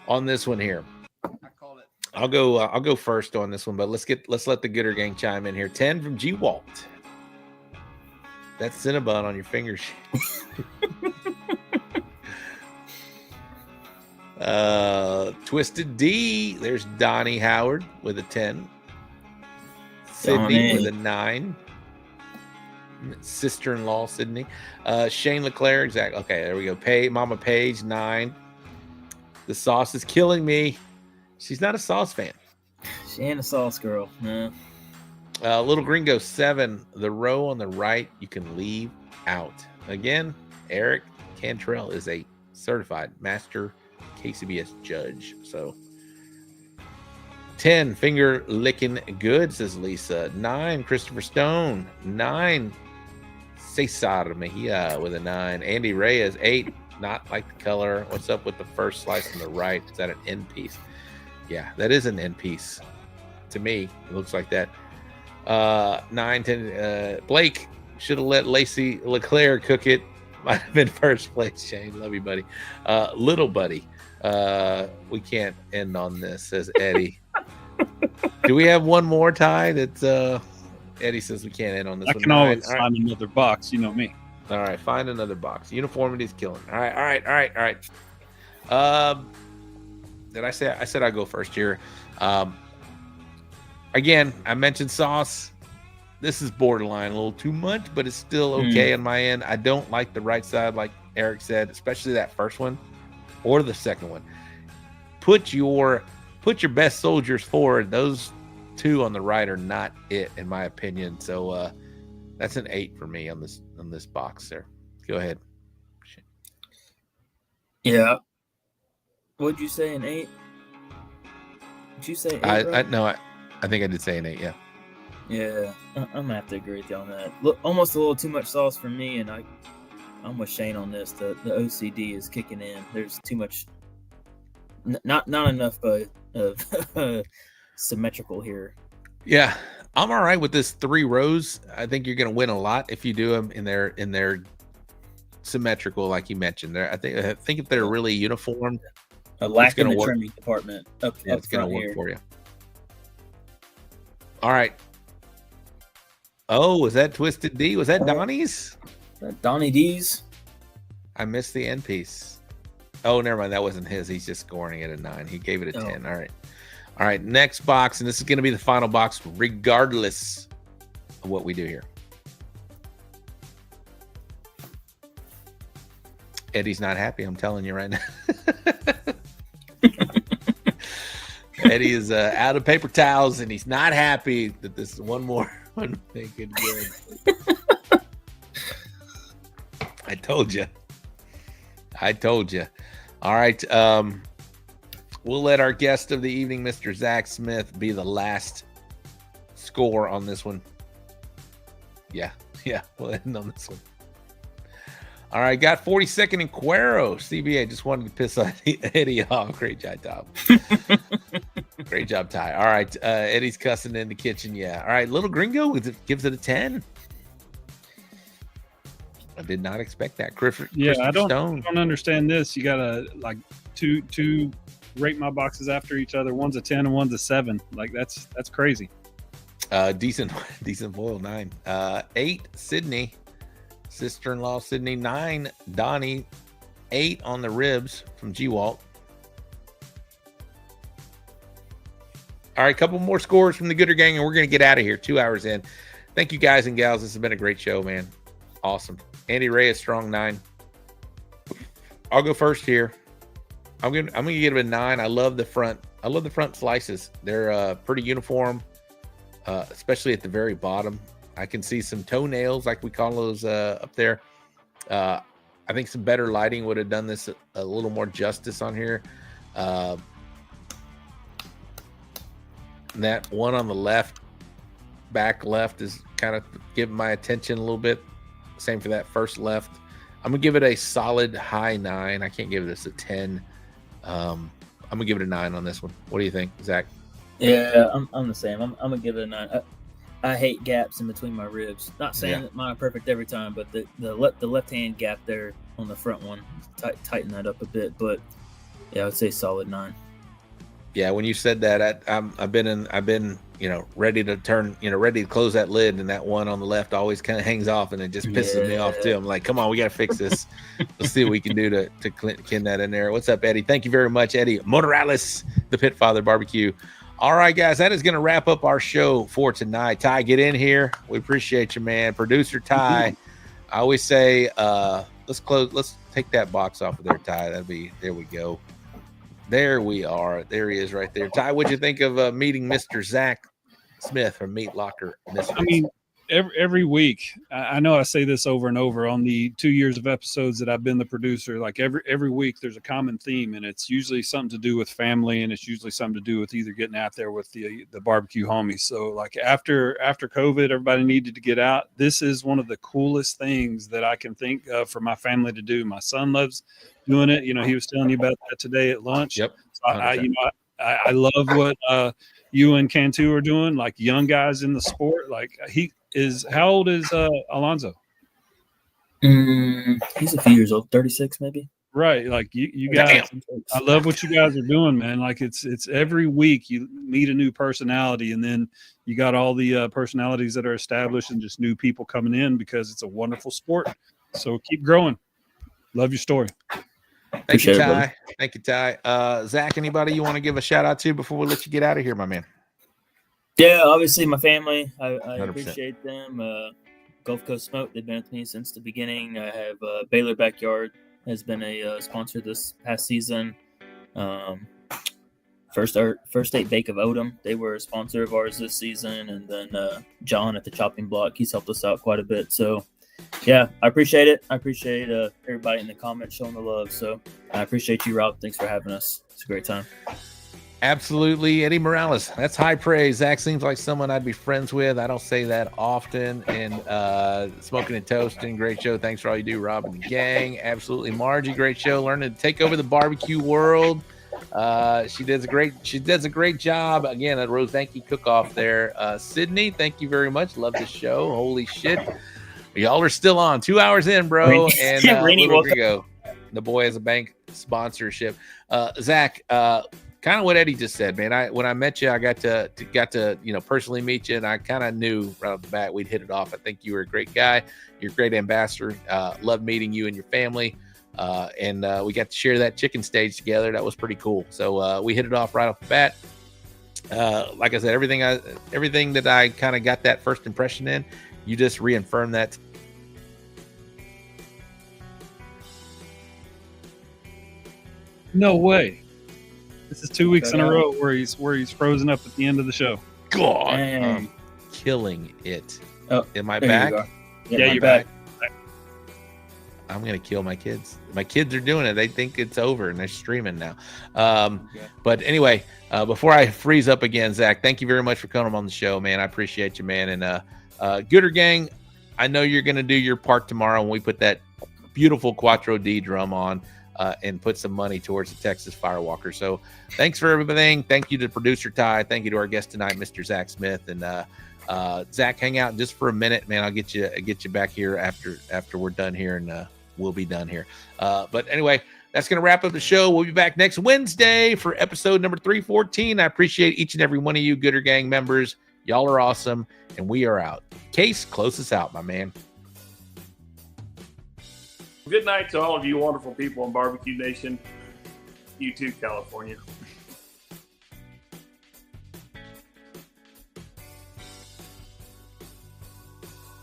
on this one here. I'll go first on this one, but let's let the Gooder Gang chime in here. 10 from G Walt. That's Cinnabon on your fingers. Twisted D. There's Donnie Howard with a 10. Sydney with a 9. Sister-in-law Sydney. Shane Leclerc. Exactly. Okay, there we go. Mama Page 9. The sauce is killing me. She's not a sauce fan. She ain't a sauce girl. No. Little Gringo 7. The row on the right you can leave out. Again, Eric Cantrell is a certified master KCBS judge. So 10, finger licking good, says Lisa. 9, Christopher Stone. 9, Cesar Mejia with a 9. Andy Reyes, 8, not like the color. What's up with the first slice on the right? Is that an end piece? Yeah, that is an end piece. To me, it looks like that. 9, 10, Blake should have let Lacey Leclerc cook it. Might have been first place, Shane. Love you, buddy. Little buddy. We can't end on this, says Eddie. Do we have one more, Ty? That Eddie says we can't end on this. I can always find another box. You know me. All right, find another box. Uniformity is killing. All right. Did I say? I said I'd go first here. Again, I mentioned sauce. This is borderline a little too much, but it's still okay on my end. I don't like the right side, like Eric said, especially that first one or the second one. Put your best soldiers forward. Those two on the right are not it, in my opinion. So that's an 8 for me on this box there. Go ahead. Yeah. What'd you say, an 8? Did you say 8? No, I think I did say an 8, yeah. Yeah, I'm gonna have to agree with you on that. Look, almost a little too much sauce for me, and I'm with Shane on this. The OCD is kicking in. There's too much, not enough of symmetrical here. Yeah, I'm all right with this 3 rows. I think you're gonna win a lot if you do them in their symmetrical, like you mentioned. There, I think if they're really uniform, a lack in the trimming department it's gonna work for you. All right. Oh, was that Twisted D? Was that Donnie's? Donnie D's? I missed the end piece. Oh, never mind. That wasn't his. He's just scoring it a 9. He gave it a 10. All right. Next box, and this is going to be the final box, regardless of what we do here. Eddie's not happy. I'm telling you right now. Eddie is out of paper towels, and he's not happy that this is one more one making good. I told you. All right. We'll let our guest of the evening, Mr. Zach Smith, be the last score on this one. Yeah, we'll end on this one. All right, got 42nd in Cuero. CBA just wanted to piss on Eddie off. Great job, Tom. Great job, Ty. All right, Eddie's cussing in the kitchen. Yeah. All right, Little Gringo gives it a 10. I did not expect that. I don't understand this. You gotta like two rate my boxes after each other. One's a 10 and one's a 7. Like that's crazy. Decent foil 9. 8 Sydney. Sister-in-law Sydney. 9 Donnie. 8 on the ribs from G Walt. All right, a couple more scores from the Gooder Gang, and we're going to get out of here. 2 hours in. Thank you, guys and gals. This has been a great show, man. Awesome. Andy Reyes, strong 9. I'll go first here. I'm gonna give it a 9. I love the front. I love the front slices. They're pretty uniform, especially at the very bottom. I can see some toenails, like we call those, up there. I think some better lighting would have done this a little more justice on here. That one on the left, back left, is kind of giving my attention a little bit. Same for that first left. I'm gonna give it a solid high 9. I can't give this a 10. I'm gonna give it a 9 on this one. What do you think, Zach? Yeah, I'm the same. I'm gonna give it a 9. I hate gaps in between my ribs. Not saying that mine are perfect every time, but the left hand gap there on the front one, tighten that up a bit. But yeah, I would say solid 9. Yeah, when you said that, I've been ready to turn, ready to close that lid, and that one on the left always kind of hangs off, and it just pisses me off too. I'm like, come on, we got to fix this. Let's see what we can do to kin that in there. What's up, Eddie? Thank you very much, Eddie Morales, the Pit Father Barbecue. All right, guys, that is going to wrap up our show for tonight. Ty, get in here. We appreciate you, man. Producer Ty. I always say, let's close. Let's take that box off of there, Ty. There we go. There we are. There he is right there. Ty, what'd you think of meeting Mr. Zach Smith from Meat Locker Misfits? I mean, every week, I know I say this over and over on the 2 years of episodes that I've been the producer. Like every week, there's a common theme, and it's usually something to do with family, and it's usually something to do with either getting out there with the barbecue homies. So, like after COVID, everybody needed to get out. This is one of the coolest things that I can think of for my family to do. My son loves doing it. He was telling you about that today at lunch. Yep. So I love what you and Cantu are doing, like young guys in the sport. Like how old is Alonzo? He's a few years old, 36 maybe. Right. Like you guys, I love what you guys are doing, man. Like it's every week you meet a new personality, and then you got all the personalities that are established and just new people coming in because it's a wonderful sport. So keep growing. Love your story. Thank you, Ty. Thank you, Ty. Zach, anybody you want to give a shout out to before we let you get out of here, my man? Yeah, obviously my family. I 100%. appreciate them. Gulf Coast Smoke, they've been with me since the beginning. I have Baylor Backyard has been a sponsor this past season. First State Bake of Odom, they were a sponsor of ours this season. And then John at the Chopping Block, he's helped us out quite a bit. So yeah, I appreciate it. I appreciate everybody in the comments showing the love. So I appreciate you, Rob. Thanks for having us. It's a great time. Absolutely. Eddie Morales. That's high praise. Zach seems like someone I'd be friends with. I don't say that often. And Smoking and Toasting, great show. Thanks for all you do, Rob and the gang. Absolutely. Margie, great show. Learning to take over the barbecue world. She does a great job. Again, at Rose, thank you, cook-off there. Sydney, thank you very much. Love the show. Holy shit. Y'all are still on 2 hours in, bro. And we go. The boy has a bank sponsorship. Zach, kind of what Eddie just said, man. When I met you, I got to personally meet you, and I kind of knew right off the bat we'd hit it off. I think you were a great guy. You're a great ambassador. Loved meeting you and your family. And we got to share that chicken stage together. That was pretty cool. So we hit it off right off the bat. Like I said, everything that I kind of got that first impression in, you just reaffirmed that. No way. This is 2 weeks in a row where he's frozen up at the end of the show. God, I'm killing it. Oh, am I back? Yeah, you're back. I'm gonna kill my kids. My kids are doing it. They think it's over and they're streaming now. But anyway, before I freeze up again, Zach, thank you very much for coming on the show, man. I appreciate you, man. And Gooder Gang, I know you're gonna do your part tomorrow when we put that beautiful Quattro D drum on. And put some money towards the Texas Firewalker. So thanks for everything. Thank you to producer Ty. Thank you to our guest tonight, Mr. Zach Smith. And Zach, hang out just for a minute, man. I'll get you back here after we're done here, and we'll be done here. But anyway, that's going to wrap up the show. We'll be back next Wednesday for episode number 314. I appreciate each and every one of you Gooder Gang members. Y'all are awesome, and we are out. Case, close us out, my man. Good night to all of you wonderful people in Barbecue Nation, YouTube, California.